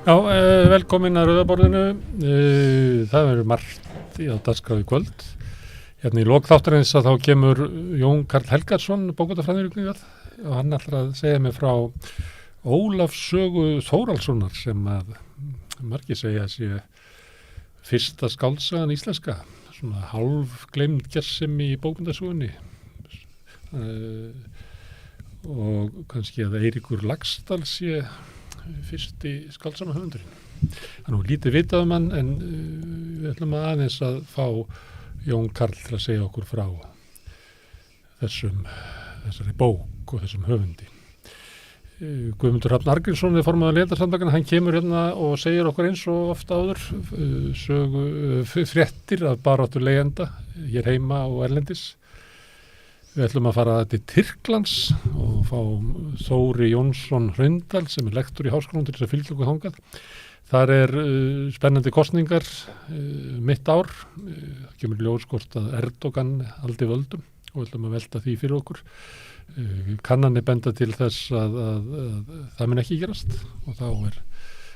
Já, velkomin að Rauðaborðinu. Það verður margt á dagskrá í kvöld. Hérna í lok þáttarins að þá kemur Jón Karl Helgason, bókmenntafræðingur, og hann ætlar að segja mig frá Ólafs sögu Þórhallssonar sem að margir segja að sé fyrsta skáldsagan íslenska, svona hálf gleymd gersemi í bókmenntasögunni. Og kannski að Eiríkur Laxdal sé fyrsti skáldsamahöfundurinn. Það er nú lítið vitað um hann, en við ætlum aðeins að fá Jón Karl til að segja okkur frá þessari bók og þessum höfundi. Guðmundur Hrafn Arngrímsson er formaður Letarsamtakanna, hann kemur hérna og segir okkur eins og ofta áður fréttir af baráttu leigjenda hér heima og erlendis. Við ætlum að fara til Tyrklands og fá Þóri Jónsson Hraundal sem er lektor í háskólanum til þess að fylgja okkur þangað. Þar er spennandi kosningar mitt ár. Það kemur ljós hvort að Erdogan haldi völdum og við ætlum að velta því fyrir okkur. Kannanir benda til þess að það mun ekki gerast og þá er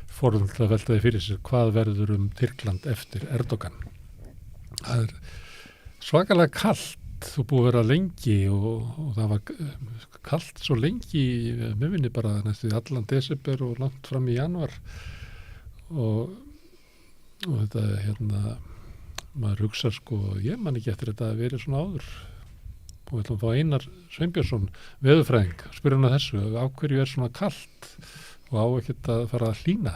forðult að velta því fyrir sér hvað verður Tyrkland eftir Erdogan. Það er svakalega kalt. Þú búið að vera lengi og það var kalt svo lengi, mér vinni bara næstu allan desember og langt fram í janúar og þetta hérna, maður hugsa sko, ég man ekki eftir þetta að verið svona áður og við ætlum að fá Einar Sveinbjörnsson, veðurfræðing, spyrja hann að þessu, á hverju svona kalt og á ekkert að fara að hlýna.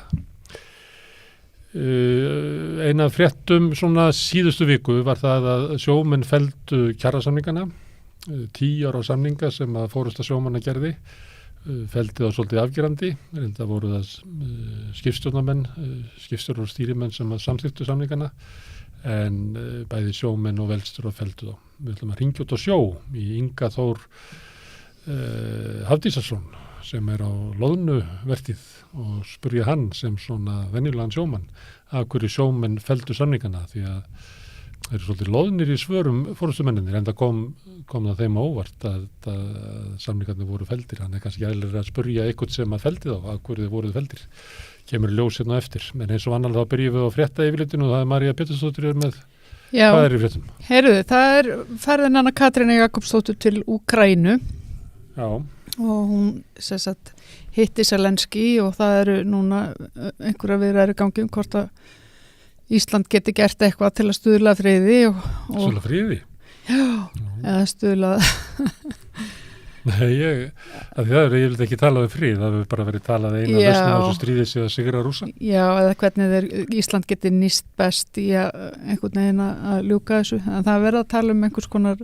Eina fréttum svona síðustu viku var það að sjómenn felldu kjarasamningana, 10 ára samninga sem að fórusta sjómanna gerði, felldi þá svolítið afgerandi, það voru það skipstjórnar og stýrimenn sem að samþykktu samningana, en bæði sjómenn og velstjórar felldu þá. Við ætlum að hringja út á sjó í Inga Þór Hafdísarsson sem er á loðnuvertíð og spurja hann sem svona venjulegan sjómann af hverju sjómenn felldu samningana því að það eru svolítið loðnir í svörum forystumennirnir en það kom það þeim á óvart að samningarnir voru felldir. Hann er kannski eðlilega að spurja eitthvað sem að felldi þá af hverju þið voruð felldir. Kemur ljós hérna eftir. En eins og annarlega þá byrjum við á frétta yfirlitinu og það er María Pétursdóttir með. Já, hvað er í fréttum? Heyrðu, það er ferðin Anna Katrína Jakobsdóttir til Úkraínu. Já. Og hún hitti Zelenski og það eru núna einhverja viðræður í gangi hvort að Ísland geti gert eitthvað til að stuðla friði Stuðla friði? Já, eða stuðla Nei, það er ég vil ekki tala um frið, það hefur bara verið talað eina lausn á þessu stríði sig að sigra Rússa. Já, eða hvernig Ísland geti nýst best í einhvern veginn að ljúka þessu, en það verið að tala um einhvers konar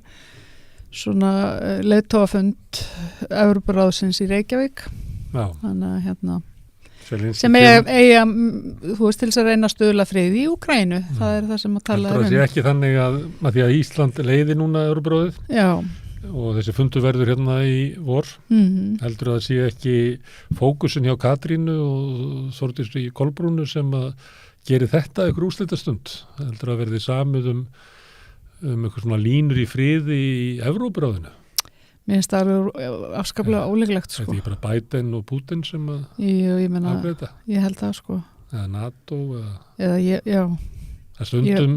svona leiðtogafund Evrópuráðsins í Reykjavík. Já. Þannig að hérna sem eiga þú veist til þess að reyna að stuðla friði í Úkraínu. Það er það sem að tala um. Það sé ekki þannig að því að Ísland leiði núna Evrópuráðið. Já. Og þessi fundur verður hérna í vor. Heldur að það sé ekki fókusin hjá Katrínu og Þórdísi í Kolbrúnu sem að geri þetta ykkur úrslitastund. Heldur að verði samið eitthvað svona línur í friði í Evrópuráðinu. Mér finnst það afskaplega óleiklegt sko. Þetta er bara Biden og Putin sem að afgreita. Ég held það sko. Eða NATO eða já. Það stundum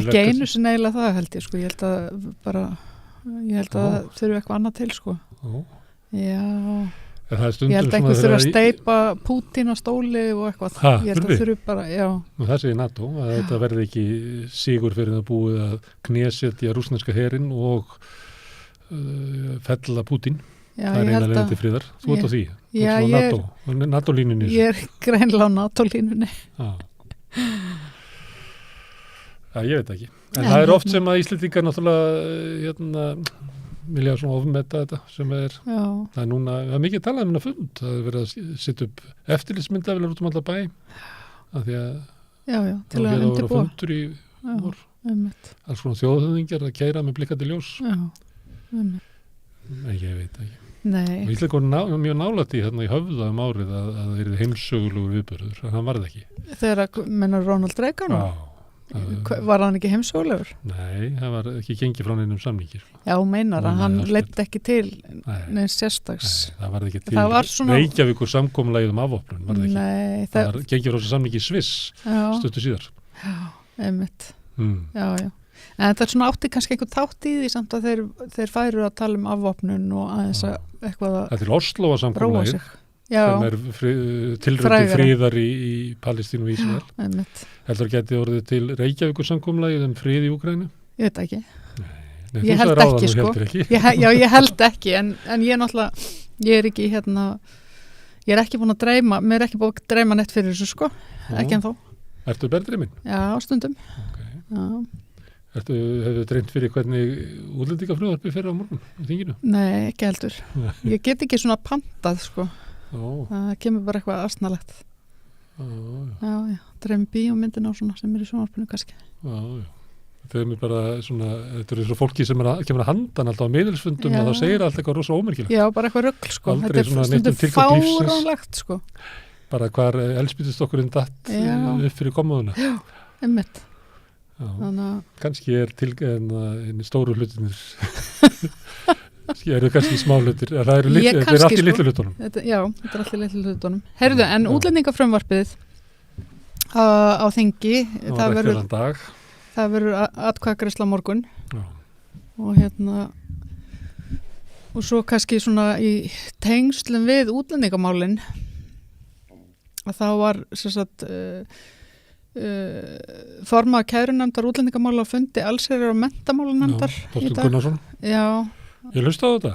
ekki einu sem eiginlega það held ég sko. Ég held að þurfi eitthvað annað til sko. Já. Ég held einhver þurfi að steypa Putin á stóli og eitthvað. Ég held að þurfi bara, já. Það segir NATO að þetta verði ekki sigur fyrir að búið að knésetja rússneska herinn og fella Putin. Já, það er eina leiðin til friðar. Þú ert á því. Já, NATO-línunni. Ég er greinlega á NATO-línunni. Já, ég veit ekki. En það er oft sem að Íslendingar náttúrulega vilja svona ofmeta þetta sem það er núna, það er mikið talað um þetta fund, það er verið að setja upp eftirlitsmyndavélar út allar bæ af því að til að undirbúa fundur í vor alls svona þjóðhöfðingjar að keyra með blikkandi ljós. En ég veit ekki. Nei. Og Ísland mjög nálægt í Höfða árið að það er heimsögulegur viðburður, en hann varð ekki. Þegar mennar Ronald Reagan? Var hann ekki heimsólegur? Nei, það var ekki gengið frá neinum samningi. Já, meinar að Nei, hann allt leiddi ekki til Nei, neins sérstaks. það var ekki til Það var svona- Reykjavíkur samkomulagið opnun, var það ekki. Nei, Það var gengið frá þessu samningi í Sviss já, stuttu síðar. einmitt. Mm. Já. En þetta er svona átti kannski einhver þátt í því samt að þeir færu að tala um afvopnun og aðeins að eitthvað að Það er til Oslo róa samkomulagið sig. Já, sem er tilröndi Frægara. fríðar í Palestínu og Ísrael. einmitt. Heldur geti orðið til Reykjavíkur samkomulagið frið í Úkraínu? Ég veit ekki. Nei, Ég þú held sagðir áðan, ekki, þú sko. heldur ekki. Ég held ekki, en ég er náttúrulega, ég er ekki ég er ekki búin að dreyma, mér er ekki búin að dreyma neitt fyrir þessu, sko, ekki ennþá. Ertu berðriminn? Já, stundum. Okay. Já. Hefur dreymt fyrir hvernig útlendingafrumvarpi fer á morgun á þinginu? Nei, ekki heldur. Ég get ekki svona pantað, sko. Ó, Það kemur bara eitthvað arsnalegt. Já, dreymi bíómyndin á svona sem er í sjónvarpinu kannski. já. Þetta er svo fólki sem kemur að handan alltaf á miðilsfundum Já. og þá segir allt eitthvað rosa ómerkilegt. Já, bara eitthvað rugl, sko. Aldrei Þetta er svona neitt stundum tilgang lífsins. fáránlegt, sko. Bara hvar elspýtustokkurinn datt Já. upp fyrir kommóðuna. Einmitt. Já. Þannig að, Kannski er en stóru hlutinir eru kannski smá hlutir. Það eru Ég þetta er kannski, allt í sko. litlu hlutunum. þetta er allir litlu hlutunum. Heyrðu, en Já. útlendingafrumvarpið á þingi, Það var ekki dag. það verður atkvæðagreiðsla á morgun Já. og og svo kannski svona í tengslum við útlendingamálin að þá var sem sagt formaður kærunefndar útlendingamála á fundi allsherjar og menntamálanefndar í Þorsteinn dag. Gunnarsson. Já, Ég hlusta á þetta.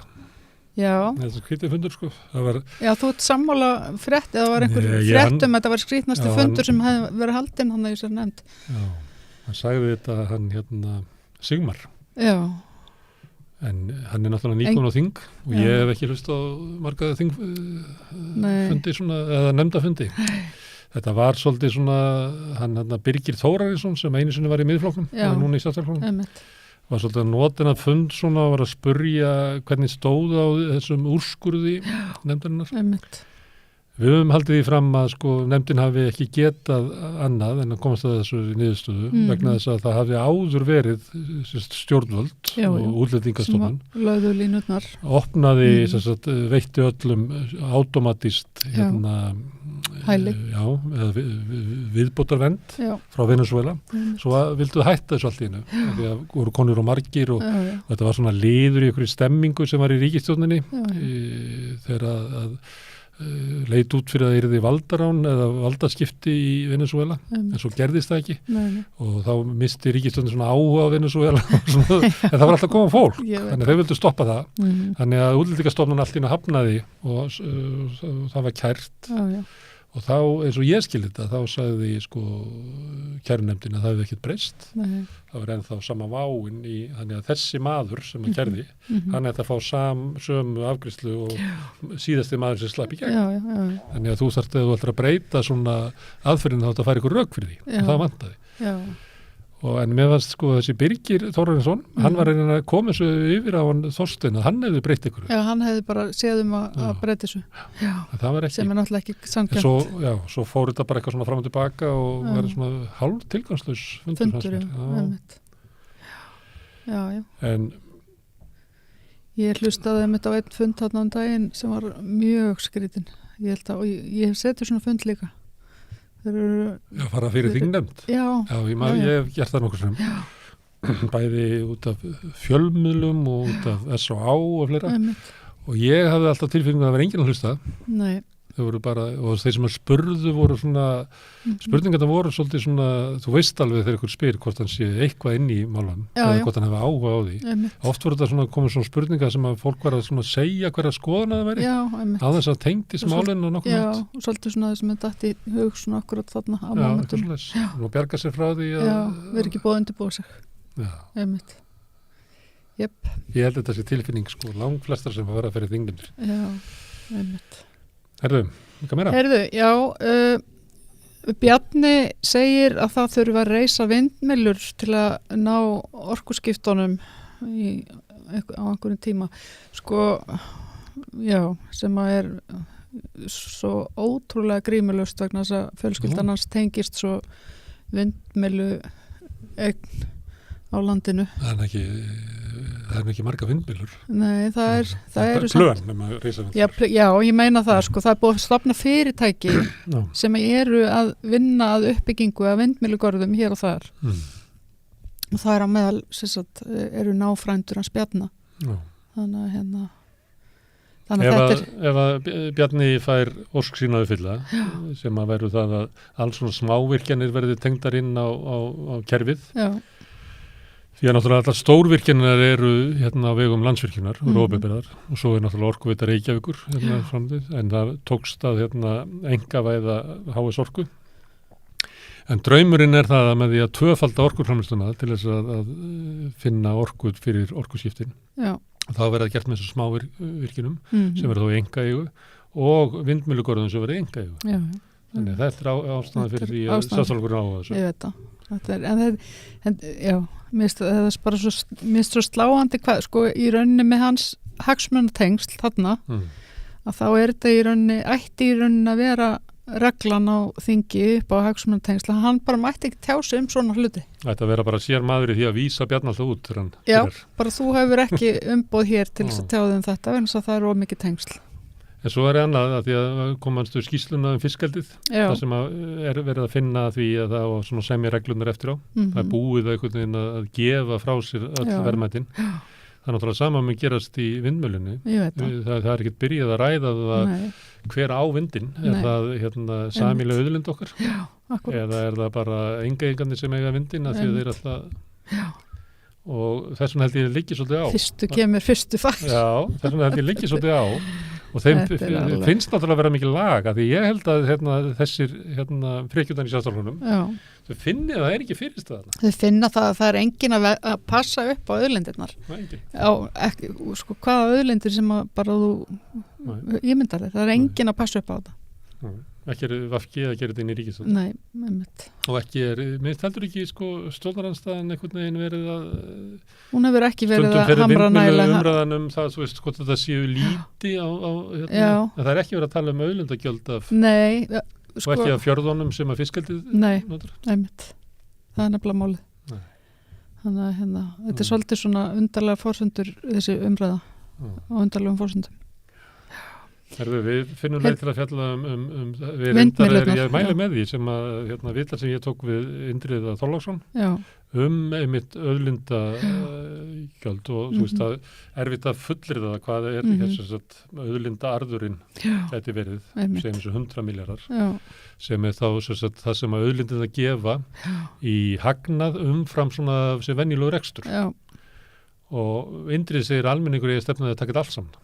já, Þetta skrítið fundur sko. Það var, já, þú ert sammála frétt, eða var einhver Nei, frétt að þetta var skrítnasti Já, fundur sem hefði verið haldinn hann að ég sér nefnd. hann sagði þetta hann Sigmar. Já, En hann er náttúrulega nýkon á þing og Já. ég hef ekki hlust á marga Nei. fundi svona, eða nefndafundi. Þetta var svolítið svona, hann Birgir Þórarinsson sem einu sinni var í miðflokknum, Já. og núna í Sjálfstæðisflokknum, einmitt. var svolítið að nota þennan fund svona og var að spurja hvernig stóð á þessum úrskurði nefndarinnar. Einmitt. Við höfum haldið því fram að sko nefndin hafi ekki getað annað en að komast að þessu niðurstöðu vegna þess að það hafi áður verið stjórnvöld Já, og já. útlendingastofnun Sem lögðu línutnar. opnaði, veitti öllum automatist Hæli. eða viðbótarvend Já, frá Venezuela. einmitt. Svo vildu hætta þessu allt í einu af því að voru konur og margir og Já, þetta var svona liður í einhverju stemmingu sem var í ríkisstjórninni já. þegar að leit út fyrir að það yrði valdarán eða valdaskipti í Venezuela en svo gerðist það ekki Nei. og þá misti ríkisstjórnin svona áhuga á Venezuela svona, en það var alltaf að koma fólk Ég veit þannig að þau vildu stoppa það Mhm. þannig að útlendingastofnun allt í einu hafnaði og það var kært Já. og þá eins og ég skildi þetta þá sagði sko kærunefndin að það hefði ekkert breyst Nei. það var ennþá sama váin í þannig að þessi maður sem að kærði Mhm. hann ætti að fá sömu afgreiðslu og síðasti maður sem slapp í gegn Já. þannig að þú ætlar að breyta svona aðferðin þá ætti að fara ykkur rök fyrir því Já. og það vantaði Já. en mér fannst sko þessi Birgir Þórarinsson hann var að koma þessu yfir á hann Þorstein að hann hefði breytt ykkur Já, hann hefði bara séð að Já. breyta þessu. Já. en það var ekki Sem er náttúrulega ekki en sanngjarnt. svo fór þetta bara eitthvað svona fram og tilbaka og Já. verið svona hálf tilgangslaus fundur fannst Fundur, mér. einmitt. Já. en Ég hlustaði einmitt á einn fund þarna um daginn sem var mjög skrítinn. Ég held að, og ég hef setið svona fund líka. Þeir eru, fara fyrir þingnefnd já, ég hef gert það nokkur sem bæði út af fjölmiðlum og út af S.O.A. og fleira einmitt. og ég hafði alltaf tilfinningu að það var enginn að hlusta Nei. þau voru bara, og þeir sem að spurðu voru svona, spurningarna voru svolítið svona, þú veist alveg þegar ykkur spyr hvort hann sé eitthvað inn í málan Já, eða já. hvort hann hefði áhuga á því Einmitt. oft voru þetta svona komið svona spurningar sem að fólk var að svona segja hverja skoðana það væri Já, einmitt. á þess að tengdi smálinn og nokkuð Já, og svolítið svona það sem er dætt í hug svona akkurat þarna á eitthvað momentum. svoleiðis. og bjarga sér frá því Já, verið ekki búið að undirbúa sig. já. Einmitt. Jep, ég held að þetta sé tilfinning sko, langflestar sem að vera fyrir þingnefndir já, einmitt. Herðu, eitthvað meira? Heyrðu, já, Bjarni segir að það þurfa að reisa vindmyllur til að ná orkuskiptunum á einhverjum tíma. Sko, já, sem að er svo ótrúlega grímulust vegna þess að fjölskyldan hans tengist svo vindmyllu eign á landinu. Það er ekki marga vindmyllur. Nei, það eru plön nema risavindmyllur. Já, ég meina það, sko, það er búið að stofna fyrirtæki sem eru að vinna að uppbyggingu af vindmyllugörðum hér og þar. Og það er á meðal, eru náfrændur hans Bjarna. Þannig að ef að Bjarni fær ósk sína uppfylla, sem að veru það að alls svona smávirkjanir verði tengdar inn á kerfið. Já. Því að náttúrulega allar stórvirkjanir eru hérna á vegum Landsvirkjunar og opinberar og svo er náttúrulega Orkuveita Reykjavíkur framtíð, en það tókst að einkavæða HS Orku. En draumurinn er það að með því að tvöfalda orkuframleiðsluna til þess að finna orku fyrir orkuskiptin. Já. Þá verða gert með þessu smávirkjunum sem verða þá í einkaeigu og vindmyllugörðum sem verða í einkaeigu. Já. Þannig að þetta er ástæðan fyrir því að Sjálfstæðisflokkurinn á þessu. Ég veit það. Það er bara svo sláandi hvað, sko, í rauninni með hans hagsmunatengsl þarna, að þá er þetta ætti í rauninni að vera reglan á þingi upp á hagsmunatengsl, hann bara mætti ekki tjá sig svona hluti. Þetta vera bara sér maður í því að vísa Bjarni alltaf út. Já, bara þú hefur ekki umboð hér til þess að tjá þeim þetta, vegna þess að það er of mikið tengsl. En svo er annað að því að komanstu skýrsluna fiskeldið, það sem er verið að finna því að það á svona semjareglunar eftir á. Það er búið einhvern veginn að gefa frá sér öll verðmætin. Það er náttúrulega sama með gerast í vindmjölunni. Það er ekkert byrjað að ræða það hver á vindin. Er það sameiginleg auðlind okkar? Já, akkurat. Eða er það bara engaeigarnir sem eiga vindin að því að þeir alltaf... Og þess vegna held ég liggi svolítið á. Fyrstu kemur, fyrstu fæst. Já, þess vegna held ég liggi svolítið á. Og þeim finnst náttúrulega að vera mikið lag, af því ég held að þessir frekjutan í Sjálfstæðisflokknum, þau finni að það er ekki fyrirstaðan. Þau finna það að það er engin að passa upp á auðlindirnar. Sko, hvaða auðlindir sem bara þú ímyndar þér, það er engin að passa upp á þetta. Ekki er VG að gera þetta inn í ríkisstjórn. Nei, einmitt. Og ekki minnst heldur ekki stjórnarandstaðan einhvern veginn verið að... Hún hefur ekki verið að hamra nægilega... Stundum fyrir umræðan það, þú veist, hvort þetta séu líti á en það er ekki verið að tala auðlindagjöld af... Nei, sko... Og ekki af fjörðunum sem að fiskeldið... Nei, einmitt. Það er nefnilega málið. Nei. Þannig að þetta er svolítið svona undarlega forsendur, þessi umræða á undarlegum forsendum. Við finnum leið til að fjalla við reyndar ég mæli með því sem að viðtal sem ég tók við Indriða Þorláksson einmitt auðlindagjöld og þú veist að erfitt að fullyrða það hvað er auðlindaarðurinn gæti verið sem þessu 100 milljarðar sem er þá það sem að auðlindin að gefa í hagnað umfram svona sem venjulegur rekstur og Indrið segir almenningur ég stefnaði að taka þetta allt saman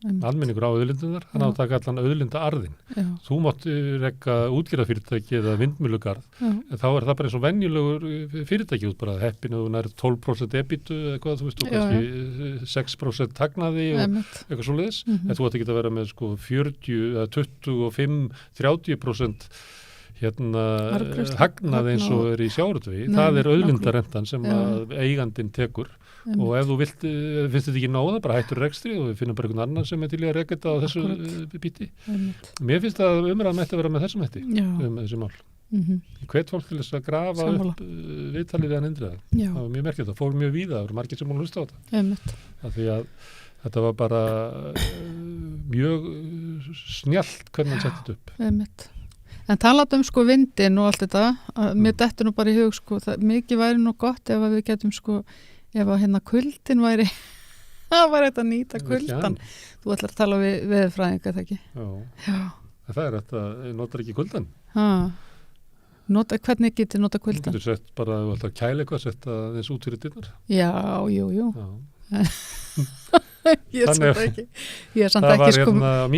almenningur á auðlindunar, hann á að taka allan auðlindaarðin. Þú mátt rekka útgerðarfyrirtæki eða vindmyllugarð, en þá er það bara eins og venjulegur fyrirtæki út bara heppinu, þú nær 12% ebitu eða hvað, þú veist, og kannski 6% hagnaði og eitthvað svoleiðis, en þú átt ekki að vera með sko 40, 25, 30% hagnaði eins og er í sjávarútvegi. Það er auðlindarentan sem að eigandinn tekur og ef þú finnst þetta ekki nóða, bara hættur rekstri og við finnum bara einhvern annan sem er til í að reka þetta á þessu bíti. Mér finnst að umræðan ætti að vera með þessum hætti þessi mál. Hvet fólk til þess að grafa upp viðtalið við hann Indriða. Það var mjög merkilegt, það fór mjög víða, það voru margir sem múlu hlusta á þetta. Af því að þetta var bara mjög snjallt hvernig hann setti þetta upp. En talað sko vindin og allt þetta, mér dettur nú bara í hug sko, mikið væri nú gott ef við getum sko ef að kuldin væri það var eitthvað að nýta kuldan þú ætlar að tala við veðurfræðinga það ekki Já. Það er þetta, notar ekki kuldan hvernig getur nota kuldan? Þú getur sett bara, þú ætlar að kæla eitthvað setta þess út fyrir dyrnar jú Ég er samt ekki ég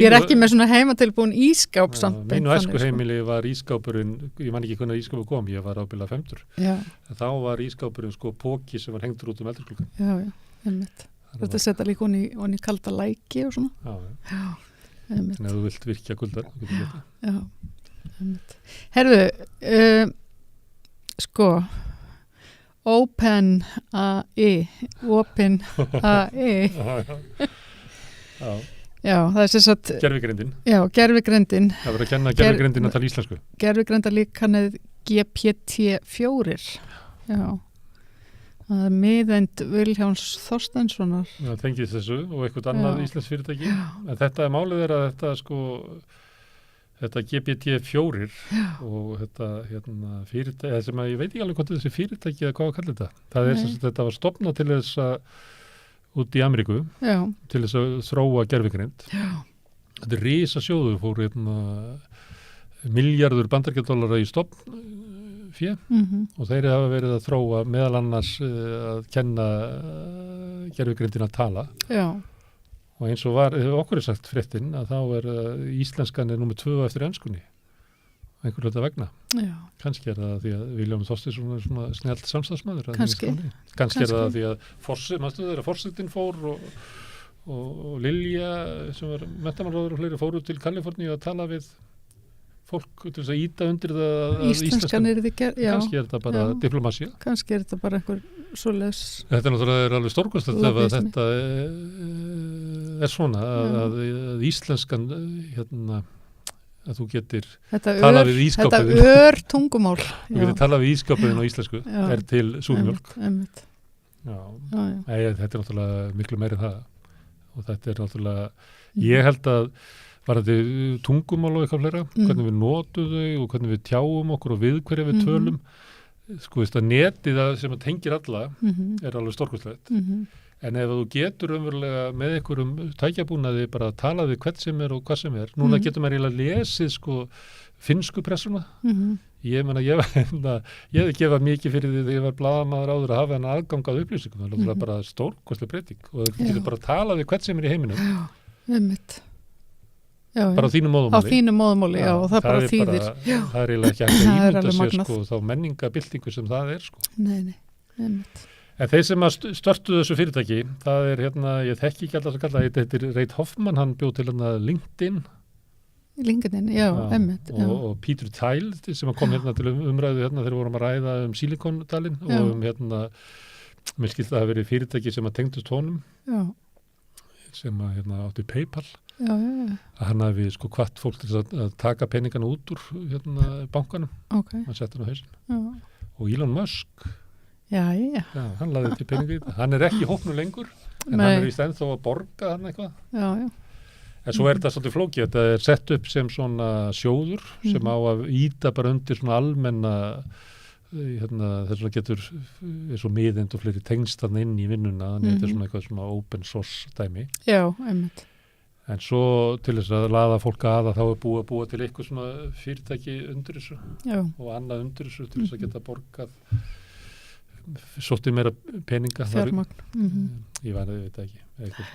er ekki með svona heimatilbúin ískáp mínu æsku heimili var ískápurinn ég man ekki hvernig ískápur kom, ég var ábyggilega 50 þá var ískápurinn sko póki sem var hengtur út eldurklukkan þetta setja líka honni í kalda læki og svona en ef þú vilt virkja kuldar herðu sko Open AI Já, það er sem sagt gervigrindin það verður að kenna gervigrindin að tala íslensku gervigrindar líka kannið GPT-4 Það er miðeind Vilhjálms Þorsteinssonar. það tengist þessu og eitthvað annað Já. íslensk fyrirtæki. En þetta er málið að þetta þetta GPT-4 og þetta fyrirtæki, sem að ég veit ekki alveg hvað þessi fyrirtæki eða hvað að kalla þetta. Það er sem sagt, þetta var stofnað til þess að út í Ameríku Já, til þess að þróa gervigreind. já, Þetta er risasjóður, fór milljarður bandaríkjadollara í stofnfé og þeir hafa verið að þróa meðal annars að kenna gervigreindin að tala. já, Og eins og okkur er sagt fréttin að þá er íslenskan er númer 2 eftir enskunni. Einhver hluta vegna. já, Kannski er það því að Vilhjálmur Þorsteinsson er svona snjallt samstagsmaður. Kannski. Kannski er það því að forsetinn fór og Lilja sem var menntamálaráður og fleiri fóru til Kaliforníu að tala við fólk til þess að íta undir það að íslenskan er þið já, kannski er þetta bara já. diplomasía. kannski er þetta bara einhver svoleiðis. Þetta er náttúrulega alveg stórkostlegt ef að Lobbyismi. þetta er svona að íslenskan að þú getur Þetta talað við ísskápinn. ör tungumál. Þú getur talað við ísskápinn á íslensku Já. er til súrmjólk. Einmitt. Já. Já, já. Nei, þetta er náttúrulega miklu meiri en það og þetta er náttúrulega ég held að var þetta tungumál og eitthvað fleira, hvernig við notum þau og hvernig við tjáum okkur og við hverja við tölum sko veist að netið sem að tengir alla er alveg stórkostlegt en ef þú getur umverulega með einhverjum tækjabúnaði bara að tala við hvert sem er og hvað sem er, núna getur maður eiginlega lesið sko finnsku pressuna ég meina ég hefði gefað mikið fyrir því þegar ég var blaðamaður áður að hafa hennar aðgang að upplýsingum, það er bara stórkostleg breyting og þú getur bara að tala við hvert sem er í heiminum Einmitt. Já, bara á þínu á móðumáli. þínu móðumáli, já, og það bara er þýðir. Það er eiginlega ekki hægt að Það er ímynda alveg sér magnað. sko þá menningabyltingu sem það er sko. Nei, einmitt. En þeir sem að störtuðu þessu fyrirtæki, það er ég þekki ekki alltaf að kalla, þetta heitir Reid Hoffman, hann bjóð til LinkedIn LinkedIn, já, einmitt. og Peter Thiel sem kom til umræðu þegar vorum að ræða Silicon-dalinn og mér skildi að það hafi verið fyrirtæki sem að tengdust honum Já, sem að átti PayPal já. að hann hafi sko hvatt fólk til að taka peningana út úr bankanum, Ok, hann setti hann á hausinn já. og Elon Musk Já. hann laði til peningi í þetta, hann er ekki í hópnum lengur en Nei. hann er í stend þó að borga hann eitthvað Já. en svo er þetta svolítið flókið, þetta er sett upp sem svona sjóður sem á að íta bara undir svona almenna þess að getur eins og miðind og fleiri tengst þarna inn í vinnuna, þannig þetta er svona eitthvað svona open source dæmi Já, einmitt. en svo til þess að laða fólk að þá er búið að búa til eitthvað svona fyrirtæki undir þessu Já, og annað undir þessu til þess að geta borgað svolítið meira peninga fjármagn. ég veit það ekki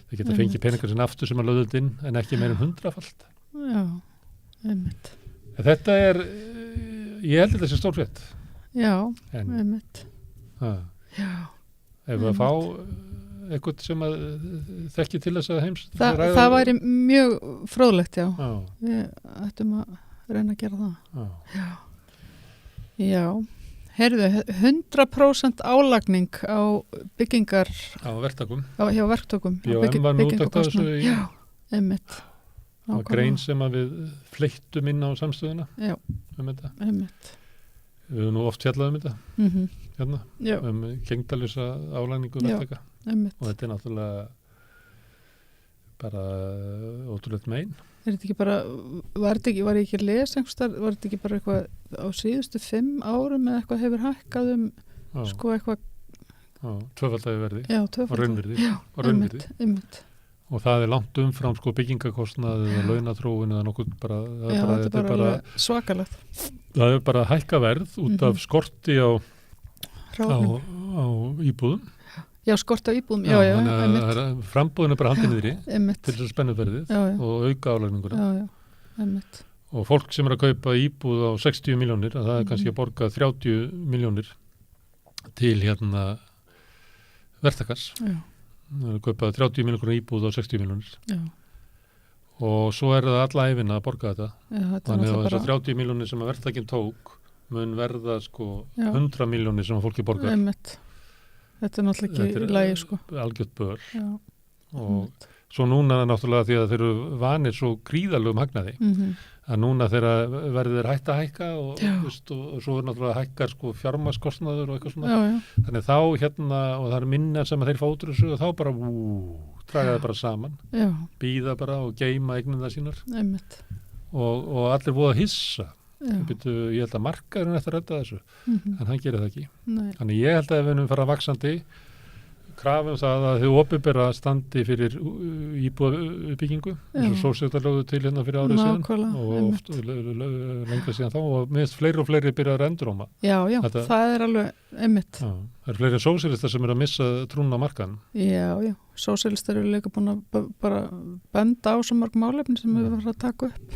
þeir geta fengið peningar sem aftur sem að löðuð inn en ekki meira en 100-falt Já, einmitt. en þetta er ég held þetta sé stórfrétt Já, en einmitt. Já. ef við að fá eitthvað sem að þekki til þess að heims Það væri mjög fróðlegt, já. já, Við ættum að reyna að gera það. já. Já. Heyrðu, 100% álagning á byggingar á verktakum hjá verktökum. BHM var nú úttekt af þessu Já, einmitt. á grein sem að við fleittum inn á samstöðuna Já, þetta. einmitt. Við höfum nú oft fjallað þetta hérna, Já, kengdalösa álagningu Já. verktaka einmitt. og þetta er náttúrulega bara ótrúlegt mein. Er þetta ekki bara, var ég ekki að lesa einhverstaðar, var þetta ekki bara eitthvað á síðustu 5 árum eða eitthvað hefur hækkað sko eitthvað, Tvöfaldaði verði já, og raunvirði. Já, einmitt. Og það er langt umfram sko byggingakostnað eða launaþróun eða nokkuð bara, þetta er bara svakalegt. Það er bara hækka verð út af skorti á íbúðum. Já, skort á íbúðum, já, einmitt. Frambúðin er bara haldið niðri Einmitt. til þess að spennu verðið og auka álagninguna. Já, einmitt. Og fólk sem er að kaupa íbúð á 60 milljónir, að það er kannski að borga 30 milljónir til verktakars. Já. Það er að kaupa 30 milljónir íbúð á 60 milljónir. Já. Og svo er það alla æfina að borga þetta. Já, þannig að þessar 30 milljónir sem að verktakinn tók mun verða sko 100 milljónir sem að fólki borgar. Einmitt. Þetta er náttúrulega ekki í lagi sko. Algjört bör. Já. og svo núna náttúrulega því að þeir eru vanir svo gríðarlegum hagnaði að núna þegar verður þeir hægt að hækka og svo er náttúrulega hækkar sko fjármagnskostnaður og eitthvað svona þannig þá og það er minna sem að þeir fá út úr þessu og þá bara draga það bara saman bíða bara og geyma eignina sínar og allir voða hissa ég held að markaðurinn eftir að redda þessu en hann gerir það ekki þannig ég held að ef við erum fara vaxandi krafum það að þau opinbera standi fyrir íbúðabyggingu eins og sósíaldarlögðu til hérna fyrir árið síðan og oft lengra síðan þá og minnst fleiri og fleiri byrja að enduróma. Já, það er alveg einmitt. Það er fleiri sósíalistar sem eru að missa trúna á markaðan. Já, sósíalistar eru líka búin að bara benda á svo mörg málefni sem við verðum að taka upp.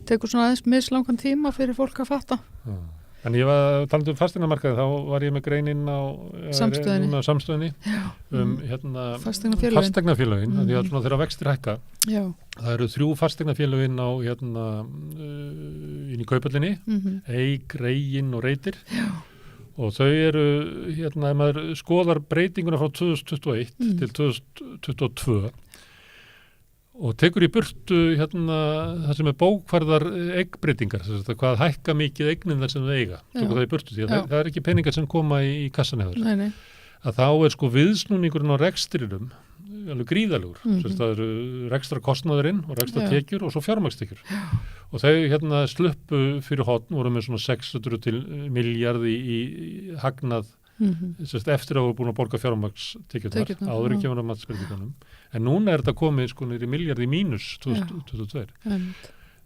Tekur svona aðeins mislangan tíma fyrir fólk að fatta. En ég var talandi fasteignamarkaði, þá var ég með greinin á samstöðinni fasteignafélögin, því að svona þeirra vextir hækka. Það eru 3 fasteignafélögin á inn í Kauphallinni, Eik, Reginn og Reytir. Og þau eru, ef maður skoðar breytinguna frá 2021 til 2022 og tekur í burtu það sem er bókfærðar eignbreytingar, hvað hækka mikið eignin þar sem þau eiga, tekur það í burtu því að það er ekki peningar sem koma í kassan hefur. Að þá er sko viðsnúningurinn á rekstrinum alveg gríðalegur, það eru rekstrakostnaðurinn og rekstratekjur og svo fjármagnstekjur og þau sluppu fyrir hotn, voru með svona 600 til milljarð í hagnað eftir að við búin að borga fjármagnstekjurnar áður ekki kemur að matsbreytingunum en núna er þetta komið sko niður í milljarð í mínus 2022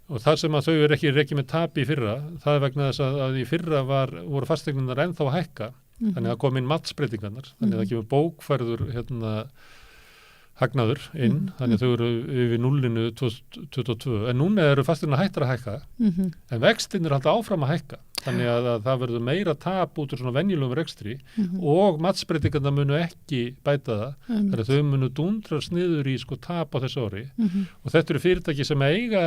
og það sem að þau eru ekki með tap í fyrra það er vegna þess að í fyrra voru fasteigninnar ennþá að hækka þannig að kom inn matsbreytingarnar þannig að það kemur bókfærður hagnaður inn, þannig að þau eru yfir nullinu 2022 en núna eru fasteignar hættar að hækka en vextin er alltaf áfram að hækka þannig að það verður meira tap út úr svona venjulegum rekstri og matsbreytingarna munu ekki bæta það þannig að þau munu dúndrast niður í sko tap á þessu ári og þetta eru fyrirtæki sem eiga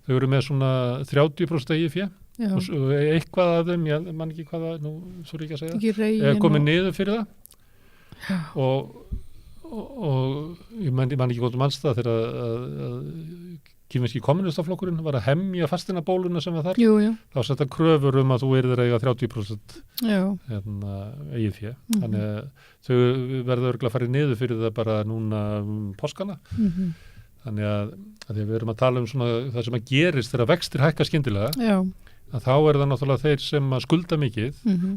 þau eru með svona 30% eigið fé og eitthvað af þeim, ég man ekki hvað það, nú svo ekki að segja komið niður fyrir það og ég man ekki góð mannstað þegar að kínverski kommunistaflokkurinn var að hemja fasteinabóluna sem var þar þá setja kröfur að þú erðir eiga 30% eigið fé þannig að þau verða örugglega að fara niður fyrir það bara núna páskana þannig að því að við erum að tala um svona það sem að gerist þegar vextir hækka skyndilega að þá er það náttúrulega þeir sem að skulda mikið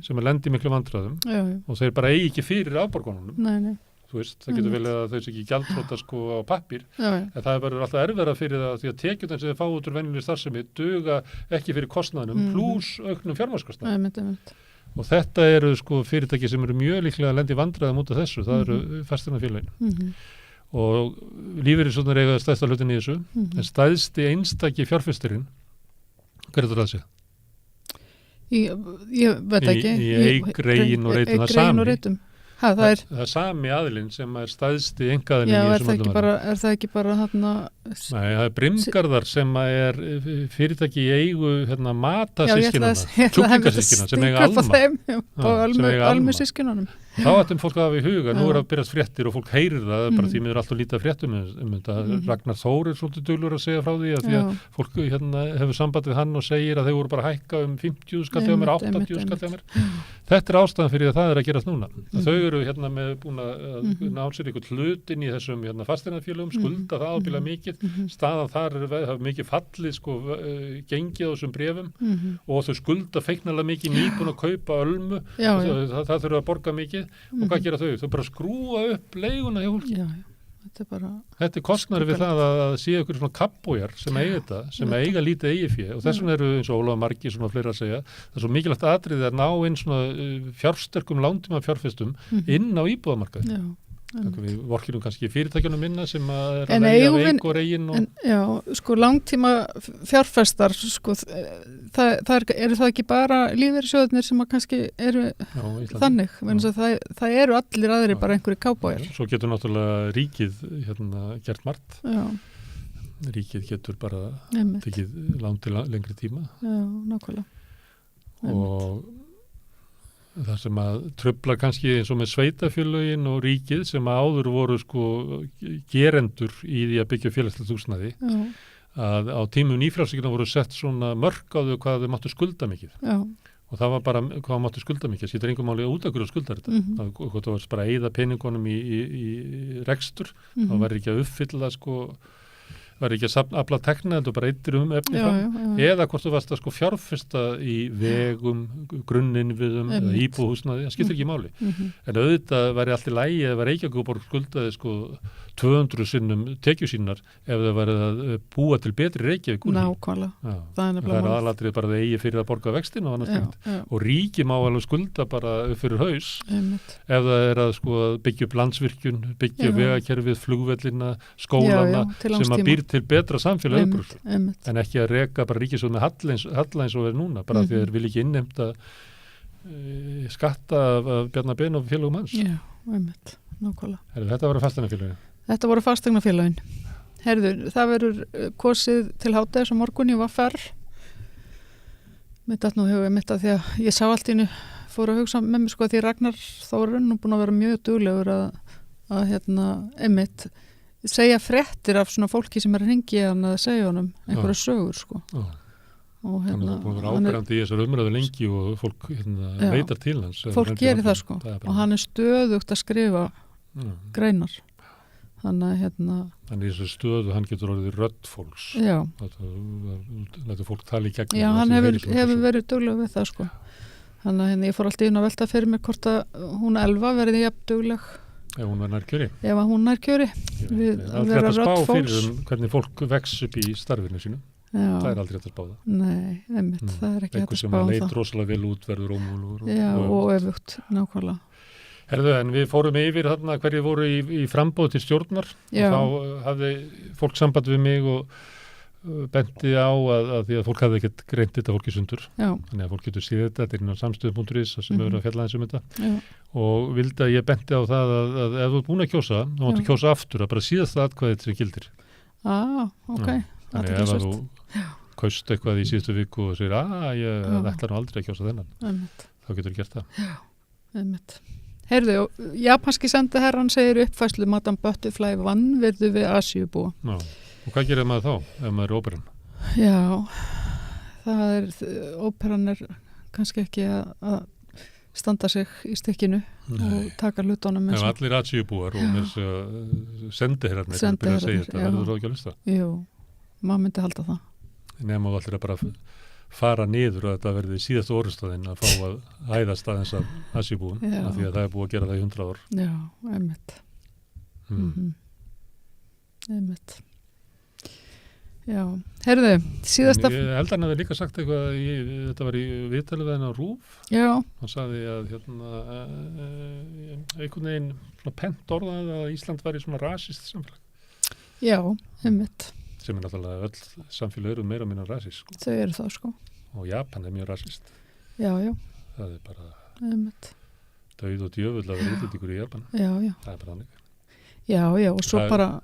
sem að lendi miklu vandræðum og þeir bara eigi ekki fyrir afborgununum þú veist, það getur vel að þau sé ekki gjaldþrota sko á pappír, en það verður alltaf erfiðara fyrir það því að tekjurnar sem þau fá út úr venjulegri starfsemi duga ekki fyrir kostnaðinum pluss auknum fjármagnskostnaðum. Og þetta eru sko fyrirtæki sem eru mjög líklega að lendi vandræðum út af þessu, það eru fasteignafélögin. Og lífeyrissjóðirnir eiga stærsta hlutin í þessu, en stærsti einstaki fjárfestirinn, hver er þetta að segja? Ég veit ekki. Í Eik, Reginn og Reytum, það er sami. Það er sami aðilinn sem er stæðsti einkaaðilinn í þessum öllum er það ekki bara þarna Nei, það er Brimgarðar sem er fyrirtæki í eigu matasískinana, kjúklingasískina sem eiga Alma sískinanum þá ættum fólk að hafa í huga, nú er að byrjast fréttir og fólk heyrir það, bara því miður alltaf lítið fréttum þetta, Ragnar Þór er svolítið duglur að segja frá því að því að fólk hefur samband við hann og segir að þau voru bara að hækka 50 skall hjá mér, 80 skall hjá mér þetta er ástæðan fyrir að það er að gerast núna þau eru með búin að ná sér einhvern hlutin í þessum fasteignafélögum, skulda það ábyggilega mikið staðan þar hafa mikið fallið gengið á þessum bréfum og þau skulda feiknarlega mikið nýbúin að kaupa ölmu það þurfa að borga mikið og hvað gera þau? Þau bara skrúa upp leiguna hjá fólki. Þetta er kostnari við það að séu ykkur svona kappbójar sem eiga þetta, sem eiga lítið eigið fé og þess vegna eru eins og Ólafur Margir svona fleira að segja, það er svo mikilvægt atriði að ná inn svona fjársterkum langtíma fjárfestum inn á íbúðamarkaði. Við vorkinum kannski fyrirtækjunum minna sem að er að velja Eik og Reginn sko langtíma fjárfestar sko, eru það ekki bara lífeyrissjóðirnir sem að kannski eru þannig, það eru allir aðrir bara einhverju kábójar. Svo getur náttúrulega ríkið gert margt ríkið getur bara tekið lán til lengri tíma nákvæmlega og það sem að tröfla kannski eins og með sveitafélögin og ríkið sem að áður voru sko gerendur í því að byggja félagslegt húsnæði, já, að á tímum nýfrjálsíkjuna voru sett svona mörk á þau hvað þau máttu skulda mikið. já, Og það var bara hvað máttu skulda mikið, skiptir engum máli út af hverju skuldar þetta. Það var bara að eyða peningunum í rekstur, þá var ekki að uppfylla sko, var ekki að afla tekna, þetta bara eittir efni já, fram, já. eða hvort þú varst að sko fjárfesta í vegum, grunninnviðum eða íbúðhúsnaði, það skiptir ekki máli. En auðvitað væri allt í lagi ef Reykjavíkurborg skuldaði sko 200 sinnum tekju sínar ef það væri að búa til betri Reykjavík úr því. Nákvæmlega. Það er Það nefnilega er málið. aðalatrið bara það eigi fyrir að borga vextin og annars Já, tengt. já, Og ríki má alveg skulda bara upp fyrir haus einmitt. ef það er að sko byggja upp landsvirkjun, byggja Já. vegakerfið, flugvellina, Já, skólana já, til langs sem að tíma. býr til betra samfélag Einmitt, uppbrús. einmitt. En ekki að reka bara ríkisjóð með halla eins og er núna, bara því að þeir vil ekki innheimta skatta af Bjarnar Ben og félögum hans. Já, einmitt, nákvæmlega. Þetta var að fastanafélögin. Þetta voru fasteignafélögin. Herðu, það verður kosið til hádegis á morgun í VFR. Mér datt nú hefur mitt að því að ég sá allt í einu, fór að hugsa með mér sko að því Ragnar Þórun nú búin að vera mjög duglegur að hérna, einmitt, segja fréttir af svona fólki sem er að hringja hann að segja honum einhverja sögur sko. Já. Og Hann hérna, er búin að vera hann er- áberandi í þessar umræðu lengi og fólk Já. leitar til hans. fólk gerir það sko og hann er stöðugt að skrifa greinar. Þannig að hérna, Þannig í þessu stöðu hann getur orðið rödd fólks. já, Lætur fólk tala í gegnum. já, það hann sem hefur, heyrir sem hefur persóna. verið dugleg við það sko. Þannig að hérna, ég fór alltaf inn að velta fyrir mig hvort að hún Elva verði jafn dugleg Ef hún verður nær kjöri. ef að hún er kjöri. Við Það er að aldrei vera hægt að spá rödd fyrir fólks. hvernig fólk vex upp í starfinu sínu. Það er Já, aldrei hægt að spá það. nei, einmitt, það er ekki hægt Einhver að sem spá að um leit það. rosalega vel út verður ómúlugur. Já, og öfugt, nákvæmlega. Herðu, en við fórum yfir þarna hverju voru í frambóð til stjórnar Já. og þá hafði fólk samband við mig og benti á að því að fólk hafði ekkert greint þetta fólki sundur. Já, Þannig að fólk getur síðið þetta inn á samstöðu.is sem hefur verið að fjalla eins um þetta já, og vildi að ég benti á það að ef þú ert búin að kjósa, þá máttu Já. kjósa aftur að bara síðast atkvæðið sem gildir. ok. Já. Þannig ef að þú kaust eitthvað í síðustu viku og segir ég Já. ætla nú aldrei að kjósa þennan, Einmitt, þá getur þú gert það. einmitt. Heyrðu, japanski sendiherran segir uppfæslu Madame Butterfly vannvirðu við Asíubúa. Já. Og hvað gerir maður þá ef maður er óperan? Já, það er, óperan er kannski ekki að standa sig í stykkinu og taka hlutunum Ef eins og, allir aðsíubúar og með þess að sendiherrarnir sem byrja að segja Sendiherrarnir, þetta, já. verður þú ekki að lusta. jú, maður myndi halda það. Nefnum að allir að bara fara niður og þetta verði síðastu orðstæðin að fá að hæðast aðeins af aðsíubúum Já. af því að það er búið að gera það í 100 ár. Já, einmitt. Einmitt. Já, heyrðu, síðasta, Ég held að hann hefði líka sagt eitthvað, þetta var í viðtalið við hennar á RÚV, já, hann sagði að einhvern veginn svona pent orðað að Ísland væri svona rasist samfélag, já, einmitt. sem er náttúrulega öll samfélag eru meira og minna rasist sko. Þau eru það sko. Og Japan er mjög rasist, Já, já, það er bara einmitt. dauð og djöfull að vera útlendingur í Japan, Já, já, það er bara hannig. já, já, og svo Það er- bara,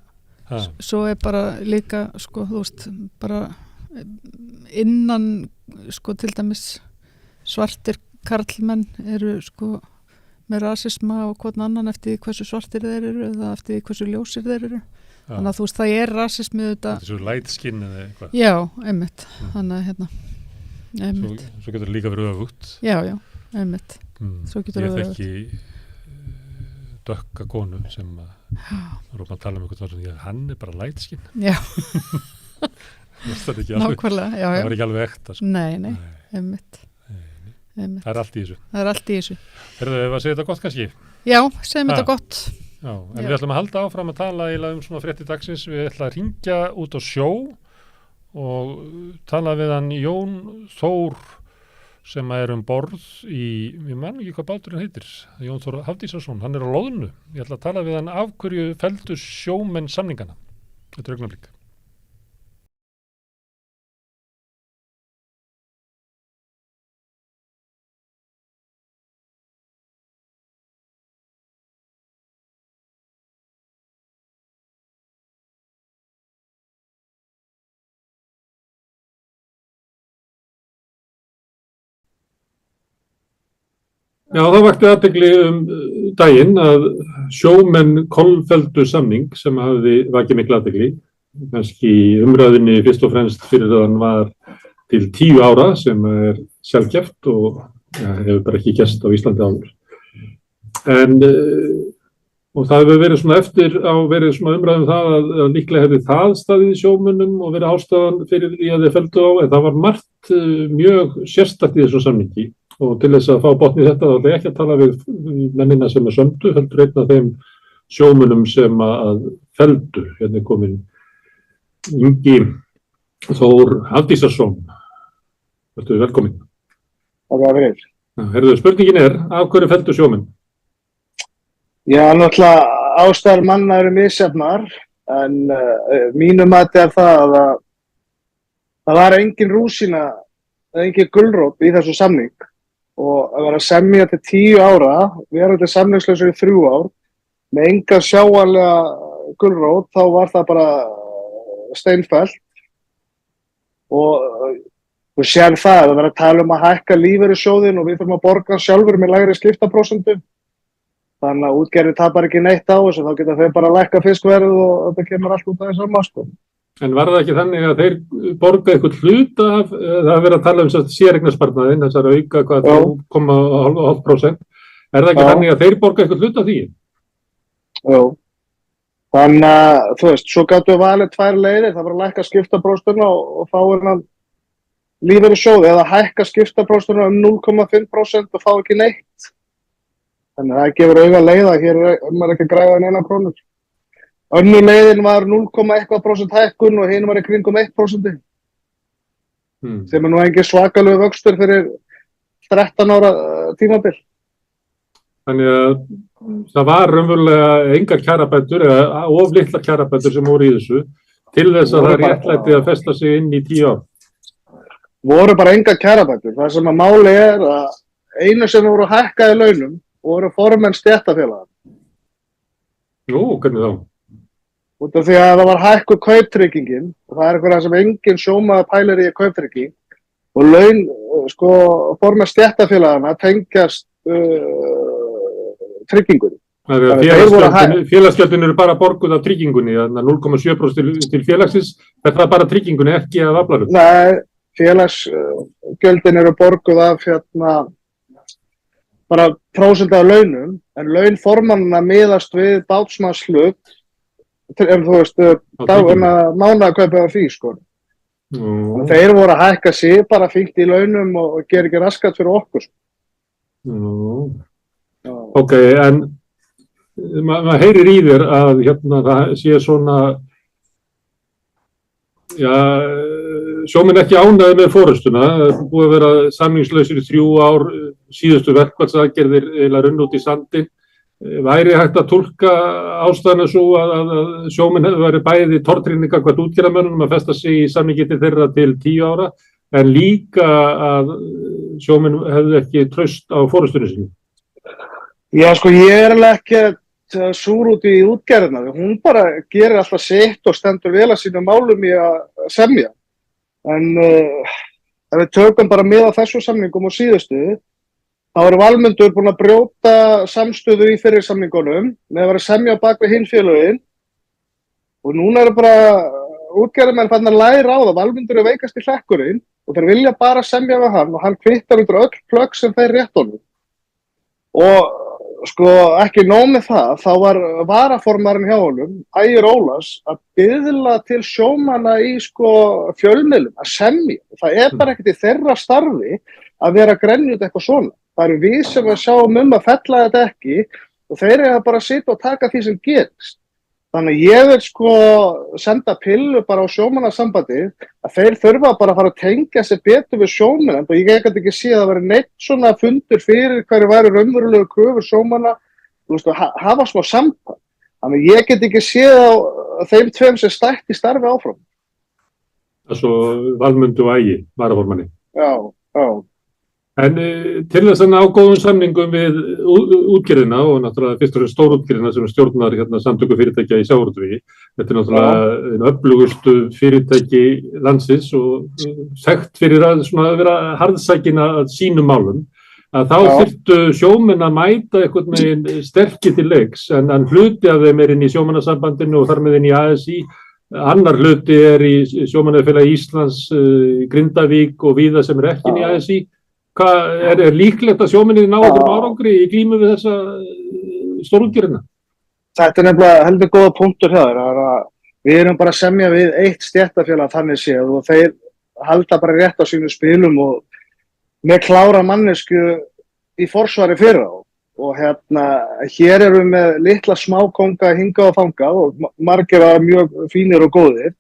svo er bara líka, sko, þú veist, bara innan, sko, til dæmis svartir karlmenn eru, sko, með rasisma og hvern annan eftir því hversu svartir þeir eru eða eftir því hversu ljósir þeir eru. Þannig að þú veist, það er rasismi Þetta þetta, er svo light skin eða eitthvað. já, einmitt, þannig að hérna, Svo, einmitt, svo getur það líka verið öfugt. já, já, einmitt, Svo getur Ég það verið þekki dökka konu sem erum að tala um eitthvað svona, hann er bara light skin. já, Það er ekki alveg, nákvæmlega, já, það já, var ekki alveg ekta. Sko. nei, nei, Nei, einmitt, einmitt, það er allt í þessu. það er allt í þessu. Herðu, ef að segja þetta gott kannski. Já, segjum Ha. þetta gott. Já, en Já. við ætlum að halda áfram að tala eiginlega um svona frétti dagsins. Við ætlum að ringja út á sjó og tala við hann Jón Þór sem er borð í, ég man ekki hvað báturinn heitir, Jón Þór Hafdísason, hann er á loðnu. Ég ætla að tala við hann af hverju felldu sjómenn samningana. Þetta er augnablik. Já, það vakti athygli daginn að sjómenn kolfelldu samning sem hafði vakið mikla athygli. Kannski umræðinni fyrst og fremst fyrir að hann var til 10 ára sem sjaldgæft og hefur bara ekki gerst á Íslandi áður. Og það hefur verið svona eftir á verið svona umræðum það að líklega hefði það staðið í sjómönnum og verið ástæðan fyrir því að þeir felldu á, en það var margt mjög sérstakt í þessu samningi og til þess að fá botn í þetta þá er ekki að tala við mennina sem sömdu, heldur einn af þeim sjómönnum sem að felldu. Hérna komin Ingi Þór Hafdísarsson. Vertu velkomin. Það var verið. Herðu, spurningin af hverju felldu sjómenn? Já, náttúrulega ástæður manna eru misjafnar, en mínu mati það að það var engin rúsína, engin gulrót í þessu samning og að vera að semja til 10 ára, vera til samningslausur í 3 ár, með enga sjáanlega gulrót, þá var það bara steinfellt og sér það að vera að tala að hækka lífeyrissjóðinn og við þurfum að borga sjálfur með lægri skiptaprósentum. Þannig að útgerðin tapar ekki neitt á þessu, þá geta þeir bara lækka fiskverð og þetta kemur allt út af þessu sama, sko. En var það ekki þannig að þeir borga eitthvað hlut af, það er verið að tala séreignarsparnaðinn, þessar auka 3,5%, það ekki þannig að þeir borga eitthvað hlut af því? Jú, þannig að, þú veist, svo gætu við valið 2 leiðir, það var að lækka skiptaprósentuna og fá hennan lífeyrissjóði eða hækka skiptaprósentuna 0,5% og fá ekki neitt. Þannig að það gefur auga leið að hér maður ekki að græða en 1 krónu. Önnur leiðin var 0,1% hækkun og hinn var í kringum 1%. Sem nú engin svakalegu vöxtur fyrir 13 ára tímabil. Þannig að það var raunverulega engar kjarabætur eða of litlar kjarabætur sem voru í þessu til þess að það réttlæti að festa sig inn í 10 ár. Voru bara engar kjarabætur. Það sem að máli að einu sem voru hækkaði launum voru formenn stéttarfélaga. Nú, hvernig þá? Út af því að það var hækkuð kauptryggingin og það eitthvað sem engin sjómaður pælir í kauptrygging og laun, sko, formenn stéttarfélagana tengjast tryggingunni. Félagsgjöldin eru bara borguð af tryggingunni, 0,7% til félagsins, það er bara tryggingunni, ekki af aflanum. Nei, félagsgjöldin eru borguð af bara prósent af launum, en laun formannana miðast við bátsmannshlut, en þú veist, mánaðarkaupið af því, sko. Þeir voru að hækka sig bara fínt í launum og gera ekki raskat fyrir okkur, sko. Ok, en maður heyrir í þér að það sé svona, sjómenn ekki ánægði með forystuna, búið að vera samningslausir í 3 ár, síðustu verkfallsaðgerðir eiginlega runnu út í sandinn. Væri hægt að túlka ástæðuna svo að sjómenn hefur verið bæði tortryggni gagnvart útgerðarmönnum að festa sig í samningi þeirra til 10 ára, en líka að sjómenn hefðu ekki traust á forystunni sinni? Já, sko, ég alveg ekki súr út í útgerðina. Hún bara gerir alltaf sitt og stendur vel að sínum málum í að semja. En ef við tökum bara með á þessu samningum og síðustu, þá eru Valmundur búin að brjóta samstöðu í fyrir samningunum með að vera að semja á bak við hinn félögin og núna eru bara útgerðarmenn fann að læra á það. Valmundur er veikast í hlekkurinn og þeir vilja bara semja við hann og hann kvittar undir öll plögg sem þeir rétt honum. Og sko, ekki nóg með það, þá var varaformaðurinn hjá honum, Ægir Ólafs, að biðla til sjómanna í sko fjölmiðlum að semja. Það bara ekkert í þeirra starfi að vera að grenja út eitthvað svona. Það eru við sem að sjáum að fella þetta ekki og þeir eru bara að sitja og taka því sem gerist. Þannig ég vil sko senda pillu bara á sjómannasambandið að þeir þurfa bara að fara að tengja sig betur við sjómenn og ég ekki sé að það veri neitt svona fundur fyrir hverju væri raunverulegu kröfur sjómanna, þú veist, hafa smá samband. Þannig ég get ekki séð á þeim tveim sem stætt í starfi áfram. Svo Valmundur og Ægi, varaformanni. Já. En til þess að ná góðum samningum við útgerðina og náttúrulega fyrst og fremst stórútgerðina sem stjórnar samtöku fyrirtækja í sjávarútvegi. Þetta er náttúrulega öflugustu fyrirtæki landsins og þekkt fyrir að vera harðsækin að sínum málum. að þá þyrftu sjómenn að mæta einhvern veginn sterkir til leiks, en hluti af þeim inn í sjómannasambandinu og þar með inn í ASÍ, annar hluti í Sjómannafélagi Íslands, Grindavík og víða sem ekki inn í ASÍ. Er líklegt að sjómennið ná einhverjum árangri í glímu við þessa stórútgerðina? Þetta nefnilega heldur góða punktur hjá þér, við erum bara að semja við eitt stéttarfélag þannig séð og þeir halda bara rétt á sínum spilum og með klára mannesku í forsvari fyrir á. Og hér erum við með litla smákonga hingað og þangað og margir að mjög fínir og góðir.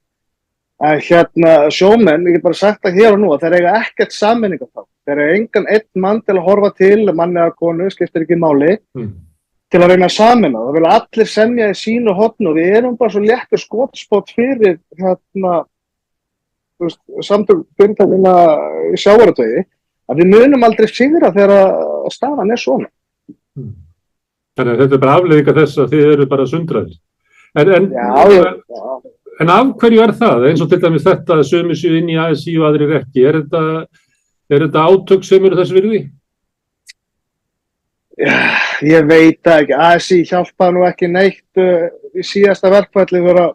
En sjómenn, ég get bara sagt það hér og nú, að þeir eiga ekkert sammenningar þá. Þeir eiga engan einn mann til að horfa til, manni eða konu, skiptir ekki máli, til að reyna að sameina. Það vilja allir semja í sínu horni og við erum bara svo léttur skotspott fyrir samtök fyrirtækina í sjávarútvegi að við munum aldrei sigra þegar staðan er svona. Þannig að þetta er bara afleiðing af þess að þið eru bara sundraðir. En af hverju er það? Eins og til dæmis þetta að sumir séu inn í ASÍ og aðrir ekki. Er þetta átök sem eru þess virði? Ég veit það ekki. ASÍ hjálpaði nú ekki neitt í síðasta verkfalli vera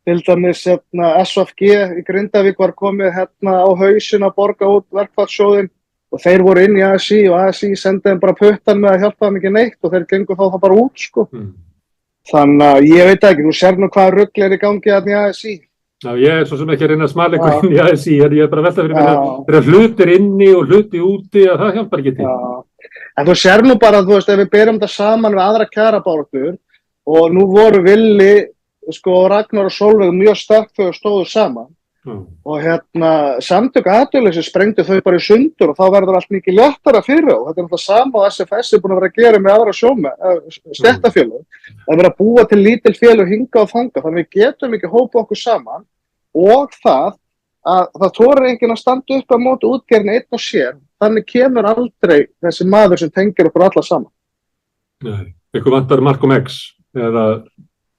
til dæmis SVG í Grindavík var komið á hausinn að borga út verkfallssjóðinn og þeir voru inn í ASÍ og ASÍ sendi þeim bara puttan með að hjálpa þeim ekki neitt og þeir gengur þá það bara út sko. Þannig að ég veit ekki, þú sér nú hvað rugl er í gangi í ASÍ. Já, ég svo sem ekki að reyna að smala eitthvað inn í ASÍ, en ég er bara að velta fyrir mér þegar hlutir inni og hluti úti að það hjálpar ekki til. En þú sér nú bara, þú veist, ef við berum þetta saman við aðra kjarabaráttur og nú voru Villi, Ragnar og Sólveig mjög sterkt þegar stóðu saman. Og samtök atvinnulífsins sprengdu þau bara í sundur og þá verður allt mikið léttara fyrir á. Þetta er náttúrulega sama og SFS er búin að vera að gera með aðra stéttarfélög. Það er verið að búa til lítil félög hingað og þangað, þannig við getum ekki hópa okkur saman og það þorir enginn að standa upp á móti útgerðinni einn og sér. Þannig kemur aldrei þessi maður sem tengir okkur alla saman. Nei, eitthvað vantar Malcolm X eða...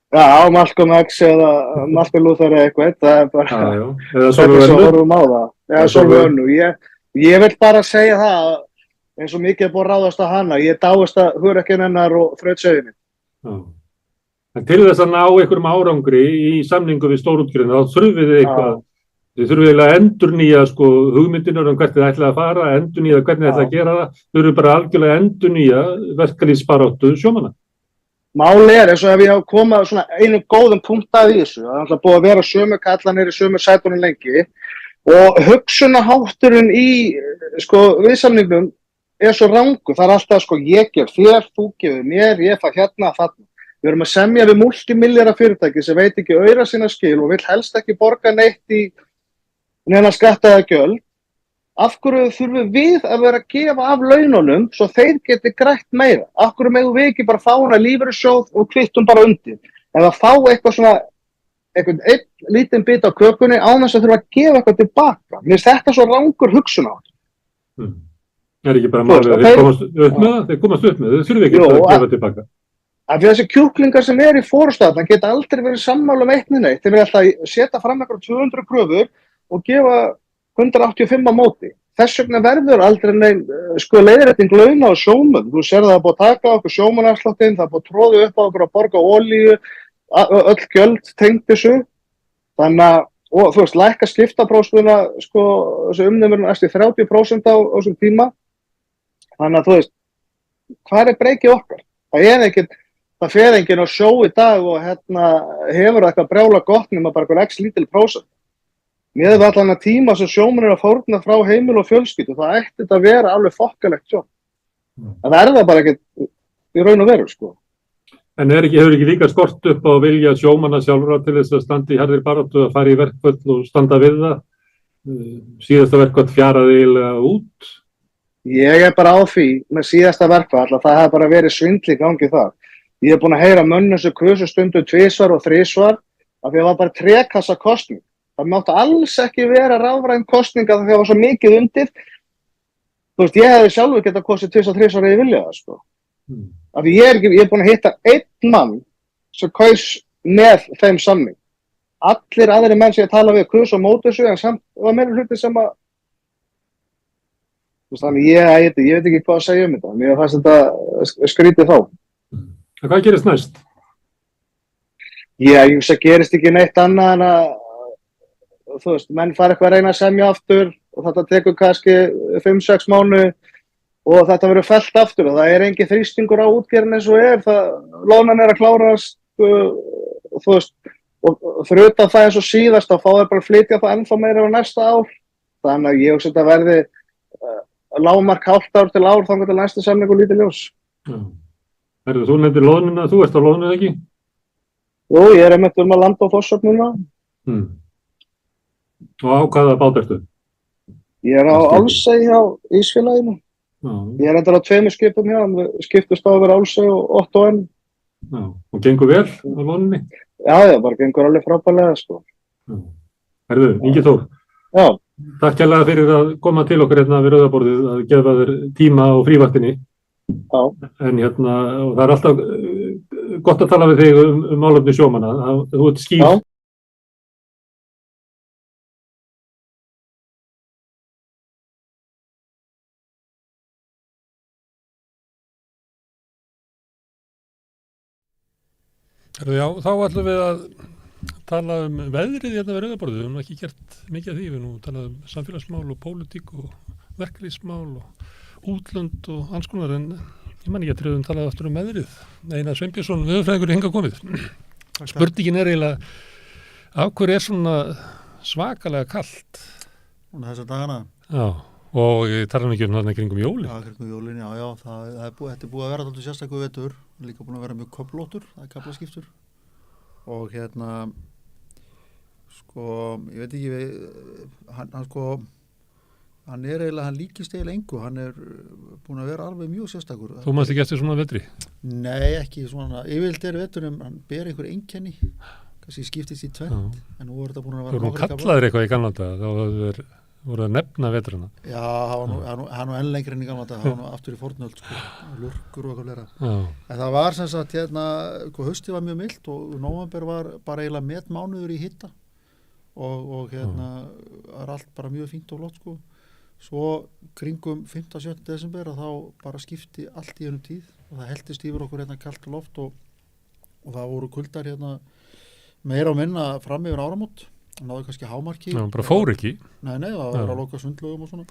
Já, Malcolm X eða Martin Luther eða eitthvað, það er bara eða Sólveig Önnu. Já, Sólveig Önnu. Ég vil bara segja það, eins og mikið er búið að ráðast á hana, ég dáist að hugrekkinn hennar og þrautseginni. En til þess að ná einhverjum árangri í samningu við stórútgerðina, þá þurfið þið eitthvað, þið þurfið að endurnýja hugmyndirnar hvert þið ætlaði að fara, endurnýja hvernig þið ætlaði að gera það, þau eru bara algjörlega endurnýja verkalýðsbaráttu sjómanna. Máli er eins og ef ég hafa komað svona einu góðum punkt að þessu, það er alltaf búið að vera sömu kallanir í sömu sætunum lengi og hugsunarhátturinn í viðsamningum er svo rangur, það er alltaf ég gef þér, þú gefur mér, ég fæ þarna. Við erum að semja við multimilljarða fyrirtæki sem veit ekki aura sína skil og vill helst ekki borga neitt í neina skatta eða gjöld. Af hverju þurfum við að vera að gefa af laununum svo þeir geti grætt meira? Af hverju megum við ekki bara fá hana lífeyrissjóð og kvittum bara undir? Eða fá eitthvað svona, einn lítinn bit á kökunni án þess að þurfa að gefa eitthvað tilbaka. Mér finnst þetta svo rangur hugsun á þetta. Er ekki bara málið að þeir komast upp með það? Þeir komast upp með það, þeir þurfum ekki að gefa tilbaka. Af því þessi kjúklingar sem í forustafn, það geta aldrei verið sammála eitt með neitt. Þeir vilja alltaf setja fram eitthvað 200 kröfur og gefa 185 á móti. Þess vegna verður aldrei neinn leiðrétting launa og sjómenn. Þú sér það búið að taka okkur sjómannafsláttinn, það búið að tróða upp á okkur að borga olíu, öll gjöld tengt þessu. Þannig að, og þú veist, lækka skiptaprósentuna, þessu umnefnurinn eftir 30% á þessum tíma. Þannig að þú veist, hvað er breykið okkar? Það fer enginn á sjó í dag og hefur eitthvað brjála gott nema bara eitthvað x lítil prósent. Mér hefði allan að tíma sem sjómenn er að fórna frá heimil og fjölskyldu, það ætti þetta að vera alveg þokkalegt sjón. En það það bara ekkert í raun og veru, En hefur ekki líka skort upp á vilja sjómanna sjálfra til þess að standa í harðri baráttu, að fara í verkföll og standa við það? Síðasta verkfall fjaraði eiginlega út? Ég er bara á því með síðasta verkfall að það hefði bara verið svindl í gangi þar. Ég hef búin að heyra mönnum sem kusu stundum 2 og 3 af því að það var bara trekassa kosning. Það mátti alls ekki vera rafræn kosninga þegar það var svo mikið undir. Þú veist, ég hefði sjálfur getað kosið 2 og 3 ef ég vilja það, Af því ég er búin að hitta einn mann sem kaus með þeim samning. Allir aðrir menn sem ég tala við kusu á móti þessu, en samt var meira hluti sem að Þannig ég veit ekki hvað að segja þetta. Mér fannst þetta skrítið þá. En hvað gerist næst? Ég hugsa gerist ekki neitt annað en að, menn fara eitthvað að reyna að semja aftur og þetta tekur kannski 5-6 mánuði og þetta verður fellt aftur og það engin þrýstingur á útgerðin eins og loðnan að klárast, og fyrir utan það eins og síðast þá fá þeir bara að flytja það ennþá meira á næsta ár. Þannig að ég hugsa þetta verði lágmark hálft ár til ár þangað til næsta samningur lítil ljós. Þú nefndir loðnuna, þú ert á loðnu ekki? Jú, ég einmitt að landa á Þórsöfn núna. Og á hvaða bát ertu? Ég á Álsey hjá Ísfélaginu. Ég endar á 2 skipum hjá, skiptust á að vera Álsey og Otto N. Já, og gengur vel á loðnunni? Já, bara gengur alveg frábærlega, sko. Herðu, Ingi Þór. Já. Takk kærlega fyrir að koma til okkur hérna við rauðaborðið að gefa þér tíma á frívaktinni. Já. En og það alltaf gott að tala við þig málefni sjómanna. Þú ert skýr. Já. Já, þá ætlum við að tala veðrið hérna við rauðaborðið. Við höfum ekki gert mikið af því. Við nú talað samfélagsmál og pólitík og verkalýðsmál og útlönd og alls konar, en ég man ekki að tröðum talað aftur veðrið. Einar Sveinbjörnsson, veðurfræðingur, hingað komið. Spurningin eiginlega, af hverju svona svakalega kalt? Núna þessa dagana. Já, og ég tala ekki þarna kringum jólin. Já, kringum jólin, já. Þetta búið að vera alltaf sérstakur vetur, líka búin að vera mjög köflóttur, það kaflaskiptur. Og ég veit ekki, hann líkist eiginlega engu, hann búin að vera alveg mjög sérstakur. Þú manst ekki eftir svona vetri? Nei, ekki svona, yfirleitt veturinn, hann ber einhver einkenni, kannski skiptist í tvennt, en nú þetta búin að vera nokkra kaflar. Þú kallaðir eitthvað í gamla daga, þá voru að nefna veturina. Já, hann var enn lengri enn í gamla daga, hann var aftur í fornöld, lurkur og eitthvað fleira. En það var sem sagt, haustið var mjög milt og nóvember var bara eiginlega metmánuður í hitta og var allt bara mjög fínt og flott, Svo kringum 5.-7. desember þá bara skipti allt í einum tíð og það heldist yfir okkur kalt loft og það voru kuldar meira og minna fram yfir áramót. Náðu kannski hámarki. Já, bara fór ekki. Nei, það var að loka sundlögum og svona.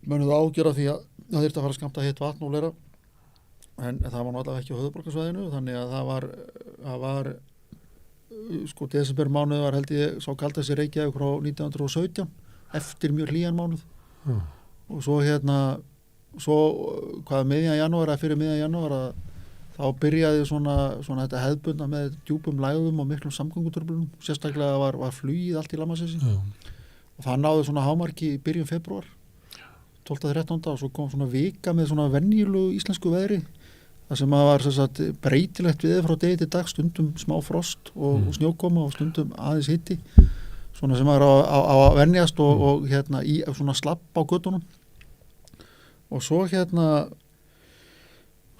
Mönuðu ágjöra því að það þyrfti að fara að skammta heitt vatn og fleira. En það var náttúrulega ekki á höfuðborgarsvæðinu, þannig að það var desember mánuð var held ég sá kaldast í Reykjavík frá 1917 eftir mjög hlýjan mánuð. Og svo miðjan janúar eða fyrir miðjan janúar þá byrjaði svona þetta hefðbundna með djúpum lægðum og miklum samgöngutruflunum, sérstaklega var flugið allt í Lamasessi og það náði svona hámarki í byrjun febrúar 12-13 og svo kom svona vika með svona venjulegu íslensku veðri það sem að var breytilegt veður frá degi til dag, stundum smá frost og snjókoma og stundum aðeins hiti svona sem var á að venjast og í svona slapp á göttunum og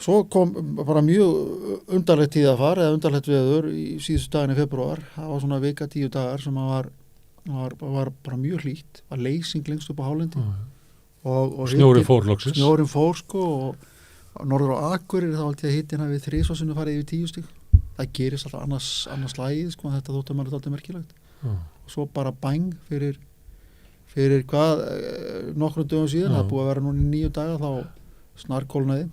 svo kom bara mjög undarlegt tíð að fara eða undarlegt veður í síðustu daginn í febrúar það var svona vika 10 dagar sem var bara mjög hlýtt var leysing lengst upp á hálendi og snjórinn fór loksins snjórinn fór og norður á Akureyri þá held ég að hittin hafi 3 sinnum farið yfir 10 stig það gerist alltaf annars lagið þetta þótt að maður alltaf merkilegt og svo bara bang fyrir nokkrum dögum síðan það búið að vera núna í 9 daga þá snarkólnaði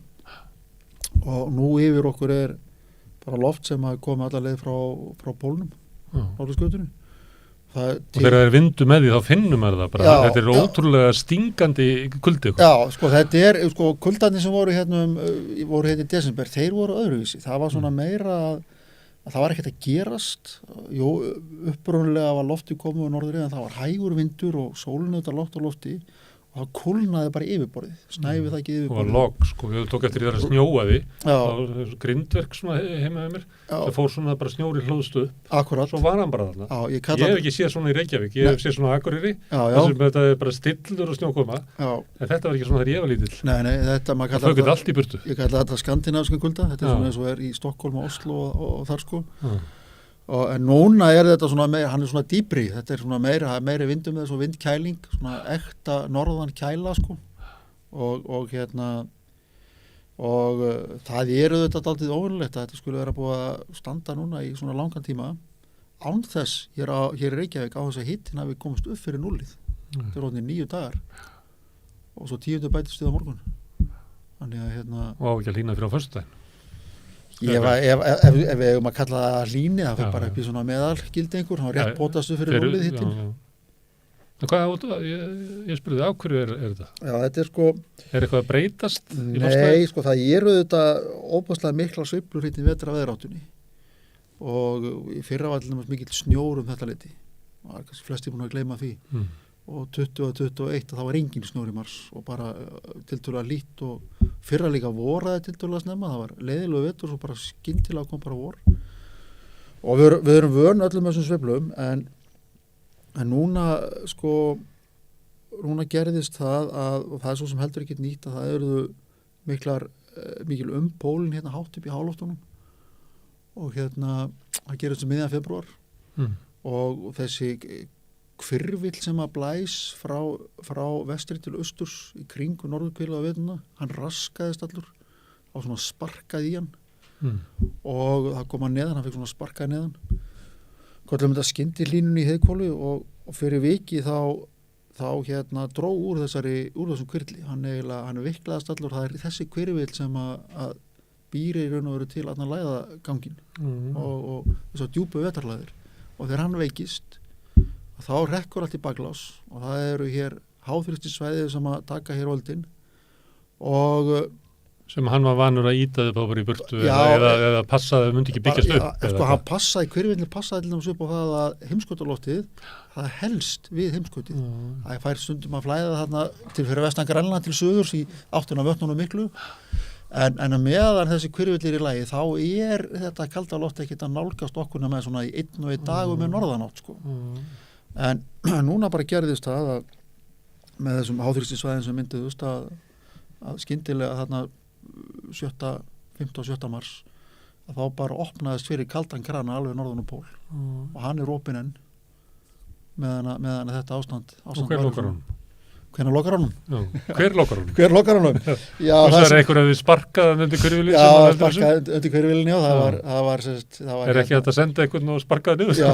og nú yfir okkur bara loft sem hafi komið alla leið frá pólnum Norðurskautsins og þegar það vindu með því þá finnum maður það bara þetta ótrúlega stingandi kuldi þetta kuldarnir sem voru í desember þeir voru öðruvísi það var svona meira að það var ekkert að gerast upprunalega var lofti komið á norðrið en það var hægur vindur og sólin auðvitað loft á lofti og það kólnaði bara yfirborðið snæfið það ekki yfirborðið og log, ég tók eftir því það snjóaði og grindverk heima með mér það fór svona bara snjóri hlóðstu akkurat svo var hann bara þarna ég hef ekki séð svona í Reykjavík ég hef séð svona á Akureyri þessum þetta bara stillur og snjókoma en þetta var ekki svona þegar ég var lítill nei, þetta maður kallar þetta allt í burtu ég kallar þetta skandinavíska kulda þetta svona eins og í Stokkólm og Oslo og þar en núna þetta svona meira, hann svona dýpri, þetta svona meiri vindum með þessu vindkæling, svona ekta norðan kæla og það þetta dálítið óvinnulegt að þetta skulle vera búið að standa núna í svona langan tíma án þess hér í Reykjavík á þess að hittin hafi komist upp fyrir núllið. Þetta er orðnir 9 dagar og svo 10. bætist á morgun. Þannig að Og ekki að hlýna fyrir á föstudaginn. Ef við eigum að kalla það hlýni, það fyrir bara upp í svona meðalgildi einhver, þá rétt bótastu fyrir núllið hittin. En hvað, ég spurði, á hverju er þetta? Já, þetta er sko... Er eitthvað að breytast? Nei, sko, það þetta óbúslega mikla sveiflur í vetrarveðráttunni og í fyrra var alltaf mikill snjór þetta leyti. Það var kannski flesti búin að gleyma því. Og 20 og 21 þá var engin snjór í mars og bara tiltölulega lít og fyrra líka voraði tiltölulega snemma, það var leiðilegu vetur og bara skyndilega kom bara vor. Og við erum vön öllum þessum sveiflum en núna sko gerðist það og það er svo sem heldur ekki nýtt að það eru mikil pólinn hérna hátt upp í háloftunum og það gerist um miðjan febrúar og þessi hvirfill sem að blæs frá vestri til austurs í kringu norðurkvilu á veturna, hann raskaðist allur á svona sparkað í hann og það kom hann neðan, hann fekk svona sparkað neðan kvöldum þetta skyndi hlínun í heiðkólu og fyrir viki þá dró úr þessum hvirfli, hann viklaðast allur, það er þessi hvirfill sem að býri í raun og veru til allan læðagangin og þess að djúpu vetarlæðir og þegar hann veikist þá rekkur allt í baklás og það eru hér háþrýstisvæði sem að taka hér völdin og sem hann var vanur að íta þau bara í burtu eða passaði, myndi ekki byggjast upp sko hann passaði, hvirfillin passaði til þess upp á það að heimskautaloftið það helst við heimskautið það fær stundum að flæða þarna til fyrir vestan Grænland til suðurs í áttuna vötnunum miklu en að meðan þessi hvirfillir í lagi þá þetta kalda loft ekkert að nálgast okkuna með svona í 1 dag með norðanátt sko en núna bara gerðist það að með þessum háþrýstisvæðin sem mynduðust að skyndilega þarna 5. og 7. mars að þá bara opnaðist fyrir kaldan krana alveg norðan pól og hann er opinn enn meðan þetta ástand og hver lokar hann? Hvenær lokar honum? Hver lokar honum? Hver lokar honum? Já, það er einhver að við sparkaðan undir hvirfilin já, sparkaði undir hvirfilin, já, það var er ekki hægt að senda einhvern og sparkaði niður? Já,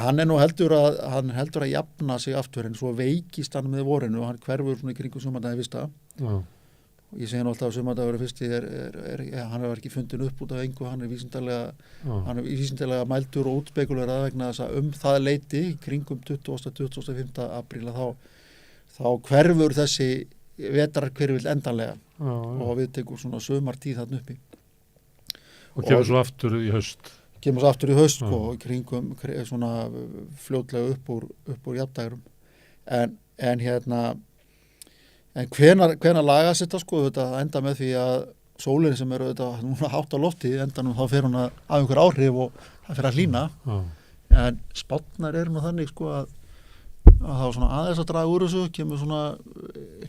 hann er nú heldur að jafna sig aftur en svo veikist hann með vorinu og hann hverfur svona í kringum sumardaginn fyrsta ég segi nú alltaf að sumardagur fyrsti hann er ekki fundin upp út af engu hann er vísindalega mældur og útspekulerað vegna þess að það leyti kringum 25. apríl þá hverfur þessi vetrarhvirfill endanlega og við tekum svona sumartíð þarna uppi og kemur svo aftur í haust sko, kringum svona fljótlega upp úr jafndægurum en hvenær lagast þetta sko þetta enda með því að sólin sem eru þetta núna hátt á lofti endanum þá fer hún að einhver áhrif og það fer að hlýna en spátnar eru nú þannig sko að það var svona aðeins að draga úr þessu kemur svona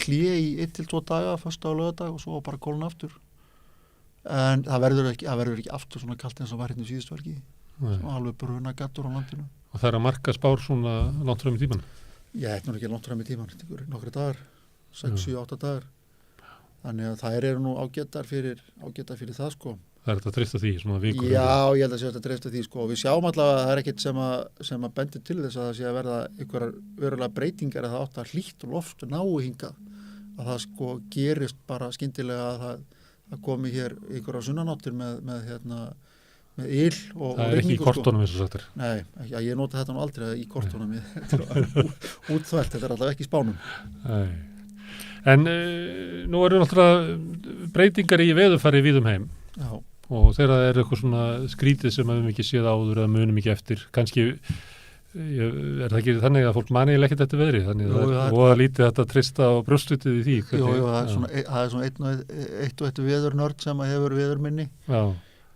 hlýi í 1-2 daga föstudag og laugardag og svo bara kólna aftur en það verður ekki aftur svona kalt eins og var hérna síðustu helgi svona alveg bruna gattur á landinu og það er að marka spár svona langt fram í tíman? Já, þetta er ekki langt fram í tíman þetta er nokkri dagar 6-7-8 dagar þannig að þær eru nú ágættar fyrir það sko Það er þetta að treysta því, svona vikur? Já, ég held að þetta treysta því sko og við sjáum allavega að það er ekkert sem að bendir til þess að það sé að verða einhverjar verulega breytingar að það átt að hlýtt og loft nái hingað að það sko gerist bara skyndilega að það komi hér einhverjar sunnanáttir með yl og það er ekki í kortunum eins og sagt er Nei, ég nota þetta nú aldrei í kortunum útþvælt, þetta er alltaf ekki í spánum Nei. En nú eru náttúrulega breytingar í veðurfari víðum heim Já og þegar það er eitthvað svona skrítið sem við höfum ekki séð áður eða munum ekki eftir kannski er það ekki þannig að fólk mani ekkert eftir veðri þannig að það er lítið þetta að treysta á brjóstutið í því það er svona eitt og eitt veðurnörd sem hefur veðurminni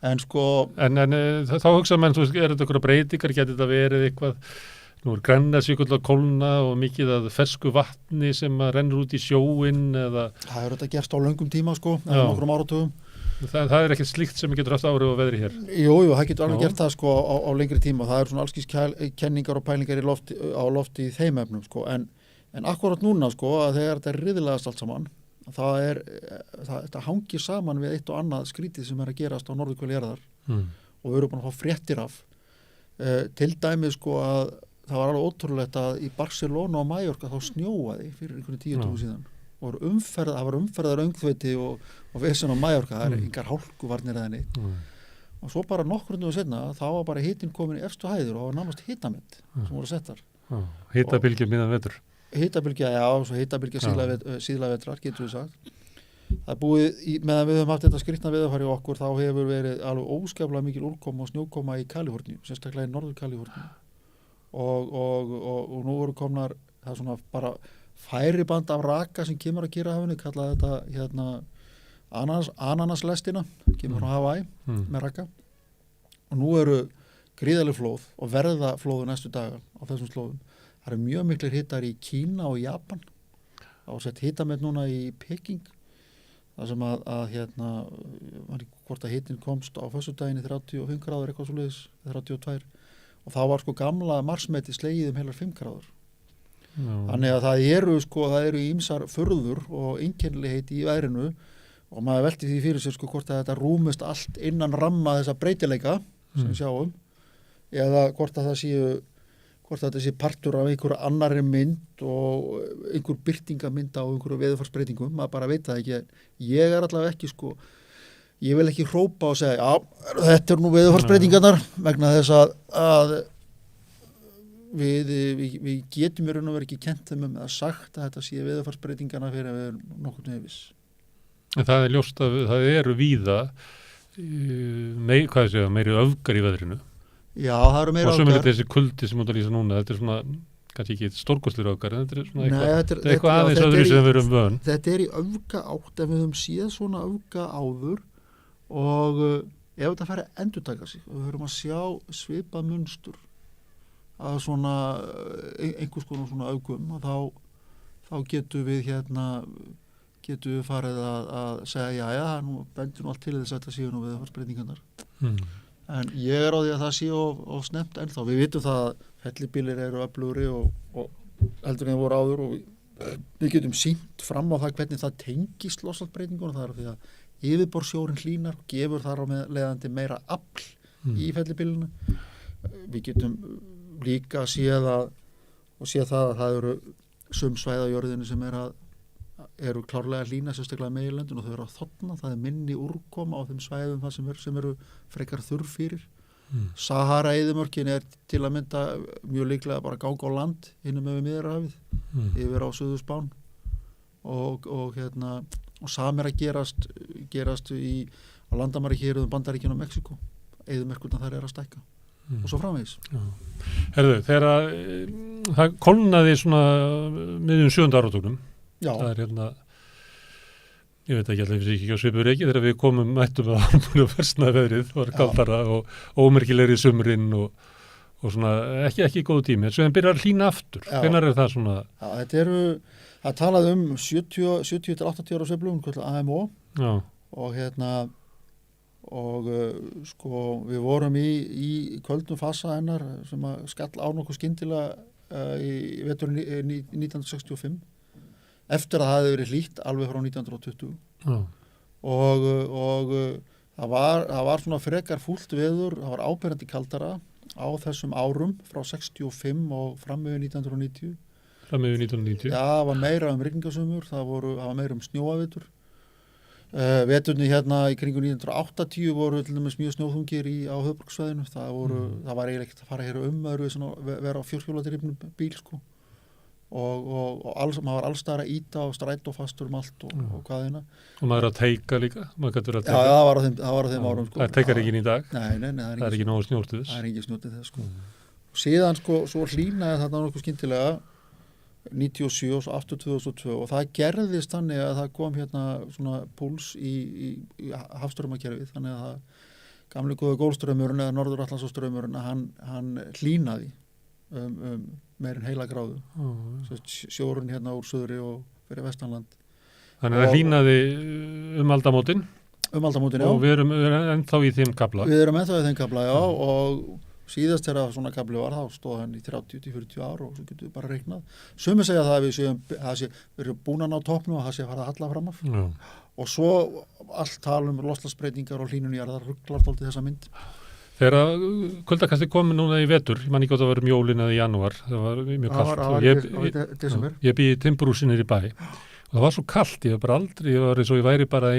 en sko þá hugsa menn, er þetta eitthvað breytingar, getur þetta verið eitthvað nú er Grænlandsjökull að kólna og mikið að fersku vatni sem að rennur út í sjóinn eða það er þetta gerst á löngum tíma sko eða nokkrum áratugum Það er ekkert slíkt sem getur haft áhrif á veðri hér. Jú, það getur alveg gert það sko á lengri tíma. Það eru svona allskís kenningar og pælingar á lofti í þeim efnum sko. En akkurat núna sko að þegar þetta riðilegast allt saman þetta hangir saman við eitt og annað skrítið sem að gerast á norðurhveli jarðar og við erum búin að fá fréttir af til dæmis sko að það var alveg ótrúlegt að í Barcelona og Mallorca þá snjóaði fyrir einhvern 10 dögum síðan og það var umferðar öngþveiti og vesen á Mallorca, það er yngar hálkuvarnir eða neitt og svo bara nokkur dögum setna þá var bara hitinn komin í efstu hæður og það var nánast hitamynd sem voru settar Hitabylgja miðan vetur hitabylgja, já, svo hitabylgja síðla vetrar, getur við sagt það er búið, meðan við höfum haft þetta skrýtna veðurfari okkur, þá hefur verið alveg óskaplega mikil úrkoma og snjókoma í Kaliforníu, sérstaklega í norður Kaliforníu og nú voru komnar það svona bara færiband af raka sem kemur að Kyrrahafinu, kallaði þetta ananaslestina kemur frá Hawaii með raka og nú eru gríðarleg flóð og verða flóðu næstu daga á þessum slóðum. Það eru mjög miklir hitar í Kína og Japan á sett hitamet núna í Peking það sem hvort að hitin komst á föstudaginn í 35 gráður eitthvað svoleiðis, 32 og þá var sko gamla marsmeti slegið heilar 5 gráður. Þannig að það eru ýmsar furður og einkennilegheit í veðrinu og maður velti því fyrir sér sko hvort að þetta rúmist allt innan ramma þessa breytileika sem við sjáum eða hvort að þetta sé partur af einhverju annarri mynd og einhver byrtingamynd á einhverju veðurfarsbreytingum, maður bara veit það ekki. Ég er allavega ekki sko, ég vil ekki hrópa og segja, já, þetta er nú veðurfarsbreytingarnar vegna þess að við getum í raun og veru ekki kennt þeim eða sagt að þetta sé veðurfarsbreytingarna fyrir að við erum nokkuð nefis. En það er ljóst að það eru víða meiri öfgar í veðrinu. Já, það eru meira öfgar. Og sem er þessi kuldi sem út að lýsa núna, þetta er svona, kannski ekki stórkostlir öfgar, en þetta er svona eitthvað aðeins öðru sem við erum vön. Þetta er í öfga átt, en við höfum séð svona öfga áður og ef þetta færi að endurtaka sig, og við höfum að sjá svipað munstur að svona einhvers konar svona öfgum, og þá getum við farið að segja, já, nú bendur nú allt til þess að þetta séu nú veðurfarsbreytingarnar. En ég er á því að það sé of snemmt ennþá. Við vitum það að fellibílir eru öflugri og heldur en voru áður og við getum sýnt fram á það hvernig það tengist loftslagsbreytingunum. Það er því að yfirborðssjórinn hlýnar og gefur þar á leiðandi meira afl í fellibílinu. Við getum líka séð það að það eru sum svæði á jörðinu sem eru klárlega hlýna, sérstaklega meginlöndin og þau eru að þorna, það er minni úrkoma á þeim svæðum það sem eru frekar þurr fyrir. Sahara-eyðimörkin er til að mynda mjög líklega bara ganga á land innum með Miðjarðarhafið yfir á Suður-Spán og samir að gerast á landamæri hér Bandaríkjunum og Mexíkó. Eyðimörkurnar þar að stækka og svo framvegis. Herðu, þegar það kólnaði svona miðjum 7. áratugnum, það er ég veit ekki allir ekki á svipur ekki þegar við mættum að versna veðrið, það var kaldara og ómerkilegri sumrin og svona ekki góð tími, en svo þeim byrjar að hlýna aftur. Hvenær er það svona? Já, það talaði 70-80 ára sveiflum, AMO og sko við vorum í köldum fasa hennar sem að skall á nokkuð skyndilega í veturinn 1965 eftir að það hefði verið hlýtt alveg frá 1920 og það var svona frekar fúlt veður, það var áberandi kaldara á þessum árum frá 65 og fram með 1990. Já, það var meira rigningasumur, það var meira snjóavetur. Veturni hérna í kringum 1980 voru til dæmis mjög snjóþungir á höfuðborgarsvæðinu, það var eiginlega ekkert að fara hér vera á fjórhjóladrifnum bíl sko. Og maður var allstaðar að íta og strætófastur allt og hvaðina. Og maður að teika líka? Já, það var á þeim árum sko. Það teikar ekki í dag? Nei, það er ekki nógu snjótið þess? Það er ekki snjótið þess sko. Og síðan sko, svo hlýnaði þarna nokkuð skyndilega 97 og svo aftur 2002 og það gerðist þannig að það kom hérna svona púls í hafstraumakerfið, þannig að það gamli góða Golfstraumurinn eða Norður-Atlantsstraumurinn hann hlýnaði meirinn heila gráðu sjórun hérna úr söðri og fyrir vestanland. Þannig að það hlýnaði aldamótin já. Og við erum ennþá í þeim kafla. Við erum ennþá í þeim kafla, já, og síðast þegar svona kabli var þá stóð hann í 30-40 ár og svo getum við bara reiknað. Sumir segja það að við erum búin að ná toppnum og það sé að fara að halla fram af. Og svo allt tala loftslagsbreytingar og hlýnun jarðar ruglar dálítið þessa mynd. Þegar kuldakasti komi núna í vetur, ég man ekki að það var jólin eða í janúar, það var mjög kallt. Ég bý í timburhúsi niðri í bæ og það var svo kallt, ég var eins og ég væri bara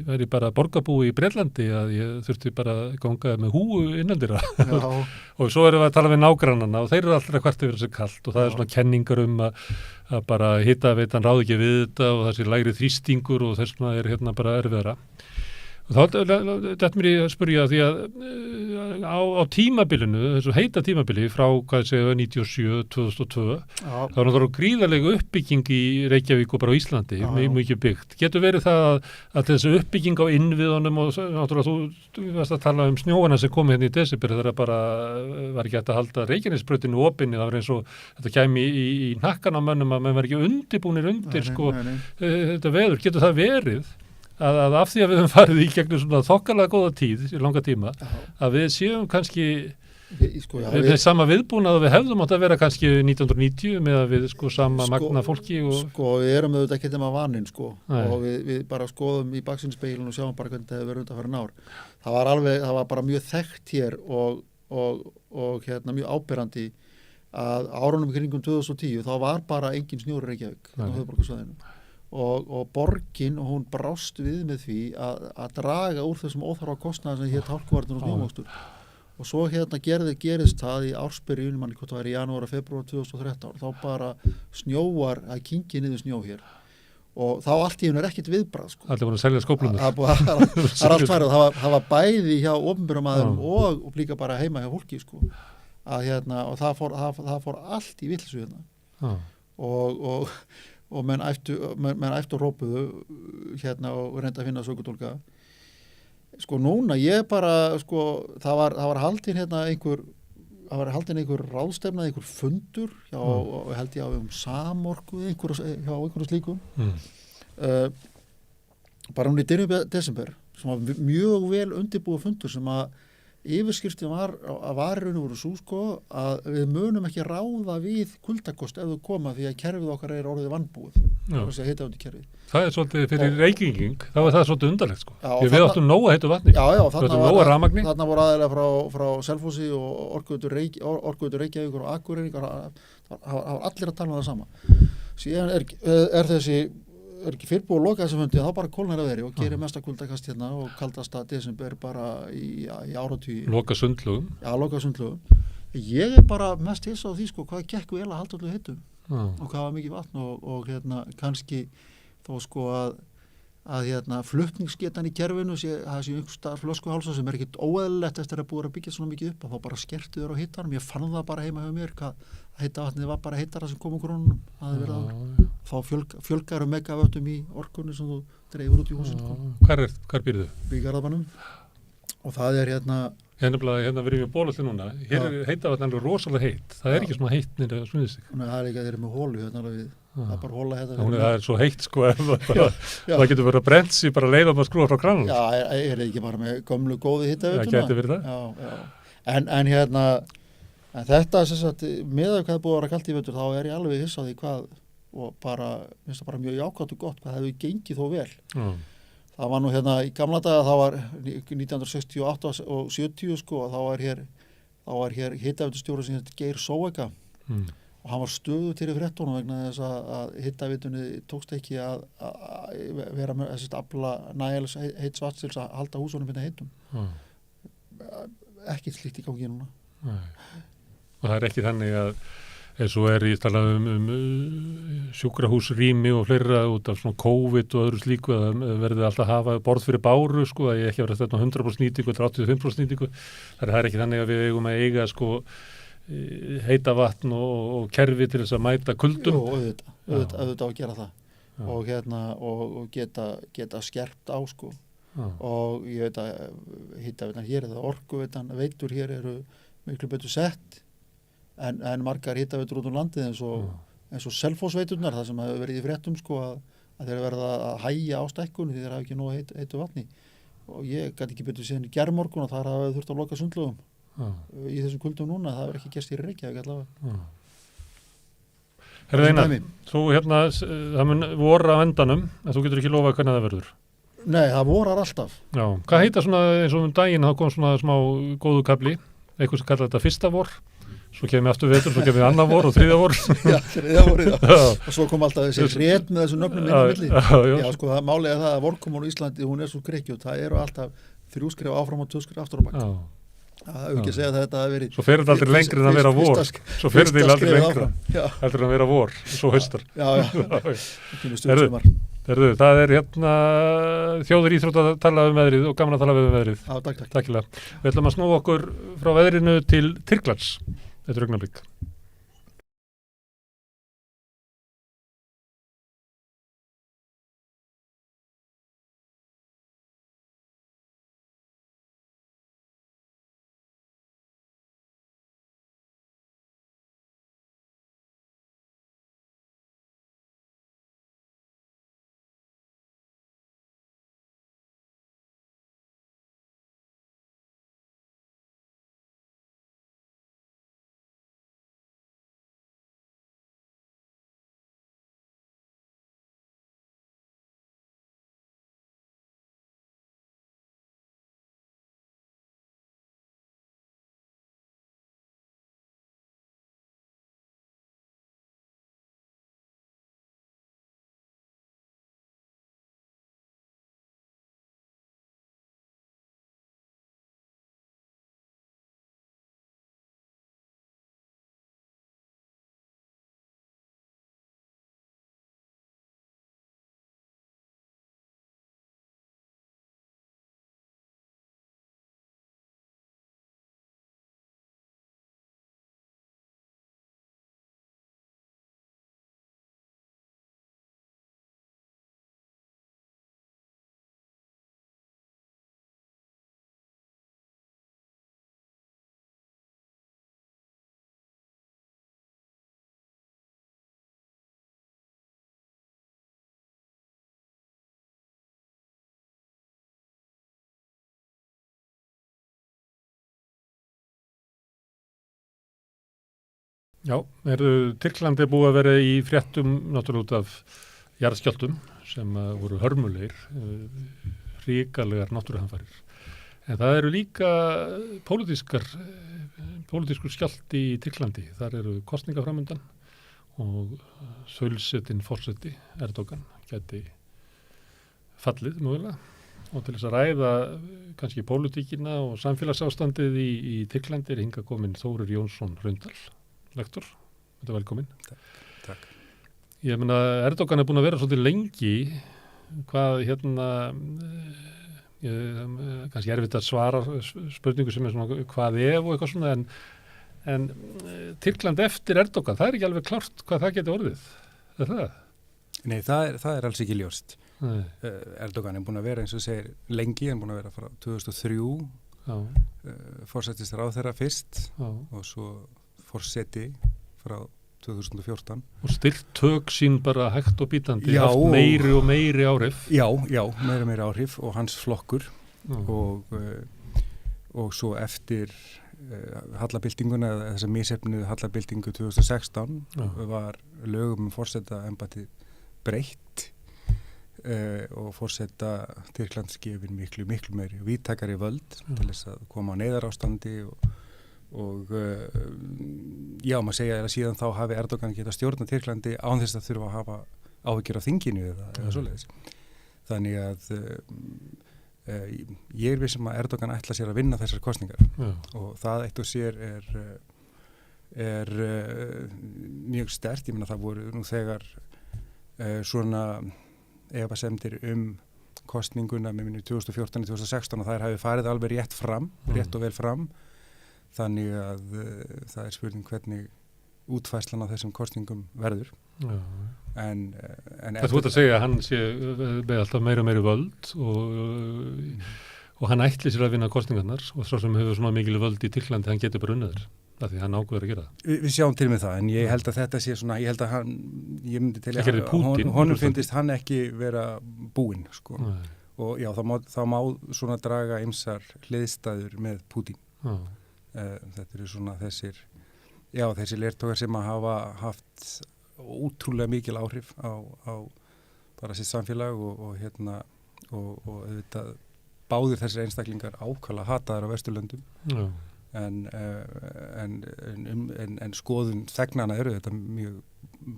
væri bara borgarbúi í Bretlandi að ég þurfti bara að ganga með húu innandira og svo erum við að tala við nágrannana og þeir eru alltaf hvert yfir þessu kallt og það er svona kenningar að bara hitaveitan ráði ekki við þetta og þessi lægri þrýstingur og þess vegna er hérna bara erfiðara. Og þá þetta mér ég að spyrja því að á tímabilinu, þessu heita tímabili frá, hvað segja, 97, 2002, þá er það gríðarlega uppbygging í Reykjavík og bara á Íslandi, mikið byggt. Getur verið það að þessu uppbygging á innviðunum og náttúrulega þú varst að tala snjóana sem komi hérna í desember, þegar bara var ekki hægt að halda Reykjanesbrautinu opinni, það var eins og þetta kæmi í hnakkan á mönnum að menn var ekki undirbúnir undir þetta veður. Getur það verið að af því að við höfum farið í gegnum svona þokkalega góða tíð í langa tíma að við séum kannski við sama viðbúnað og við hefðum átt að vera kannski 1990 með að við sama magna fólki við erum auðvitað ekki nema vaninn og við bara skoðum í baksinspeilin og sjáum bara hvernig þetta hefur verið undanfarin ár. Það var bara mjög þekkt hér og hérna mjög áberandi að árunum í kringum 2010 þá var bara engin snjór í Reykjavík á höfuðborgarsvæðinu. Og borgin og hún brást við með því að draga úr þessum óþarfa kostnaði sem hér hálkuvarnir og snjómokstur og svo hérna gerðist það í ársbyrjun, manni hvort það var í janúar og febrúar 2013 þá bara snjóar að kingi niður snjó hér og þá allt í hennu ekkert viðbrað Allir voru að selja skóflundur það var bæði hjá opinberum aðerum og líka bara heima hjá fólki að hérna og það fór allt í vitleysu hérna og menn ættu rópuðu hérna og reynda að finna sökutólka. Núna ég bara, það var haldin hérna einhver ráðstefna, einhver fundur hjá, held ég á Samorku, hjá einhverju slíkum. Bara hún í desember, sem var mjög vel undirbúið fundur sem að yfirskriftin var raun og veru að við munum ekki ráða við kuldakost ef þú koma því að kerfið okkar er orðið vanbúið. Það er svolítið fyrir reykinging, þá er það svolítið undarlegt við áttum nóg að heitu vatni. Við áttum nóg að rafmagni. Þarna voru aðeinslega frá Selfossi og Orkuveitu Reykjavíkur og Akureyri, það var allir að tala um það sama. Síðan er þessi er ekki fyrrbúið að loka þessum fundi þá bara kólnar að veri og gerir mesta kuldakast hérna og kaldasta desember bara í áratugi. Loka sundlugum. Já, loka sundlugum. Ég er bara mest hissa á því hvað gekk vel að halda allir heitum og hvað var mikið vatn og hérna kannski þó að hérna flutningsgetan í kerfinu það sé einhverstaðar flöskuhálsa sem er ekkit óeðlilegt eftir að búið að byggja svona mikið upp að þá bara skertu þér á hittanum. Ég fann það bara heima hjá mér hvað heitavatnið var bara heitara sem kom úr krónunum þá fjölgar megavöttum í orkunni sem þú dreifur út í húsinu. Hvar býrðu? Í Garðabænum og það er hérna hérna verðum við bólulli núna hér er heitavatn alveg rosalega heitt það er ekki svona heitt nýra smiðistík. Það er ekki að þeir eru með hólu hérna alveg við það er bara hóla hérna það er svo heitt það getur verið að brent sig bara leiða að skrúa frá kranum. Já, er ekki bara með gömlu góði hittavituna. Það getur verið það. Já. En hérna þetta með að hvað er búið að vera kalt í vetur þá er ég alveg hissa á því hvað og bara, minnst það bara mjög jákvæmt og gott hvað hefur gengið þó vel. Það var nú hérna í gamla daga, það var 1968 og 70 þá var hér hitaveitustjóri sem heitir Geir Sóeka og hann var stöðu til í fréttunum vegna þess að hitavitunni tókst ekki að vera með þess að afla nægilegs heits vatns til að halda húsunum hérna heitum. Ekkert slíkt í gangi núna. Og það er ekki þannig að eins og ég talað sjúkrahúsrými og fleira út af svona COVID og öðru slíku að verði alltaf að hafa borð fyrir báru að ég ekki verið þetta 100% nýtingu eller 85% nýtingu. Það er ekki þannig að við eigum að eiga heita vatn og kerfi til þess að mæta kuldum. Jú, auðvitað að gera það og hérna og geta skerpt á og ég veit að hitaveitan hér eða orkuveitan veitur hér eru miklu betur sett en margar hitaveitur út landið eins og Selfossveiturnar það sem hefur verið í fréttum að þeir verða að hægja á stækkunni því þeir hafa ekki nóg heitu vatni og ég gæti ekki betur síðan í gærmorgun og þar hafa þurft að loka sundlugum í þessum kuldum núna, það er ekki gerst í Reykjavík allavega. Herðu Einar, þú það mun vora á endanum, en þú getur ekki lofað hvernig það verður. Nei, það vorar alltaf. Já, hvað heita svona eins og daginn, þá kom svona smá góðu kapli, eitthvað sem kallar þetta fyrsta vor, svo kemur aftur vetur, svo kemur annar vor og þriðja vor. Já, þriðja vor, já. Og svo kom alltaf þessi rét með þessu nöfnum inn í milli. Já, sko, það málega það að vorkoman á Íslandi, hún svo grikkjótt, það eru alltaf 3 skref áfram og 2 skref aftur á bak. Það hefur ekki að segja að þetta hafi verið... Svo fer þetta aldrei lengri en að vera vor. Svo fer þetta aldrei lengra. Heldur en að vera vor, svo haustar. Herðu, það er þjóður íþrótt að tala um veðrið og gaman að tala um veðrið. Já, takk. Takk fyrir. Við ætlum að snúa okkur frá veðrinu til Tyrklands. Þetta er augnablik. Já, Tyrkland er búið að vera í fréttum náttúrulega út af jarðskjálftum sem voru hörmulegir, hrikalegar náttúruhamfarir. En það eru líka pólitískur skjálfti í Tyrklandi. Þar eru kosningar framundan og sölsettinn forseti Erdogan gæti fallið mögulega. Og til þess að ræða kannski pólitíkina og samfélagsástandið í Tyrklandi er hingað kominn Þórir Jónsson Hraundal, lektor. Þetta er velkominn. Takk. Ég meina, Erdogan er búin að vera svolítið lengi, hvað kannski erfitt að svara spurningu sem er svona hvað ef og eitthvað svona, en Tyrkland eftir Erdogan, það er ekki alveg klárt hvað það geti orðið. Er það? Nei, það er alls ekki ljóst. Erdogan er búin að vera, eins og segir, lengi, hann er búin að vera frá 2003, forsetist ráðherra fyrst og svo forseti frá 2014. Og stilt tök sín bara hægt og bítandi, haft meiri og meiri áhrif. Já, meiri áhrif og hans flokkur og svo eftir hallabyltinguna, þessa misheppnuðu hallabyltingu 2016 var lögum forsetaembættið breytt og forseta Tyrklands gefin miklu meiri víðtækari völd til þess að koma á neyðarástandi og maður segja að síðan þá hafi Erdogan getað stjórna Tyrklandi án þess að þurfa að hafa áhyggjur af þinginu eða svoleiðis. Þannig að ég er vissum að Erdogan ætla sér að vinna þessar kosningar og það eitt og sér er mjög sterkt. Ég meina það voru nú þegar svona efasemdir kosninguna með minni 2014-2016 og þær hafi farið alveg rétt og vel fram. Þannig að það er spurning hvernig útfærslan á þessum kosningum verður. En það þú ert að segja að hann sé með alltaf meiri og meiri völd og hann ætli sér að vinna kosningarnar og svo sem hefur svona mikil völd í Tyrklandi, hann getur bara unnið þér. Það því hann ákveður að gera það. Við sjáum til með það, en ég held að þetta sé svona, ég held að ég myndi til að honum finnist hann ekki vera búinn, sko. Og já, þá má svona draga ýmsar hliðstæður með Pútín. Þetta eru svona þessir leiðtogar sem að hafa haft ótrúlega mikil áhrif á bara sitt samfélag og auðvitað báðir þessir einstaklingar ákvæmlega hataðar á Vesturlöndum. Já. En skoðun þegnana eru þetta mjög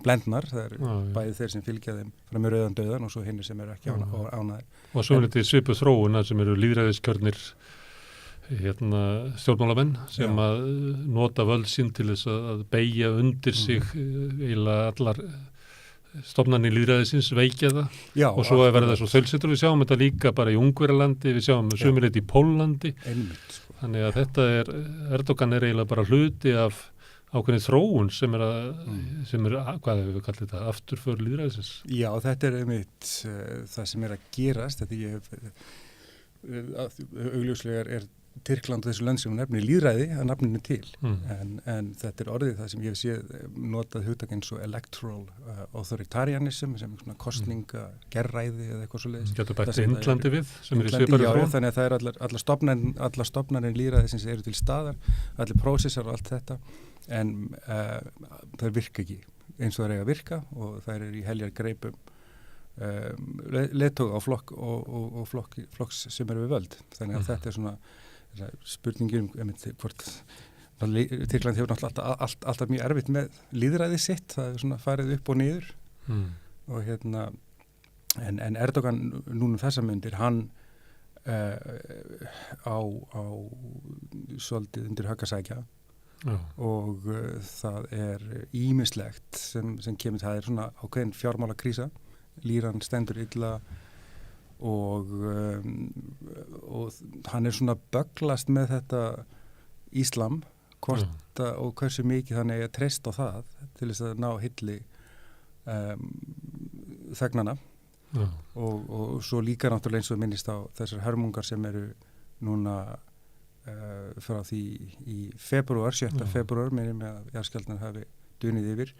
blendnar, það eru bæði þeir sem fylgja þeim fram í rauðan dauðan og svo hinir sem eru ekki ánægðir. Og svo er þetta svipuð þróun sem eru lýðræðiskjörnir stjórnmálamenn sem að nota völd sín til þess að beygja undir sig eiginlega allar stofnanir lýðræðisins, veikja það. Já, og svo verða það svo þölsettur. Við sjáum þetta líka bara í Ungverjalandi, við sjáum sumilegt í Pólandi. Einmitt, sko. Þannig að þetta Erdogan eiginlega bara hluti af ákveðin þróun sem er hvað hefur við kallið þetta, afturför lýðræðisins. Já, þetta er einmitt það sem er að gerast. Þetta augljóslega Tyrkland og þessu lönd sem nefnir lýðræði að nafninu til en þetta er orðið það sem ég hef séð notað hugtak eins og electoral authoritarianism sem er svona kosningagerræði eða eitthvað svoleiðis. Getur bætt Indlandi við sem er í svipaðri þróun. Þannig að það er allar stofnanir lýðræði sem eru til staðar, allir prósessar og allt þetta en það virka ekki eins og það er að virka og það er í heljar greipum leiðtoga á flokk og flokks sem eru við völd. Þannig að þetta er svona spurningin hvort Tyrkland hefur náttúrulega alltaf mjög erfitt með lýðræði sitt, það er svona farið upp og niður og en Erdogan núna þessa myndir hann á svolítið undir högg að sækja og það er ýmislegt sem kemur, það er svona ákveðin fjármálakrísa, líran stendur illa og hann er svona bögglast með þetta íslam og hversu mikið hann að treysta á það til þess að ná hilli þegnana og svo líka náttúrulega eins og minnist á þessar hörmungar sem eru núna frá því í febrúar, 7. febrúar minnum með að jarðskjálftan hafi dunið yfir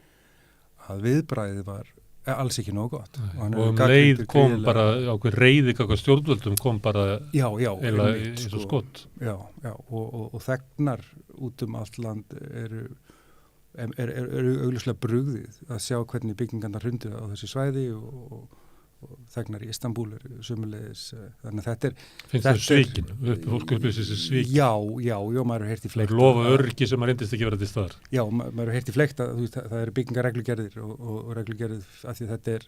að viðbragðið var alls ekki nógu gott. Og leið kom bara ákveð reiði kakvað stjórnvöldum kom bara eila eins og skott. Já, og þegnar út allt land eru augljóslega brugðið að sjá hvernig byggingarnar hrundu á þessu svæði og þegnar í Istanbul eru sömulegis, þannig að þetta er finnst það svikin, fólk upplýsir þessi svikin. Já, maður hefur heyrt í fleygt. Það lofa öryggi sem maður reyndist ekki vera til staðar. Já, maður hefur heyrt í fleygt að það eru byggingarreglugerðir og reglugerðir af því þetta er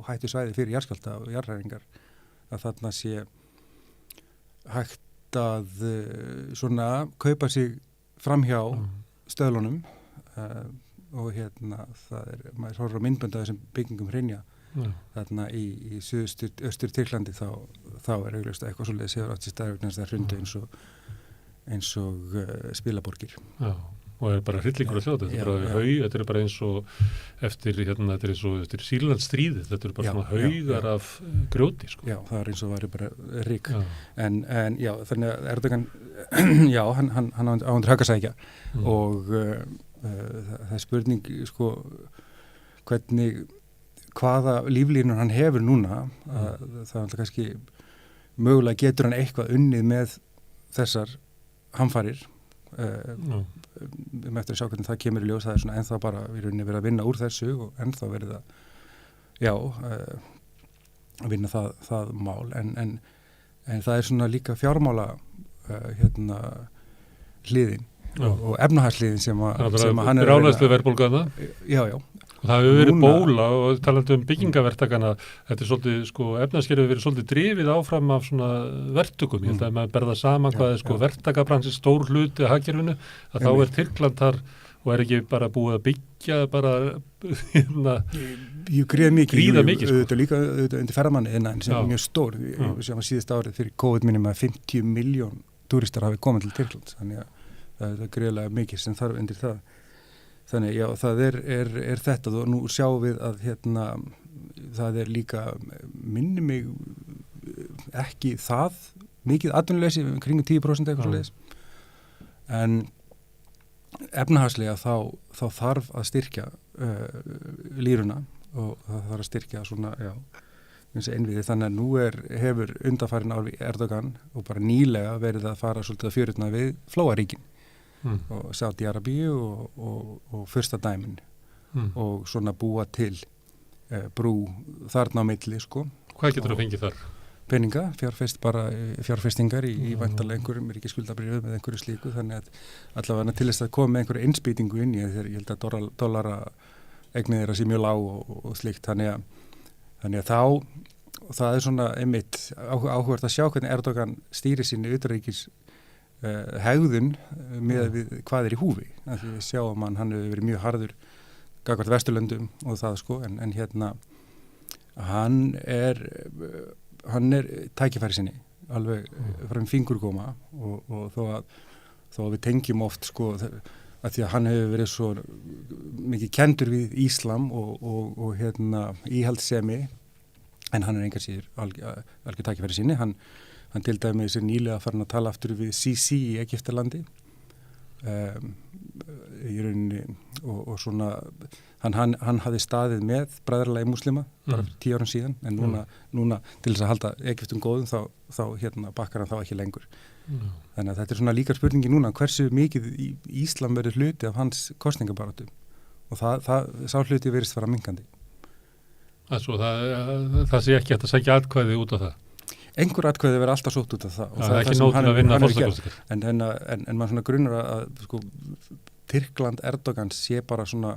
hættu svæði fyrir jarðskjálfta og jarðhræringar að þarna sé hægt að svona kaupa sig framhjá stöðlunum og það maður horfir á myndbönd af þessum byggingum hrynja þarna í austur Tyrklandi þá er augljóst eitthvað svoleiðis hefur átt sér staðar það hrundi eins og spilaborgir. Já, og er bara hryllingur að sjá þetta er bara eins og eftir Sýrlandsstríðið, þetta er bara svona haugar af grjóti, sko. Já, það er eins og væri bara rík. En já, þannig að Erdogan já, hann á undir högg að sækja og það er spurning, sko, hvaða líflínur hann hefur núna, það er kannski mögulega getur hann eitthvað unnið með þessar hamfarir eftir að sjá hvernig það kemur í ljós, það er svona ennþá bara við erum verið að vinna úr þessu og ennþá verið að vinna það mál en það er svona líka fjármála hliðin og efnahagsliðin sem hann er ráðlæslu verðbólgana. Já. Og það hefur verið bóla og talandi byggingavertakana, þetta er svolítið, sko, efnahagskerfið hefur verið svolítið drifið áfram af svona verktökum. Ég held að maður berða saman hvað er sko verktakabransi stór hluti að hagkerfinu, að þá er Tyrkland þar og er ekki bara búið að byggja bara gríða mikið, sko. Þetta líka undir ferðamanni innan sem er mjög stór. Við sjáum að síðust árið fyrir COVID minnum að 50 miljón túristar hafi komið til Tyrkland, þannig að það er gríðlega mikið sem þarf undir það. Þannig, já, það er þetta og nú sjáum við að það er líka minni mig ekki það mikið atvinnuleysi, kringum 10% eitthvað svoleiðis. En efnahagslega þá þarf að styrkja lýruna og það þarf að styrkja svona, innviði, þannig að nú hefur undanfarin ár Erdogan og bara nýlega verið að fara svolítið að fjörutna við Flóaríkin og Sádi-Arabíu og fyrsta dæmin og svona búa til brú þarna á milli, sko. Hvað getur þú fengið þar? Peninga, fjárfestingar í væntanlega einhverjum ríkisskuldabrifum eða einhverju slíku, þannig að allavega til þess að koma með einhverju innspýtingu inn í þegar ég held að dollara eignið þeirra sé mjög lág og slíkt, þannig að þá það svona einmitt áhugavert að sjá hvernig Erdogan stýri sinni utanríkis hegðun með við hvað í húfi, af því við sjáum hann hefur verið mjög harður gagnvart Vesturlöndum og það, sko, en hérna hann er tækifæri sinni alveg frá fingurgóma og þó að við tengjum oft, sko, að því að hann hefur verið svo mikið kenndur við Íslam og hérna íhaldssemi, en hann engar síður algjör tækifæri sinni. Hann til dæmis nýlega farin að tala aftur við Sisi í Egyptalandi í rauninni og svona hann hafði staðið með bræðralagi múslima bara fyrir 10 árum síðan, en núna til þess að halda Egyptum góðum þá hérna bakkar hann þá ekki lengur. Þannig að þetta svona líka spurningi núna, hversu mikið Íslam verður hluti af hans kosningabaráttu, og sá hluti verðist fara minkandi. Það sé ekki hægt að sækja atkvæði út á það? Einhver atkvæði verður alltaf sótt út af það. Það er ekki nóg til að vinna forsetakosningar. En maður svona grunar að sko, Tyrkland Erdogans sé bara svona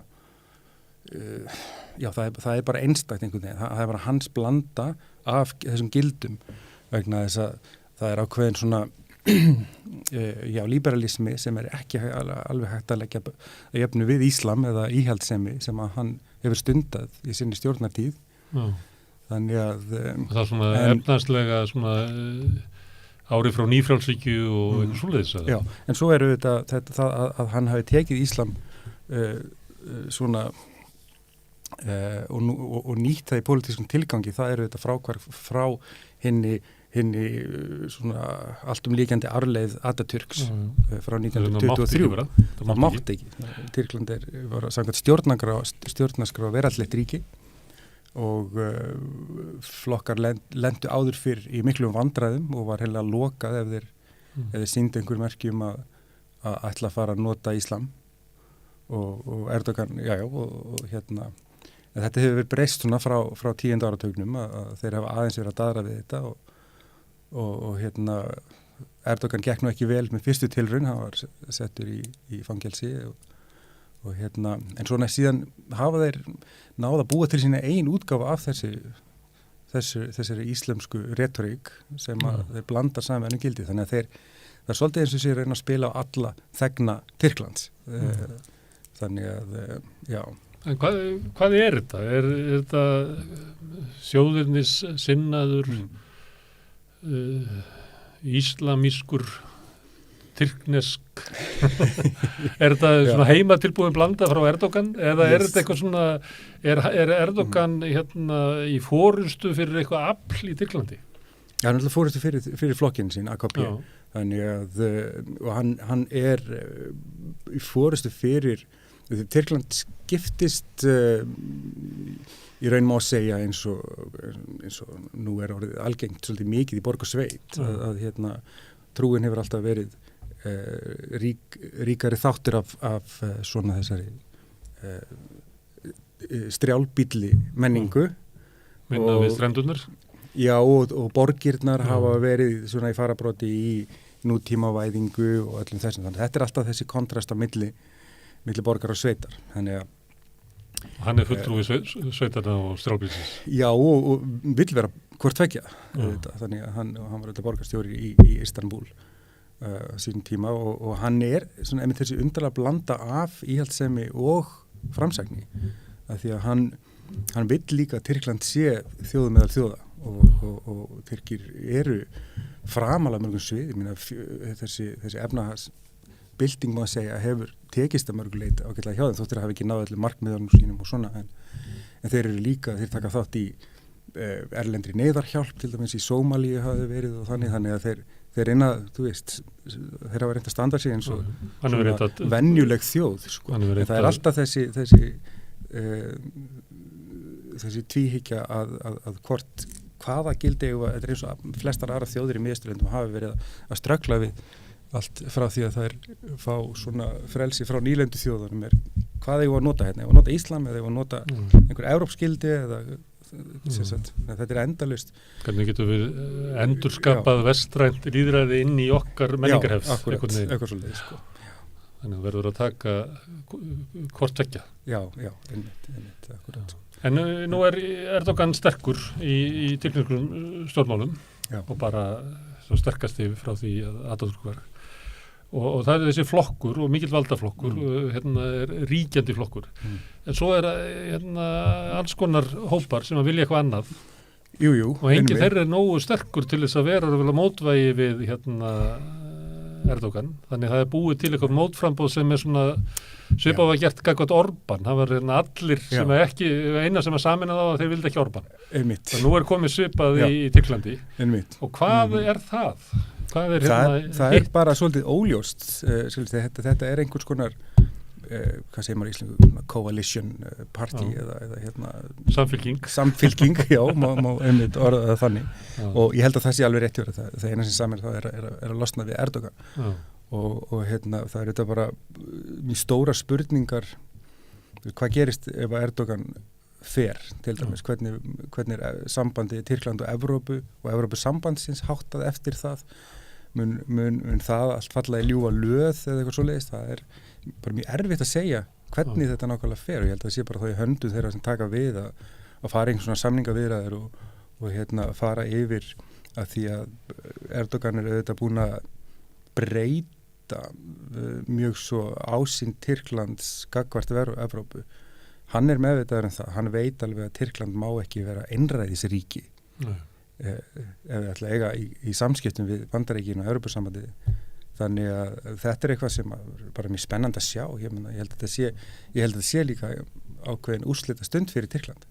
það er bara einstakt einhvern veginn, það er bara hans blanda af þessum gildum, vegna þess að það er ákveðin svona liberalismi sem er ekki alveg hægt að leggja að jöfnu við Íslam eða íhaldssemi sem að hann hefur stundað í sinni stjórnartíð. Þannig að það er svona efnaðslega svona ári frá nýfrjálsríkju og eitthvað svoleiðis. Já, en svo eru þetta að hann hafi tekið Íslam svona og nýtt það í pólitískum tilgangi, það eru þetta fráhvarf frá hinni svona alltum líkjandi arfleið Atatürks frá 1923. Það mátti ekki. Tyrkland var samkvæmt stjórnarskrá veraldlegt ríki og flokkar lentu áður fyrr í miklum vandræðum og var heila lokað ef þeir sýndu einhver merkjum að ætla að fara að nota Íslam og Erdogan, og hérna þetta hefur verið breyst svona frá 10. áratugnum að þeir hafa aðeins verið að daðra við þetta og hérna Erdogan gekk nú ekki vel með fyrstu tilraun, hann var settur í fangelsi og hérna, en svona síðan hafa þeir náð að búa til sína ein útgáfa af þessari íslamsku retorík sem að þeir blanda saman ennum gildi, þannig að það er svolítið eins og sér reyna að spila á alla þegna Tyrklands. Þannig að, já. En hvað er þetta? Er þetta sjóðirnis sinnaður íslamískur tyrknesk er þetta svona heimatilbúin blanda frá Erdogan eða er þetta eitthvað svona er Erdogan hérna í forystu fyrir eitthvað afl í Tyrklandi? Já, hann er alltaf forystu fyrir flokkinn sín, AKP. Þannig að og hann er í forystu fyrir Tyrkland skiptist í raun má segja eins og nú er orðið algengt svolítið mikið í borg og sveit að hérna trúin hefur alltaf verið ríkari þáttur af svona þessari strjálbýlli menningu. Minna við strendurnar? Já, og borgirnar hafa verið svona í farabróti í nútímavæðingu og öllum þessum. Þannig þetta er alltaf þessi kontrast á milli borgar og sveitar. Þannig að hann er fulltrúi sveitarna og strjálbýlisins. Já, og vill vera hvort tveggja. Þannig að hann var alltaf borgarstjóri í Istanbul sínum tíma og hann er svona einmitt þessi undarlega blanda af íhaldssemi og framsækni. Af því að hann vill líka að Tyrkland sé þjóð meðal þjóða og Tyrkir eru framalega mörgum svið. Ég meina þessi efnahagsbylting má að segja hefur tekist að mörgu leyti ágætlega hjá þeim þóttir að hafa ekki náð allir markmiðunum sínum og svona en þeir eru líka, þeir taka þátt í erlendri neyðarhjálp til dæmis í Sómalíu hafi verið og þannig að þeir reyna, þú veist, þeir hafa reynt að standa sig eins og svona venjuleg þjóð, sko. En það er alltaf þessi tvíhyggja að hvort hvaða gildi þetta eins og flestar aðra þjóðir í Miðausturlöndum hafi verið að ströggla við allt frá því að það fá svona frelsi frá nýlendu þjóðunum hvað eigum að nota hérna, eigum að nota Íslam eða eigum að nota einhver evrópskildi eða þetta endalaust. Hvernig getum við endurskapað vestrænt lýðræði inn í okkar menningarhefs? Já, akkurat, eitthvað svolítið, sko. Þannig að verður að taka hvort tveggja. Já, einmitt, akkurat. En nú Erdogan sterkur í tilkynningunum stjórnmálum og bara svo sterkasti frá því að Atatürk var. Og það þessi flokkur og mikill valdaflokkur, ríkjandi flokkur. En svo alls konar hópar sem að vilja eitthvað annað. Jú. Og enginn þeirra nógu sterkur til þess að vera að mótvægi við Erdogan. Þannig það búið til eitthvað mótframboð sem svona svipað var gert gagnvart Orbán. Það var allir sem ekki, eina sem að samina þá að þeir vildi ekki Orbán. Einmitt. Og nú komið svipað í Tyrklandi. Einmitt. Og hvað það? Það bara svolítið óljóst. Þetta einhvers konar hvað segir maður í Íslandu, coalition party eða samfylking, já, má einmitt orða það þannig og ég held að það sé alveg rétt hjá það eina sem saman það er að losna við Erdogan og það er þetta bara mjög stóra spurningar hvað gerist ef að Erdogan fer, til dæmis, hvernig er sambandi Tyrkland og Evrópu og Evrópusambandsins háttað eftir það mun það allt falla í ljúfa löð eða eitthvað svoleiðis, það er bara mjög erfitt að segja hvernig þetta nákvæmlega fer og ég held að það sé bara þá í höndum þeirra sem taka við að fara einhvern svona samningaviðræður og fara yfir að því að Erdogan er auðvitað búin að breyta mjög svo ásýnd Tyrklands gagnvart Evrópu. Hann er meðvitaður það, hann veit alveg að Tyrkland má ekki vera einræðisríki ef við ætla að eiga í samskiptum við Bandaríkin og Evrópusambandið. Þannig að þetta er eitthvað sem bara mjög spennandi að sjá. Ég held að þetta sé líka ákveðin úrslita stund fyrir Tyrkland.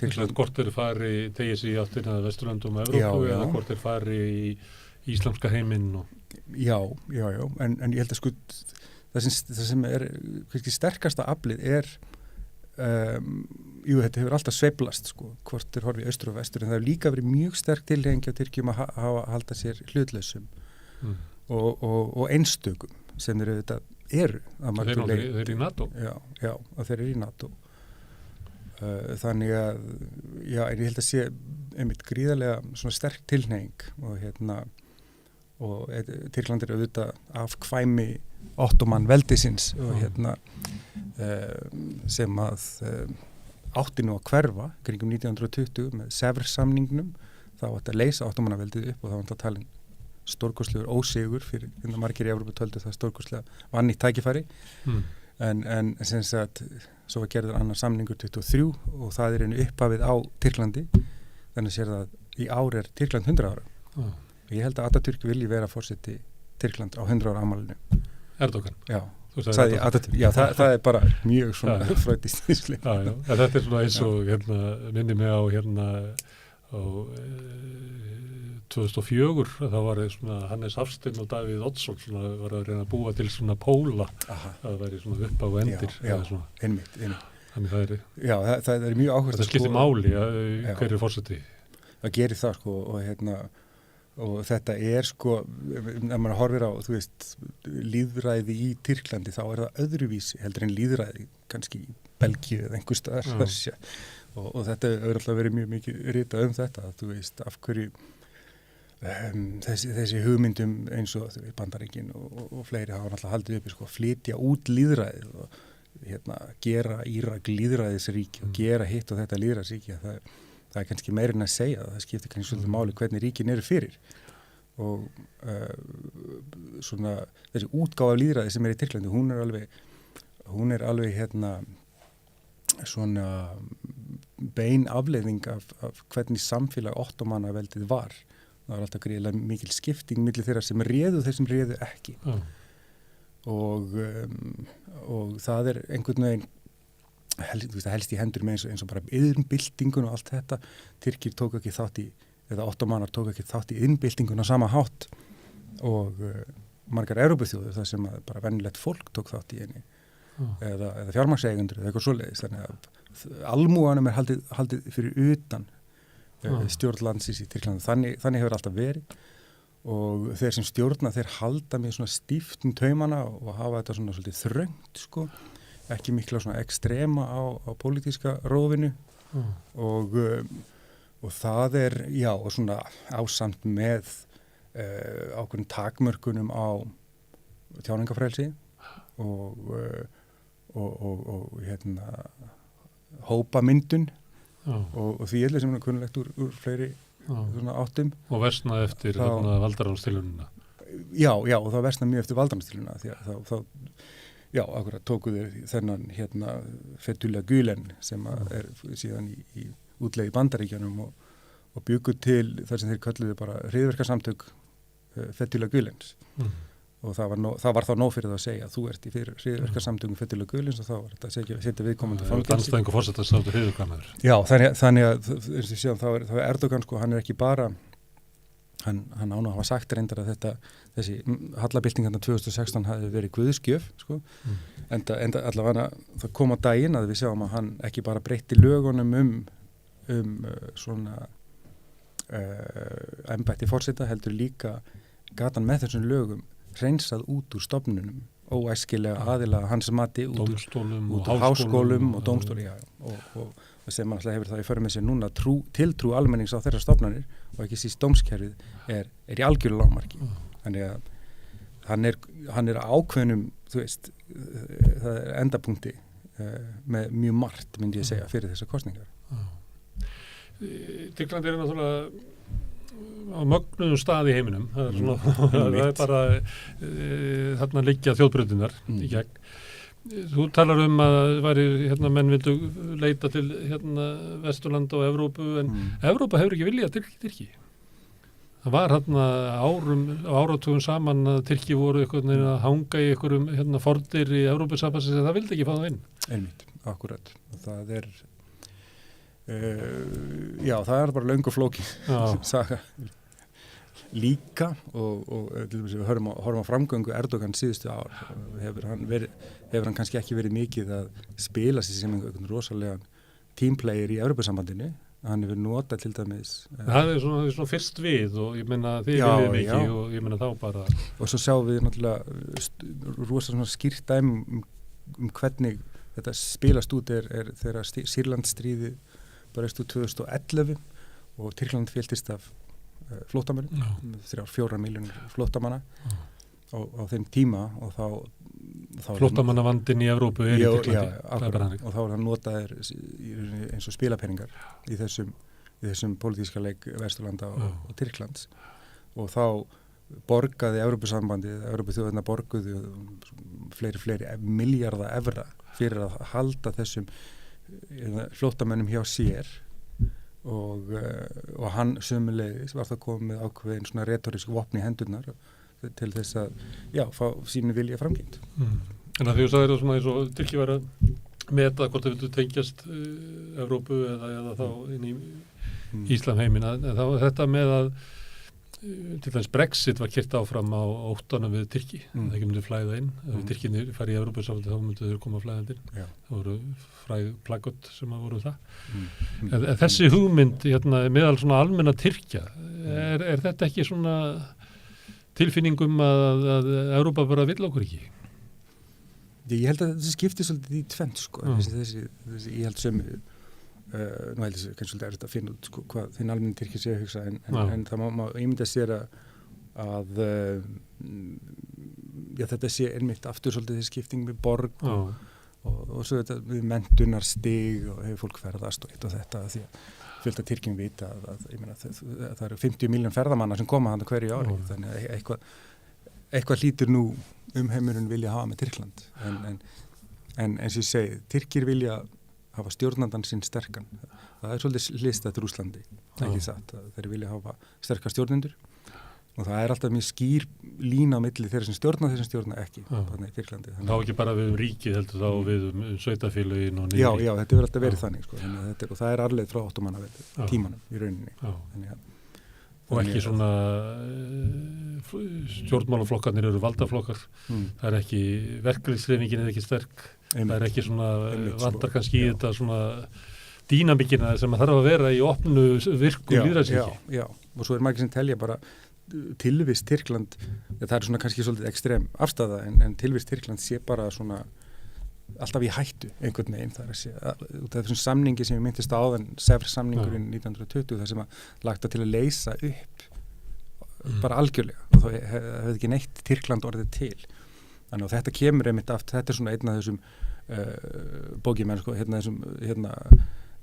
Tyrkland hvort fari tegið sig í áttina að Vesturlöndum og Evrópu eða hvort fari í íslamska heiminn Já, en ég held að sko það sem er sterkasta aflið þetta hefur alltaf sveiflast sko, hvort horfið í austur og vestur en það hefur líka verið mjög sterk tilhengja á Tyrkjum að halda sér hlutlausum og einstökum sem þeir auðvitað eru þeir eru í NATO já, og þeir eru í NATO þannig að en ég held að sé einmitt gríðarlega svona sterk tilhneiging og Tyrkland er auðvitað af kvæmi Ottoman veldisins og sem að átti nú að hverfa kringum 1920 með Sevres-samningnum þá átti að leysa Ottoman-veldið upp og þá átti að tala stórkostlegur ósigur fyrir margir í Evrópu töldu það stórkostlega vann í tækifæri en sem sagt svo var gerður annar samningur 23 og það einu upphafið á Tyrklandi þannig að sér það í ár er Tyrkland 100 ára og ég held að Atatürk vilji vera forseti Tyrkland á 100 ára afmælinu Erdogan? Já, sagði Atatürk já, það er bara mjög svona fröydist þetta er svona eins og minni mig á 2004 þá var svona Hannes Hafstein og Davíð Oddsson svona var að reyna að búa til svona póla það væri svona upp á endir einmitt þannig það er mjög áhugavert þetta skiptir máli hver er forseti það gerir það sko og þetta er sko ef maður horfir á þú veist lýðræði í Tyrklandi þá er það öðruvísi heldur en lýðræði kannski í Belgíu eða einhvers staðar og þetta hefur alltaf verið mjög mikið ritað þetta þú veist af hverju þessi hugmyndum eins og Bandaríkin og fleiri hafa alltaf haldið uppi sko flytja út lýðræðið og gera Írak lýðræðisríki og gera hitt og þetta lýðræðisríki það er kannski meira en að segja það skiptir kannski svolítið máli hvernig ríkin eru fyrir og svona þessi útgáfa lýðræði sem er í Tyrklandi hún er alveg svona bein afleiðing af hvernig samfélag Ottomannaveldið var það var alltaf gríðilega mikil skipting milli þeirra sem réðu þeir sem réðu ekki og það er einhvern veginn helst í hendur með eins og bara iðnbyltingun og allt þetta Tyrkir tók ekki þátt í eða Ottomanar tók ekki þátt í iðnbyltingun á sama hátt og margar Evrópuþjóðir þar sem bara venjulegt fólk tók þátt í henni eða fjármagnseigendur eða eitthvað svoleiðis þannig að almúganum er haldið fyrir utan stjórn landsins í Tyrklandi. Þannig hefur alltaf verið og þeir sem stjórna þeir halda með svona stíft taumana og hafa þetta svona svolítið þröngt sko, ekki mikla svona ekstrema á pólitíska rófinu og það já, og svona ásamt með ákveðnum takmörkunum á tjáningafrelsi og hérna hópamyndun og því sem er kunnulegt úr fleiri svona áttum. Og versna eftir valdaránstilunina. Já, og það versna mjög eftir valdaránstilunina því að þá já, akkurat tóku þeir þennan hérna Fethullah Gülen sem er síðan í útleið í Bandaríkjunum og bjuggu til þar sem þeir kölluðu bara hryðjuverkasamtök Fethullah Gülens. Og það var þá nóg fyrir það að segja að þú ert í hryðjuverkasamtökum Fethullah Gülens og þá var þetta að setja viðkomandi fangelsi. Danstæðingu forsetastáttur hryðjuverkamaður. Já, þannig að eins og síðan þá er Erdogan sko, hann er ekki bara hann án að hafa sagt reyndar að þessi hallabyltingarna 2016 hafi verið guðskjöf sko. Enda allavega það kom á daginn að við sjáum að hann ekki bara breytti lögunum svona embætti forseta heldur líka gatan með þessum lögum hreinsað út úr stofnunum óæskilega aðilega hans mati út úr háskólum og dómstóli og sem hann alltaf hefur það í för með sér núna tiltrú almennings á þeirra stofnanir og ekki síst dómskerfið er í algjöru lágmarki. Þannig að hann er ákveðnum, þú veist, það er endapunkti með mjög margt myndi ég segja fyrir þessar kosningar. Tyrkland er náttúrulega á mögnuðum stað í heiminum. Það er svona, það er bara þarna liggja þjóðbrautirnar í gegn. Þú talar að menn vildu leita til Vesturlanda og Evrópu, en Evrópa hefur ekki viljað Tyrki. Það var áratugum saman að Tyrki voru að hanga í einhverjum fornir í Evrópusambandsins en það vildi ekki fá það inn. Einmitt, akkurat. Það er já, það er bara löng og flókin saga líka og til dæmis við horfum á framgöngu Erdogan síðustu ár hefur hann kannski ekki verið mikið að spila sig sem einhvern rosalegan teamplayer í Evrópusambandinu. Hann hefur notað til dæmis það er svona fyrst við og ég meina þið viljum ekki og ég meina þá bara og svo sjáum við náttúrulega rosalega skýrt dæmi hvernig þetta spilast út er þegar Sýrlandsstríðið barist úr 2011 og Tyrkland fylgtist af flóttamönnum, 3-4 milljónir flóttamanna á þeim tíma og þá flóttamannavandinn í Evrópu er í Tyrklandi og þá er hann notaðir eins og spilapeningar í þessum pólitíska leik Vesturlanda og Tyrklands og þá borgaði Evrópusambandið, Evrópuþjóðirnar borguðu fleiri milljarða evra fyrir að halda þessum flóttamönnum hjá sér og hann sömuleiðis var það komið ákveðin svona retórísk vopn í hendurnar til þess að fá sínu vilja framkynnt. En að því þú sagðir það svona eins og Tyrki var að meta hvort það vildu tengjast Evrópu eða þá inn í Íslamheimin þá þetta með að til dæmis Brexit var keyrt áfram á óttanum við Tyrki það ekki myndi flæða inn ef Tyrkinir fari í Evrópusambandið þá myndu þeir koma flæðandi inn það voru fræg plaggott sem að voru það en þessi hugmynd meðal svona almenna Tyrkja er þetta ekki svona tilfinningum að Evrópa bara vill okkur ekki? Ég held að þessi skiptir svolítið í tvennt sko þessi ég held sem nú held ég kannski svolítið að finna út sko, hvað þinn almenni Tyrkir sé að hugsa en það má ímynda sér að þetta sé einmitt aftur svolítið þessi skipting með borg og svo þetta við menntunarstig og hefur fólk ferðast og eitt og þetta því að fullt af Tyrkjum vita að ég meina það eru 50 milljón ferðamanna sem koma þarna hverju ári þannig að eitthvað hlýtur nú heimurinn vilja hafa með Tyrkland en eins og ég segi, Tyrkir vilja hafa stjórnandan sinn sterkan. Það er svolítið hliðstætt Rússlandi, ekki satt. Þeir vilja hafa sterkar stjórnendur og það er alltaf mjög skýr lína á milli þeirra sem stjórna ekki í Tyrklandi. Þá ekki bara við ríkið heldur þá við sveitafélögin og niðri. Já, þetta verður alltaf verið þannig sko. Og það er arleið frá Ottomannaveldi tímanum í rauninni. Og ekki svona stjórnmálaflokkarnir eru valdaflokkar. Það er ekki verkalýðshreyfingin er ekki sterk. Það er ekki svona vantar kannski í þetta svona dýnamíkina sem að þarf að vera í opnu virku lýðræðisríki. Já, og svo margir sem telja bara tilvist Tyrkland, það svona kannski svolítið ekstrem afstæða en tilvist Tyrkland sé bara svona alltaf í hættu einhvern veginn það er þessum samningi sem við myndist áðan SEFR-samningurinn 1920 þar sem að lagta til að leysa upp bara algjörlega og þá hefði ekki neitt Tyrkland orðið til þannig að þetta kemur einmitt aftur, þetta er svona einn af þessum bókimenn sko, þessum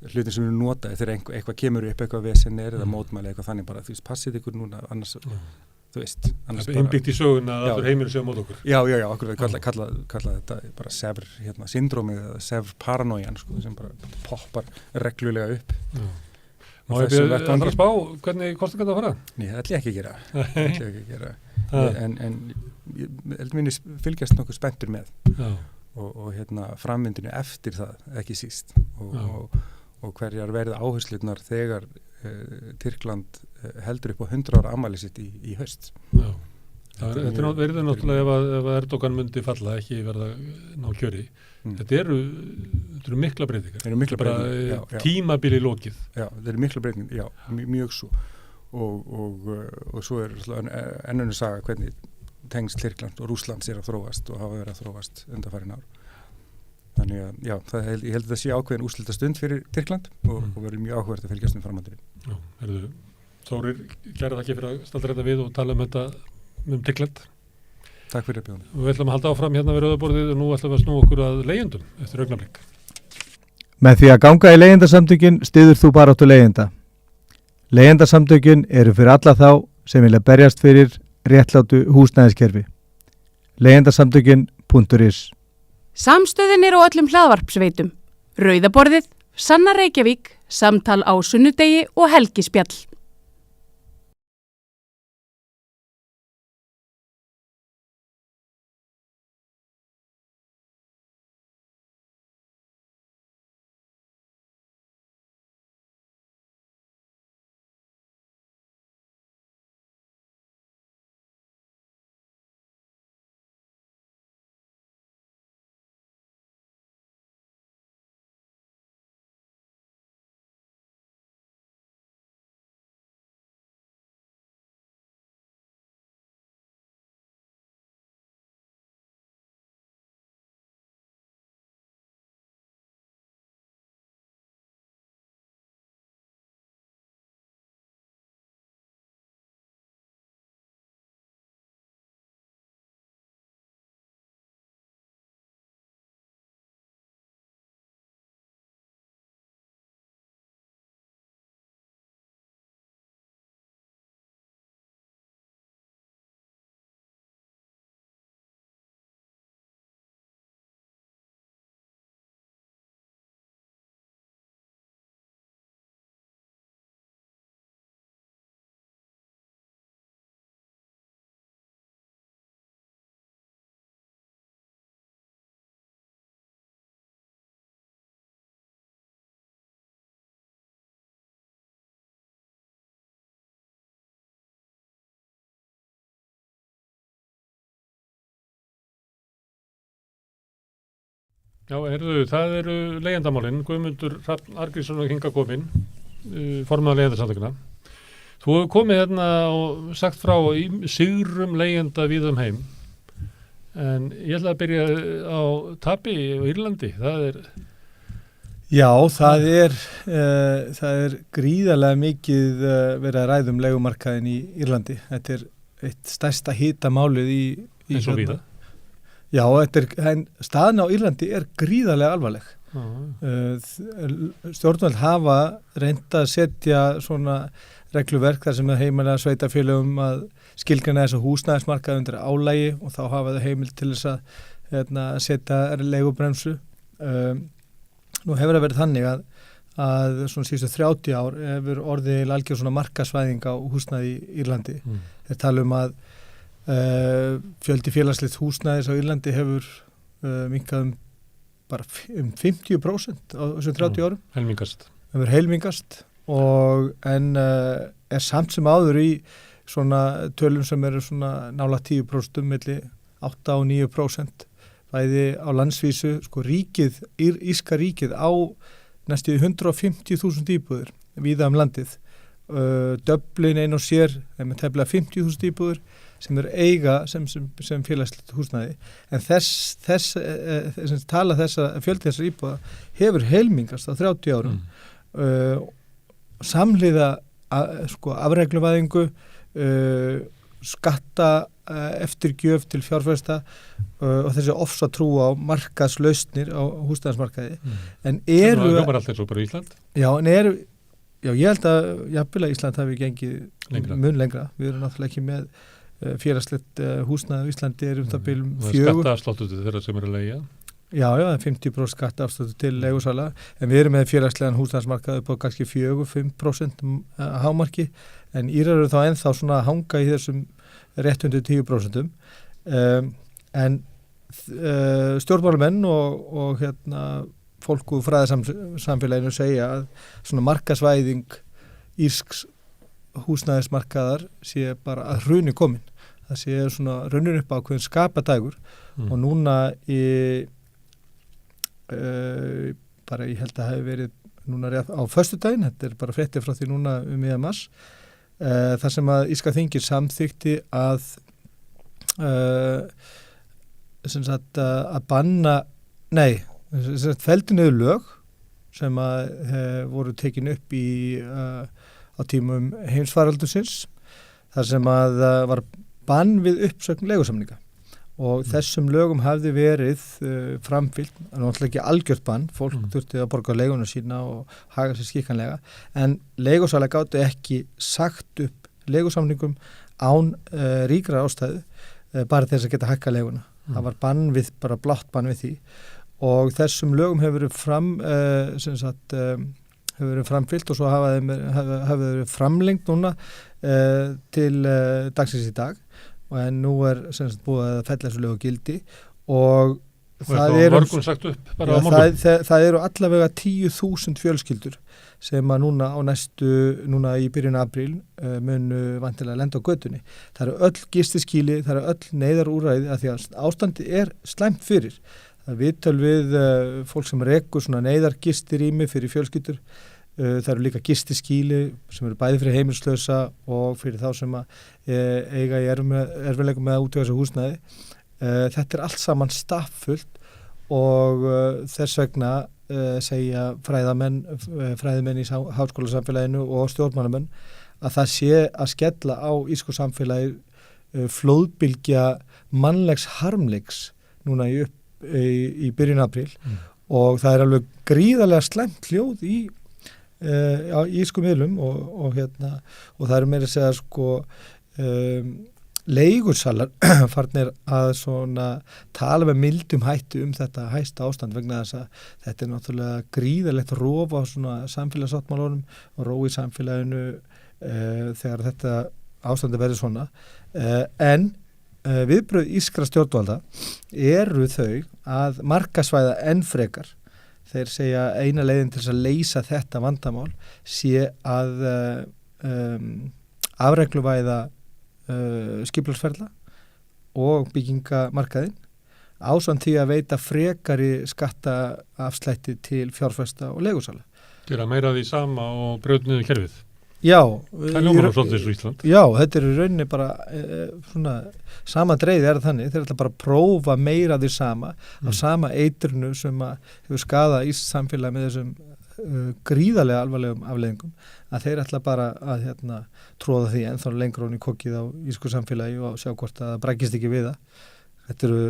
hlutin sem við nota þegar eitthvað kemur upp, eitthvað vesen eða mótmæli eitthvað þannig bara, þú veist, passið ykkur núna annars þú veist, annars bara innbyggt í söguna að allur heimur séu á mót okkur. Já, okkur kalla þetta bara SEFR syndrómið eða SEFR paranoian sko, sem bara poppar reglulega upp. Má ég byrja að spá hvernig kostingar það fara? Nei, það ætla ég ekki að gera. En ég held minni fylgjast nokkuð spenntur með og framvindinu eftir það, ekki síst og hverjar verða áherslurnar þegar Tyrkland heldur upp á 100 ára afmæli sitt í haust. Já. Þetta verður náttúrulega ef Erdogan myndi falla ekki verða ná kjöri. Þetta eru mikla breytingar. Tímabili lokið. Já, þetta eru mikla breytingar, já, mjög svo. Og svo önnur saga hvernig tengsl Tyrkland og Rússlands er að þróast og hafa verið að þróast undanfarin ár. Þannig að, já, ég held að það sé ákveðin úrslita stund fyrir Tyrkland og verður mjög áhugavert að fylgjast með framhaldinu. Já, herðu, Þórir, kæra þakki fyrir að staldra þetta við og tala þetta Tyrkland. Takk fyrir að bjóða. Við ætlum að halda áfram hérna við rauðaborðið og nú ætlum við að snúa okkur að leigjendum eftir augnablik. Með því að ganga í leigjendasamtökin styður þú baráttu leigjenda. Leigjendasamtökin eru fyrir alla þá sem vilja berjast fyrir réttlátu húsnæðiskerfi. Leigjendasamtökin.is Samstöðin er á öllum hlaðvarpsveitum. Rauðaborðið, Sanna Reykjavík, Samtal á sunnudegi og Helgispjall. Já, það eru leigjendamálin, Guðmundur Hrafn Arngrímsson og hingað kominn, formaður leigjendasamtökunna. Þú hefur komið hérna og sagt frá sigrum leigjenda víða heim, en ég ætla að byrja á tapi á Írlandi. Já, það er gríðarlega mikið verið að ræða leigumarkaðinn í Írlandi. Þetta er eitt stærsta hitamálið í eins og víða. Já, staðan á Írlandi er gríðarlega alvarleg. Stjórnvöld hafa reynt að setja svona regluverk þar sem er heimilega sveitarfélögum að skilgreina þess að húsnæðismarkað undir álægi og þá hafa þau heimild til þess að setja leigubremsu. Nú hefur það verið þannig að svona síðustu 30 ár hefur orðið algjör svona markasvæðing á húsnæði í Írlandi. Þeir tala um að fjöldi félagsleitt húsnæðis á Írlandi hefur minnkað bara 50% á þessum 30 árum. Helmingast. Hefur helmingast en er samt sem áður í svona tölum sem eru svona nálægt 10% milli 8 og 9%. Bæði á landsvísu, sko írska ríkið á næstu 150.000 íbúðir víða landið. Dublin ein og sér með tæplega 50.000 íbúðir sem eiga sem félagslegt húsnæði, en fjöldi þessar íbúða hefur heilmingast á 30 árum. Samhliða afregluvæðingu, skatta eftirgjöf til fjárfesta og þessi ofsa trú á markaðslausnir á húsnæðismarkaði. En eru... Það hljómar allt eins og bara Ísland? Já, ég held að jafnvel að Ísland hafi gengið mun lengra. Við erum náttúrulega ekki með félagslegt húsnæði á Íslandi það bylum 4. Skattaafsláttur til þeirra sem eru að leigja? Já, 50% skattaafsláttur til leigusala, en við erum með félagslegan húsnæðismarkað upp á kannski 4-5% hámarki, en Írar eru þá ennþá svona að hanga í þessum rétt undir 10%. En stjórnmálamenn og fólk úr fræðasamfélaginu segja að svona markasvæðing írsks húsnæðismarkaðar sé bara að hruni komin. Það sé svona runnur upp á ákveðin skapadægur og núna bara ég held að hafi verið núna á föstudaginn, þetta er bara fréttir frá því núna miðjan mars, þar sem að írska þingið samþykti að banna, felldi niður lög sem að voru tekin upp á tímum heimsfaraldursins, þar sem að var bann við uppsögn leigusamninga og þessum lögum hafði verið framfylgt, náttúrulega ekki algjört bann, fólk þurfti að borga leiguna sína og haga sér skikkanlega, en leigusala gátu ekki sagt upp leigusamningum án ríkra ástæðu, bara þess að geta hækka leiguna. Það var bann við, bara blátt bann við því, og þessum lögum hefur verið framfylgt og svo hafa verið framlengt núna til dagsins í dag, en nú búið að fella þessu lögu gildi og það eru allavega 10.000 fjölskyldur sem að núna í byrjun apríl munu vantilega lenda á götunni. Það eru öll gistiskýli, það eru öll neyðarúrræði að því að ástandi slæmt fyrir. Það er viðtöl við fólk sem rekur svona neyðargistirými fyrir fjölskyldur. Það eru líka gistiskýli sem eru bæði fyrir heimilslausa og fyrir þá sem eiga í erfiðleikum með að útvega þessu húsnæði. Þetta er allt saman staffullt og þess vegna segja fræðimenn í háskólasamfélaginu og stjórnmálamenn að það sé að skella á írsku samfélagi flóðbylgja mannlegs harmleiks núna í byrjun apríl og það er alveg gríðarlega slæmt hljóð í írsku miðlum og það eru meira að segja leigursalar farnir að svona tala með mildum hættu þetta hæsta ástand vegna þess að þetta er náttúrulega gríðarlegt rof á svona samfélagssáttmálunum og rói samfélaginu þegar þetta ástandi verður svona en viðbrögð írskra stjórnvalda eru þau að markasvæða enn frekar. Þeir segja eina leiðin til þess að leysa þetta vandamál sé að afregluvæða skipulagsferla og byggingamarkaðinn ásamt því að veita frekari skattaafslætti til fjárfesta og leigusala. Gera meira því sama og brjóta niður kerfið. Já. Það hljómar á svolítið eins og Ísland. Já, þetta er í rauninni bara svona sama dreið þannig, þeir ætla bara að prófa meira því sama af sama eitrinu sem að hefur skadað írskt samfélag með þessum gríðarlega alvarlegum afleiðingum að þeir ætla bara að tróða því ennþá lengra ofan í kokkið á írsku samfélagi og sjá hvort að það braggist ekki við það. Þetta eru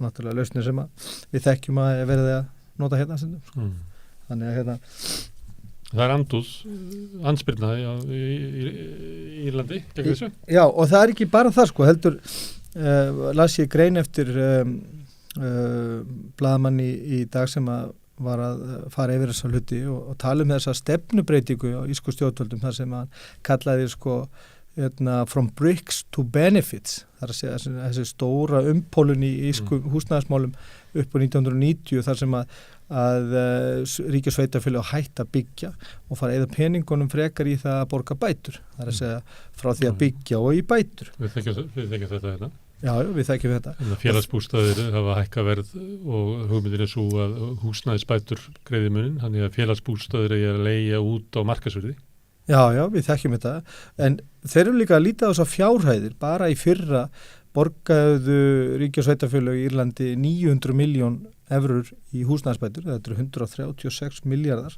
náttúrulega lausnir sem að við þekkjum að verði að nota stundum. Þannig að það er andspyrna í Írlandi gegn þessu? Já, og það er ekki bara það heldur las ég grein eftir blaðamann í dag sem að var að fara yfir þessa hluti og tala þessa stefnubreitingu á írsku stjórnvöldum þar sem hann kallaði from bricks to benefits, þar að segja þessi stóra umpólun í írsku húsnæðismálum upp á 1990 þar sem að ríki og sveitarfélög hætta að byggja og fara eða peningunum frekar í það að borga bætur, þar að segja frá því að byggja og í bætur. Við þekkjum þetta hérna. Já, við þekkjum þetta. Félagsbústaðir hafa hækka verð og hugmyndin er svo að húsnæðisbætur greiði munin, þannig að félagsbústaðir er að leigja út á markasverði. Já, við þekkjum þetta, en þeir eru líka að líta á þess að fjárhæðir, bara í fyrra borgaðu ríki og sveitarfélög í Írlandi 900 miljón evrur í húsnæðisbætur, þetta eru 136 miljardar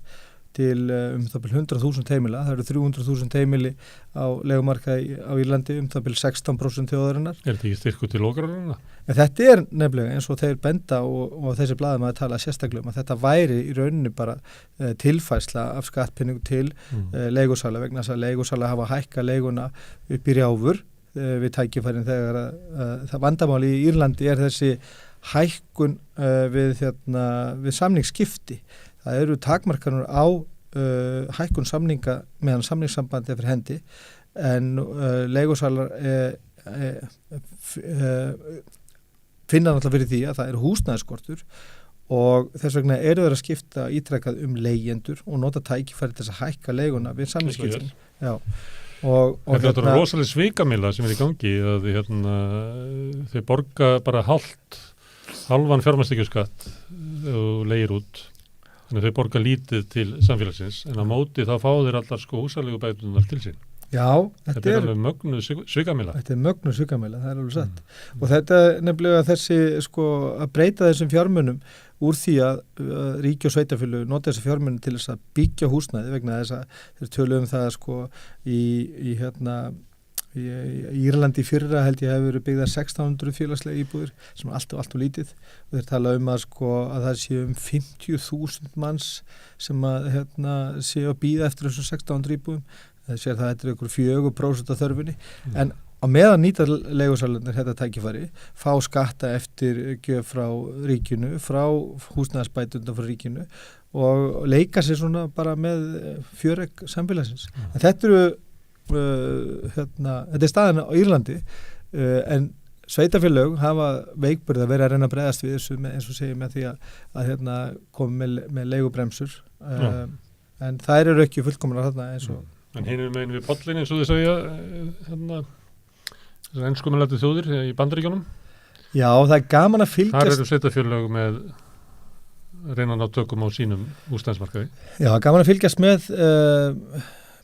til það byrja 100.000 heimila, það eru 300.000 heimili á leigumarkaði á Írlandi það byrja 16% þjóðarinnar. Er þetta ekki styrku til okrarana? Þetta er nefnilega eins og þeir benda og þessi blaðum að tala sérstaklega að þetta væri í rauninni bara tilfærsla af skattpenning til leigusala vegna þess að leigusala hafa hækka leiguna upp í rjáfur við tækifærin þegar það vandamáli í Írlandi er þessi hækkun við samningsskipti. Það eru takmarkanur á hækkun samninga meðan samningssambandi fyrir hendi en leigusalar finna náttúrulega fyrir því að það eru húsnæðisskortur og þess vegna eru þeir að skipta ítrekað leigjendur og nota tækifæri til þess að hækka leiguna við samningsskiptin. Já. Þetta er rosalega svikamilla sem er í gangi að þeir borga bara halvan fjármagnstekjuskatt og leigir út. Þannig að þau borga lítið til samfélagsins en á móti þá fá þeir allar húsaleigubæturnar til sín. Já, þetta er alveg mögnuð svikamilla. Þetta er mögnuð svikamilla, það er alveg satt. Og þetta nefnilega þessi að breyta þessum fjármunum úr því að ríki og sveitarfélög nota þessi fjármunum til þess að byggja húsnæði vegna þess að þeir tölu það í Írlandi í fyrra held ég hefur verið byggðar 1600 félagslega íbúðir sem er alltaf lítið og þeir tala að það séu 50.000 manns sem séu að bíða eftir þessum 1600 íbúðum það séu það þetta er ykkur 4% af þörfinni en á meðan nýta leigusalarnir þetta tækifæri fá skatta eftir gjöf frá ríkinu, frá húsnæðisbætunda frá ríkinu og leika sér svona bara með fjöregg samfélagsins. En þetta eru þetta er staðan á Írlandi en sveitarfélög hafa veikburð að vera að reyna að bregðast við þessu eins og segja með því að koma með leigubremsur en þær eru ekki fullkomnar þarna eins og En hinum megin við pollin eins og þið segja þessar enskumalandi þjóðir í Bandaríkjunum Já, það er gaman að fylgjast Þar eru sveitarfélög með reyna að ná tökum á sínum húsnæðismarkaði Já, gaman að fylgjast með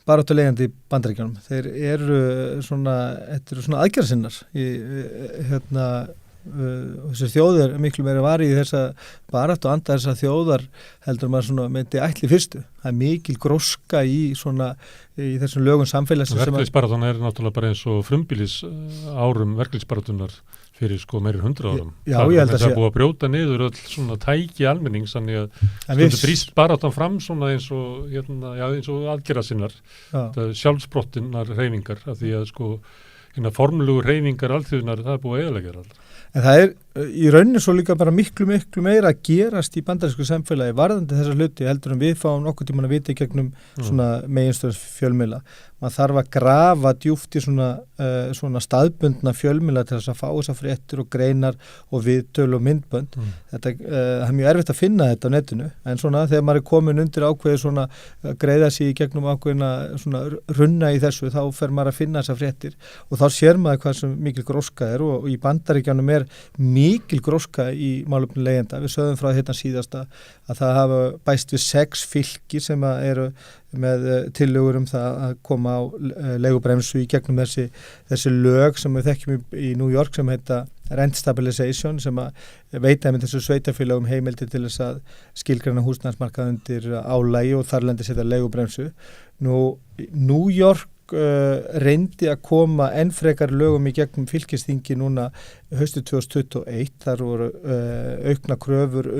baráttuleigjandi í Bandaríkjunum. Þeir eru svona aðgerðasinnar þessi þjóðir miklu meira var í þessa baráttu og anda þessa þjóðar heldur maður svona myndi ætli fyrstu. Það er mikil gróska í þessum lögum samfélagsins. Verkefnisbaráttan er náttúrulega bara eins og frumbýlis árum verkefnisbaráttunar fyrir meiri 100 árum. Já, ég held að það er búið að brjóta niður öll svona tæki almennings, þannig að stundu brýst baráttan fram svona eins og aðgerðasinnar, sjálfsbrottinnar hreyfingar, af því að formlugur hreyfingar alþjóðunar, það er búið að eyðileggja allar. En það er í rauninni svo líka bara miklu meira að gerast í bandarísku samfélagi varðandi þessa hluti heldur við fáum nokkuð tímann að vita í gegnum svona meginstöðs fjölmiðla. Maður þarf að grafa djúpt í svona staðbundna fjölmiðla til þess að fá þessa fréttir og greinar og viðtöl og myndbönd. Það er mjög erfitt að finna þetta á netinu en svona þegar maður er komin undir ákveði svona að greiða sig í gegnum ákveðina svona runna í þessu þá fer maður að finna þessa fréttir og þá sér maður hvað sem mikil gróska er og í Bandaríkjunum er mikil gróska í málefni leigjenda. Við sögðum frá þetta síðasta að það hafa bæst við 6 fylki sem eru með tillögur það að koma á leigubremsu í gegnum þessi lög sem við þekkjum í New York sem heita Rent Stabilization sem að veita með þessu sveitarfélögum heimildi til þess að skilgreina húsnæðismarkað undir álægi og þarlendi setja leigubremsu. New York reyndi að koma enn frekar lögum í gegnum fylkisþingi núna haustið 2021 þar voru aukna kröfur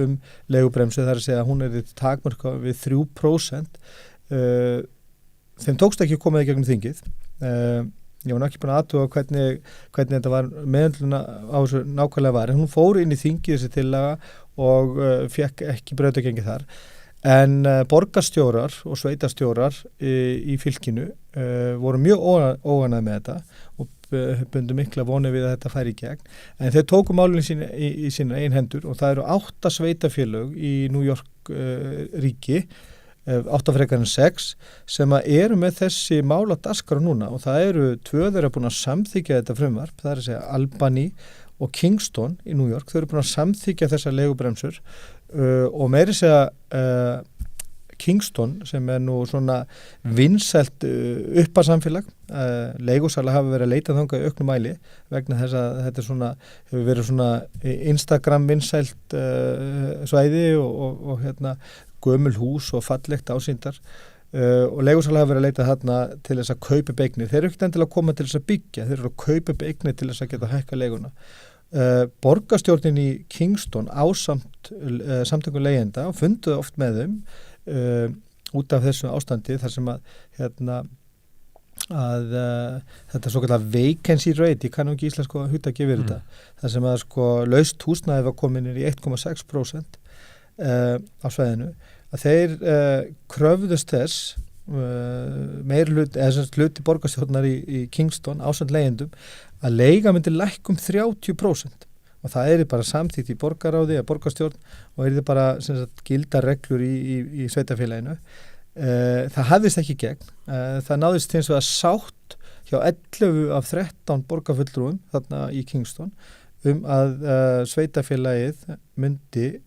leigubremsu þar að segja að hún takmarkað við 3% þeim tókst ekki að koma í gegnum þingið ég var ekki búin að athuga hvernig þetta var meðluna á þessu nákvæmlega var en hún fór inn í þingið þessi tillaga og fekk ekki brautargengi þar en borgarstjórar og sveitarstjórar í fylkinu voru mjög óánægðir með þetta og bundu mikla vonir við að þetta færi í gegn en þeir tóku málinu í sína eigin hendur og það eru 8 sveitarfélög í New York ríki 8 frekar en 6 sem að eru með þessi mál á dagskrá núna og það eru 2 þeirra búin að samþykja þetta frumvarp, það er að segja Albany og Kingston í New York, þau eru búin að samþykja þessar leigubremsur og meiri segja Kingston sem er nú svona vinsælt uppasamfélag, leigusala hafa verið að leita þangað í auknum mæli vegna þess að þetta er svona, hefur verið svona Instagram vinsælt svæði og hérna gömul hús og fallegt ásýndar og leigusala hafa verið að leita þarna til þess að kaupa eignir. Þeir eru ekkert endilega að koma til þess að byggja, þeir eru að kaupa eignir til þess að geta hækka leiguna. Borgarstjórnin í Kingston ásamt samtökum leigjenda og funduðu oft með þeim út af þessu ástandi þar sem að þetta svo kallar vacancy rate, ég kann ekki íslensku að hugta að gefa þetta, þar sem að sko laust húsnæði var komin í 1,6% á svæðinu, að þeir kröfðust þess hluti borgarstjórnar í Kingston ásamt leigjendum að leiga myndi lækka 30%. Og það er bara samþykkt í borgaráði eða borgarstjórn og er bara gilda reglur í sveitafélaginu. Það hafðist ekki gegn. Það náðist hins vegar sátt hjá 11 af 13 borgarfulltrúum þarna í Kingston að sveitafélagið myndi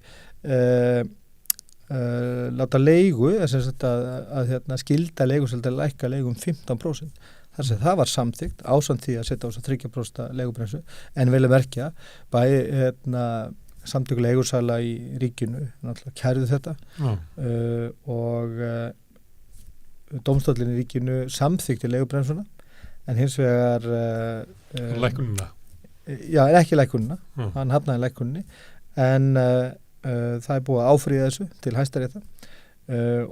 láta leigu, að skilda leigu svolítið lækka leigu 15%. Þar sem það var samþykkt ásamt því að setja á þess að 3% leigubremsu en vel að merkja bæði samtöku leigursala í ríkinu náttúrulega kærðu þetta og dómstóllinn í ríkinu samþykkti leigubremsuna en hins vegar lækkunina ekki lækkunina, hann hafnaði lækkunni en það er búið að áfríða þessu til Hæstaréttar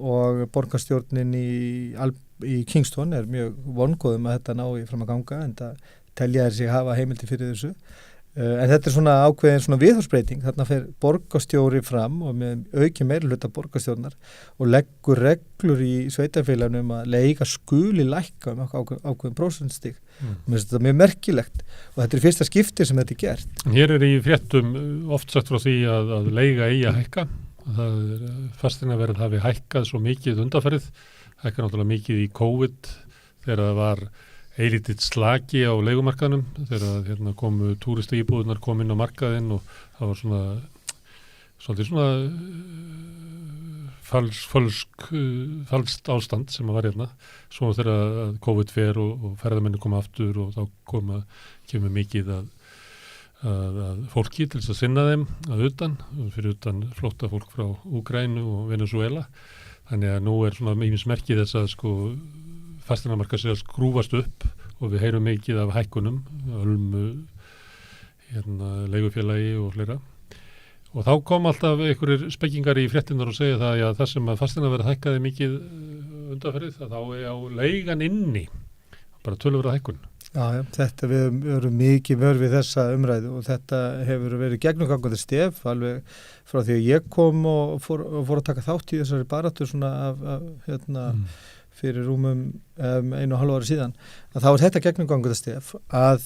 og borgarstjórnin í Kingston er mjög vongóðum að þetta nái fram að ganga en það telja þeir sig hafa heimildi fyrir þessu en þetta er svona ákveðin svona viðhorfsbreyting, þarna fer borgarstjóri fram og með auki meirihluta borgarstjórnar og leggur reglur í sveitarfélaginu að leiga skuli lækka ákveðin prósentstig og mér finnst þetta mjög merkilegt og þetta er fyrsta skipti sem þetta er gert. Hér er í fréttum oft sagt frá því að leiga eigi að hækka, fasteignaverð hafi hækkað svo mikið undanfarið, hækkað náttúrulega mikið í COVID þegar það var eilítið slaki á leigumarkaðnum þegar komu túristaíbúðunar kom inn á markaðinn og það var svona falskt ástand sem var svo þegar COVID fer og ferðamenni koma aftur og þá kemur mikið að fólki til þess að sinna þeim fyrir utan flótta fólk frá Úkraínu og Venezuela. Þannig að nú er svona ýmis merki þess að fasteignamarkað sé að skrúfast upp og við heyrum mikið af hækkunum, Ölmu, leigufélagi og fleira. Og þá kom alltaf einhverjir spekkingar í fréttinnar og segja það að það sem að fasteignaverð hækkaði mikið undanfarið, að þá er á leigan inni bara töluverða hækkun. Já, þetta við erum mikið vör við þessa umræðu og þetta hefur verið gegnumgangandi stef alveg frá því að ég kom og fór að taka þátt í þessari baráttu svona fyrir rúmum 1,5 ári síðan að þá er þetta gegnumgangandi stef að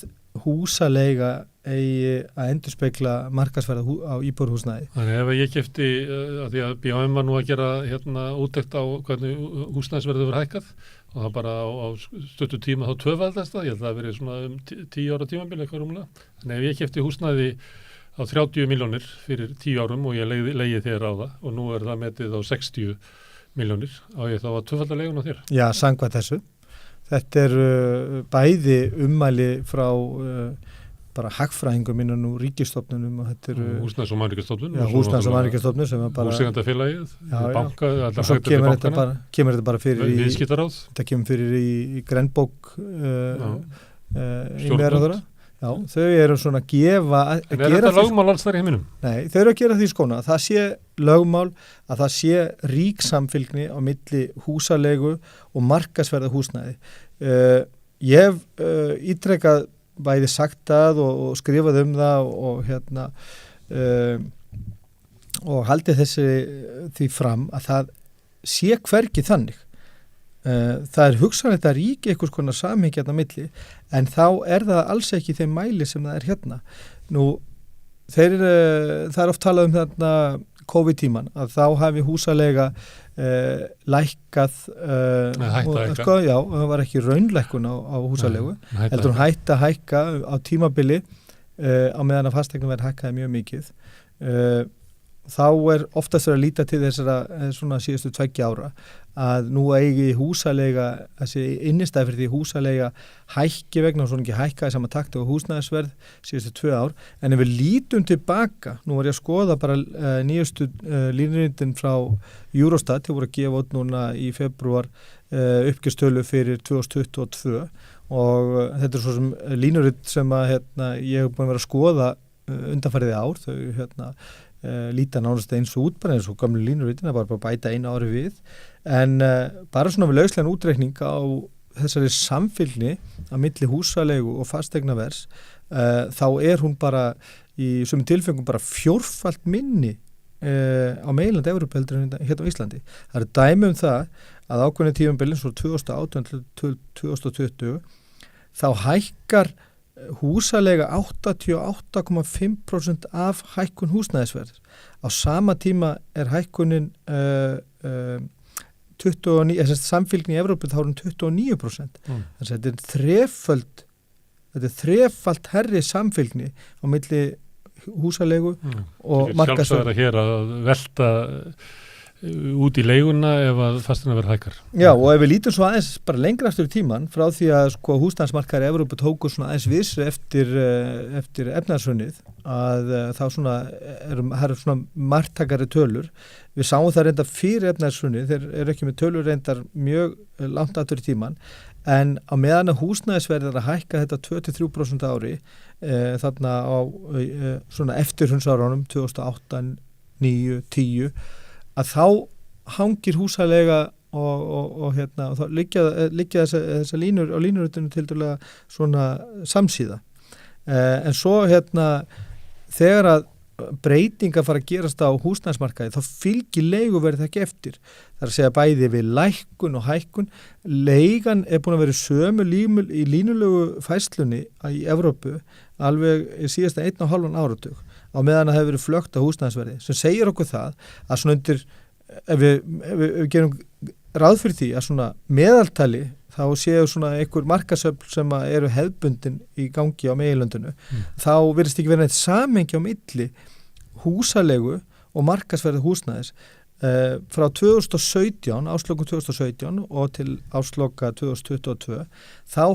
húsaleiga eigi að endurspegla markaðsverð á íbúðarhúsnæði. Þannig ef ég keypti að því að BHM var nú að gera úttekt á hvernig húsnæðisverðið var hækkað og það bara á stuttu tíma þá tvöfaldast það, ég held að það verið svona 10 ára tímabil eitthvað rúmlega. Þannig ef ég keypti húsnæði á 30 milljónir fyrir 10 árum og ég leigi þér á það og nú er það metið á 60 milljónir á ég þá að tvöfalda leiguna þér. Já, samkvæmt þessu. Þetta er bæði ummæli frá bara hagfræðingum innan úr ríkisstofnunum og þetta eru Húsnæðis- og mannvirkjastofnun Húsnæðis- og mannvirkjastofnun sem er bara Húseigendafélagið, banka og svo kemur þetta bara fyrir viðskiptaráð, þetta kemur fyrir í grænbók innverðara. Já, þau eru svona að gefa en er þetta lögmál alls þar í heiminum? Nei, þau eru að gera því skóna að það sé lögmál, að það sé rík samfylgni á milli húsalegu og markaðsverða húsnæði. Ég hef ítrekað bæði sagt það og skrifað það og haldið því fram að það sé hvergi þannig. Það er hugsanlegt að ríki einhvers konar samhengi hérna milli en þá er það alls ekki þeim mæli sem það er hérna. Nú, það er oft talað þarna COVID-tíman að þá hafi húsalega lækkað já, það var ekki raunlækkun á húsalegu, heldur hún hætti að hækka á tímabili á meðan að fasteignaverð hækkaði mjög mikið. Þá oftast verið að líta til þessara svona síðustu 2 ára að nú eigi húsalega, þessi innistæði fyrir því húsalega hækki vegna og svona ekki hækkaði sama takti á húsnæðisverð síðustu 2 ár, en ef við lítum tilbaka, nú var ég að skoða bara nýjustu línuritin frá Eurostat, þau voru að gefa út núna í febrúar uppgjörstölu fyrir 2022 og þetta svo sem línurit sem að ég hef búin að vera að skoða undanfariði ár, þau líta nánast eins og út bara eins og gamlu línuritina, bara bæta 1 ári við, en bara svona við lauslegan útreikning á þessari samfylgni að milli húsalegu og fasteignaverðs, þá hún bara í sumum tilfengum bara 4-falt minni á meginlandi Evrópu heldur en hérna á Íslandi. Það dæmi það að ákveðnu tímabilin svo 2018 til 2020 þá hækkar húsalega 88,5% af hækkun húsnæðisverð. Á sama tíma hækkunin 29, samfylgni í Evrópu þá 29%. Þannig að þetta er þrefalt herri samfylgni á milli húsalegu og markaðsverð. Sjálfsögða hér að velta út í leiguna ef að fasteignaverð hækkar. Já, og ef við lítum svo aðeins bara lengra aftur í tíman frá því að húsnæðismarkaðir í Evrópu tóku svona aðeins við sér eftir efnahagshrunið að þá svona eru svona marktakari tölur. Við sáum það reyndar fyrir efnahagshrunið, þeir ekki með tölur reyndar mjög langt aftur í tíman, en á meðan að húsnæðisverð að hækka þetta 2-3% ári þarna á svona eftir hrunsárunum 2008, 9, 10 að þá hangir húsalega og þá liggja þessa línur á línurutinu tildulega svona samsíða. En svo þegar að breytingar fara að gerast á húsnæðismarkaði þá fylgir leiguverð ekki eftir. Það að segja bæði við lækkun og hækkun. Leigan búin að vera sömu í línulegu fæslunni í Evrópu alveg síðasta 1,5 áratug á meðan að það hefur verið flögt á húsnæðisverði sem segir okkur það að svona undir ef við gerum ráð fyrir því að svona meðaltali þá séu svona einhver markasöfl sem eru hefðbundin í gangi á meginlöndinu þá virðist ekki vera neitt samhengi á milli húsalegu og markasverði húsnæðis frá 2017, árslokkum 2017 og til ársloka 2022 þá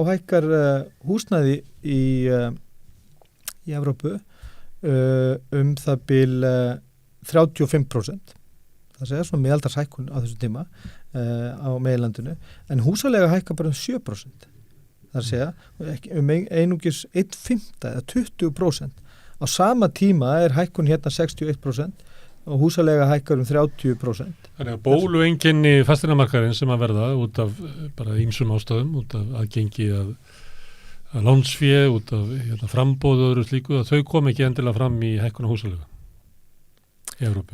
hækkar húsnæði í Evrópu það bil 35%. Það segja svona meðaldarshækkun á þessum tíma á meginlandinu, en húsalega hækkar bara 7%. Það segja einungis 1/5 eða 20%. Á sama tíma hækkun hérna 61% og húsalega hækkar 30%. Þannig að bólueinkenni fasteignamarkaðarins sem að verða út af bara ýmsum ástæðum, út af aðgengi að lánsfé, út af frambóðu og öðru slíku, að þau kom ekki endilega fram í hækkun á húsalega í Evrópu.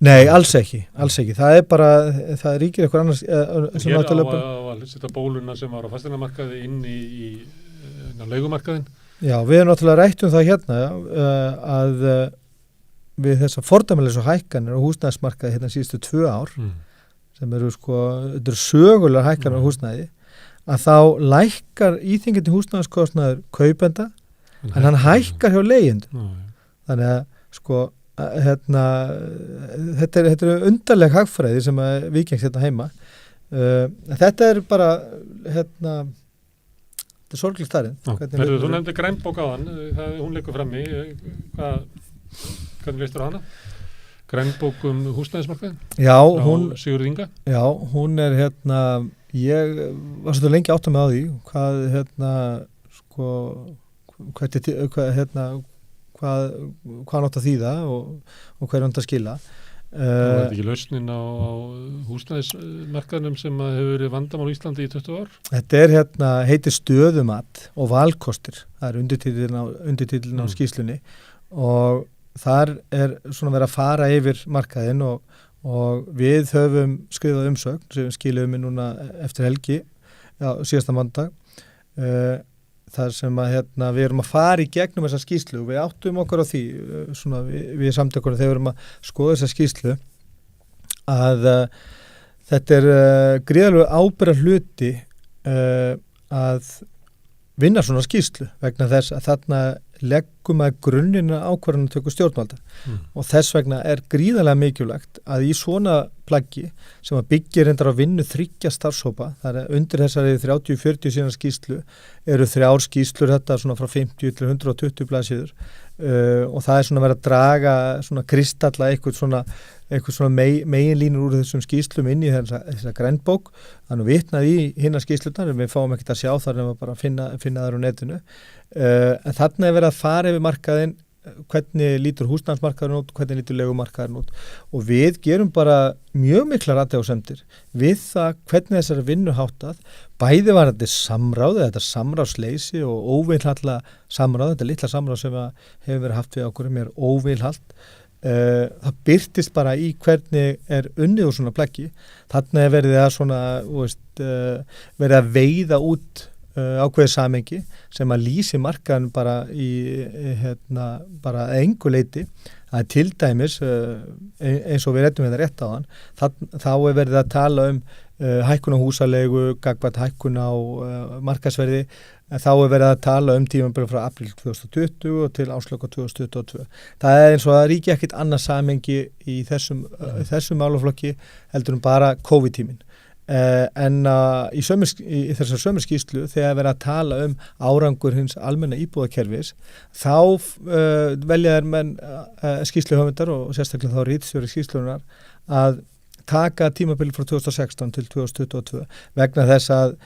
Nei, alls ekki. Það ríkir eitthvað annars sem hér á að setja bóluna sem var á fasteignamarkaði inn í leigumarkaðin. Já, við erum náttúrulega rætt það hérna að við þessar fordæmilegs og hækkanir á húsnæðismarkaði hérna síðustu 2 ár sem eru þetta eru sögulegar hækkanir á húsnæði að þá lækkar íþyngjandi húsnæðiskostnaður kaupenda en hann hækkar hjá leigjendum. Þannig að þetta er undarleg hagfræði sem við gengst hérna heima. Þetta er bara þetta er sorgleg starrinn. Þú nefndi grænbók á hann, hún liggur frammi. Hvernig veistur hana? Grænbók húsnæðismarkaðin? Já, Sigurður Inga? Já, hún ég var svolítið lengi átt að með á því hvað nátt að þýða og hver nátt að skila. Það er ekki lausnin á húsnæðismarkaðinum sem hefur verið vandamál í Íslandi í 20 ár? Þetta heitir stöðumat og valkostir. Það er undirtitillin á skýrslunni og þar svona verið að fara yfir markaðinn og við höfum skrifað umsögn sem við skilum núna eftir helgi, síðasta mánudag. þar sem að við erum að fara í gegnum þessa skýrslu og við áttum okkur á því svona við samtökunum þegar við erum að skoða þessa skýrslu að þetta gríðarlega ábyrgðar hluti að vinna svona skýrslu vegna þess að þarna leggum að grunnina ákvarðanatöku stjórnvalda og þess vegna gríðarlega mikilvægt að í svona plaggi sem að byggir reyndar á vinnu 3 starfshópa, það undir þessari 30-40 síðan skýrslu eru 3 skýrslur þetta svona frá 50 til 120 blaðsíður og það svona verið að draga svona kristalla eitthvað svona meginlínur úr þessum skýrslum inn í þessa grænbók, þannig vitnað í hinna skýrslunar en við fáum ekkert að sjá þar en bara finna þar á netinu en þarna verið að fara yfir markaðinn hvernig lítur húsnæðismarkaðurinn út, hvernig lítur leigumarkaðurinn út og við gerum bara mjög miklar athugasemdir við það hvernig þessari vinnu háttað bæði var þetta samráð, þetta samráðsleysi og óvilhalla samráð, þetta litla samráð sem hefur verið haft við okkur mér óvilhalt það birtist bara í hvernig unnið úr svona plaggi, þarna verið að svona verið að veiða út ákveðið samengi sem að lýsi markaðan bara í bara engu leiti það til dæmis eins og við ræddum þetta rétt á hann þá verið að tala hækkun á húsaleigu, gagnvart hækkun á markaðsverði þá verið að tala tímabil frá apríl 2020 til árslok 2022 það eins og það ríki ekkit annað samengi í þessum málaflokki heldur bara COVID-tíminn en í þessar sömu skýrslu þegar verið að tala árangur hins almenna íbúðakerfis þá velja menn skýrsluhöfundar og sérstaklega þá ritstjóri skýrslunar að taka tímabili frá 2016 til 2022 vegna þess að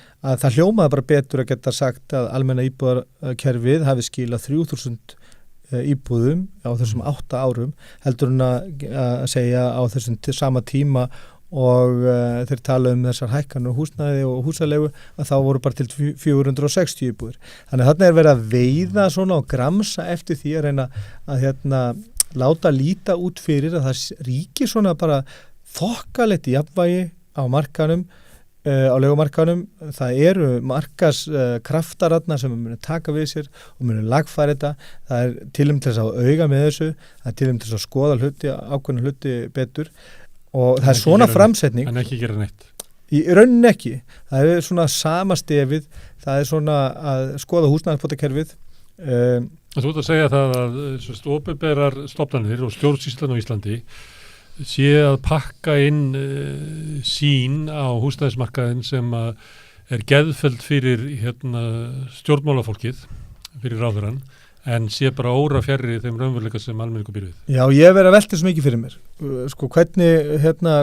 það hljómaði bara betur að geta sagt að almenna íbúðakerfið hafi skilað 3000 íbúðum á þessum 8 árum heldur en að segja á þessum sama tíma og þeir tala þessar hækkanir húsnæði og húsalegu að þá voru bara til 460 íbúðir. Þannig að þarna verið að veiða svona og gramsa eftir því að reyna að láta líta út fyrir að það ríkir svona bara þokkalegt jafnvægi á markanum, á leigumarkanum. Það eru markaskraftar sem munu taka við sér og munu lagfæra þetta. Það til þess að auga með þessu, það til þess að skoða ákveðna hluti betur. Og það svona framsetning en ekki gera neitt í rauninni ekki, það svona sama stefið, það svona að skoða húsnæðisbótakerfið Þú ert að segja það að opinberar stofnanir og stjórnsýslan á Íslandi sé að pakka inn sín á húsnæðismarkaðinn sem geðfelld fyrir stjórnmálafólkið fyrir ráðherrann en sé bara óra fjarri þeim raunveruleika sem almenningur býr við. Já, ég verið að velta svo mikið fyrir mér. Hvernig,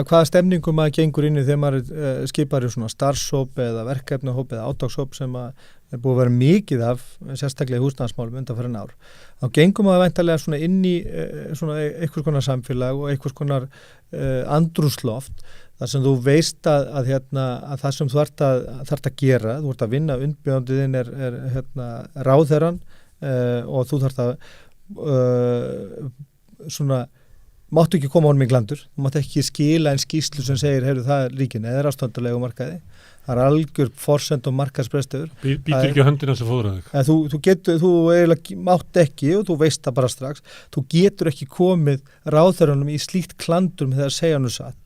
hvaða stemningum maður gengur inn í þegar maður skipar í svona starfshóp eða verkefnahóp eða áttakshóp sem búið að vera mikið af, sérstaklega í húsnæðismálum undanfarin ár. Þá gengum maður væntanlega svona inn í svona einhvers konar samfélag og einhvers konar andrúmsloft þar sem þú veist að það sem þú þarft að gera, þú ert að vinna unnbjóðandiðin ráðherrann og þú þarft að svona máttu ekki koma honum í glandur, þú mátt ekki skila en skýrslu sem segir, það ríkin eða ástandalegu markaði, það algjör forsend og markaðsbrestur. Býtur ekki höndina sem fóðrar þig? Þú eiginlega mátt ekki og þú veist það bara strax, þú getur ekki komið ráðherranum í slíkt klandur með það að segja hann satt.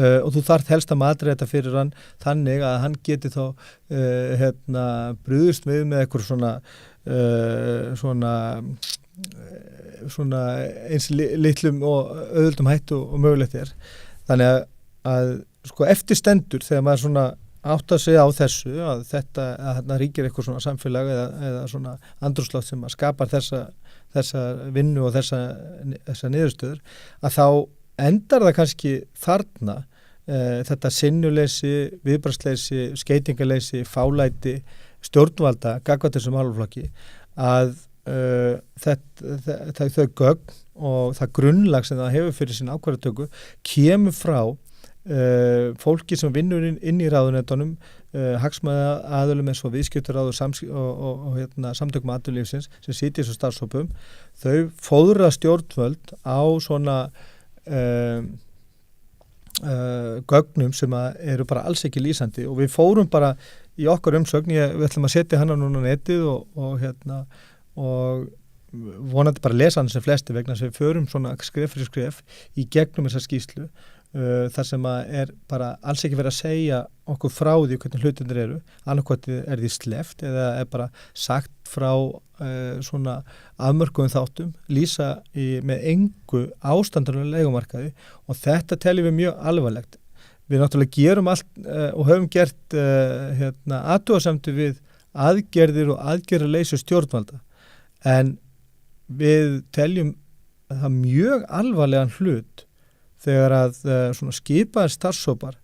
Og þú þarft helst að matreita fyrir hann þannig að hann geti þá brugðist með eitthvað svona eins litlum og auðvöldum hættu og mögulegt þannig að sko eftir stendur þegar maður svona átt að segja á þessu að þetta ríkir eitthvað svona samfélag eða svona andrúmsloft sem að skapar þessa vinnu og þessa niðurstöður að þá endar það kannski þarna þetta sinnuleysi, viðbragðsleysi, skeytingaleysi, fálæti stjórnvalda gagnvart þessum málaflokki að þau gögn og það grunnlag sem það hefur fyrir sín ákvarðatöku kemur frá fólki sem vinnur inn í ráðuneytunum hagsmunaaðilum eins og viðskiptaráð og samtökum atvinnulífsins sem sitja í þessu starfshópum þau fóðra stjórnvöld á svona gögnum sem eru bara alls ekki lýsandi og við fórum bara í okkar umsögn, við ætlum að setja hana núna á netið og vonandi bara lesa hann sem flesti vegna sem við förum svona skref fyrir skref í gegnum þessa skýrslu þar sem bara alls ekki verið að segja okkur frá því hvernig hlutinir eru, annarkvæmt því sleppt eða bara sagt frá svona afmörkuðum þáttum, lýsa með engu ástandarlega leigumarkaði og þetta teljum við mjög alvarlegt. Við náttúrulega gerum allt og höfum gert athugasemdir við aðgerðir og aðgerðarleysi stjórnvalda en við teljum það mjög alvarlegan hlut þegar að svona skipaðir starfshópar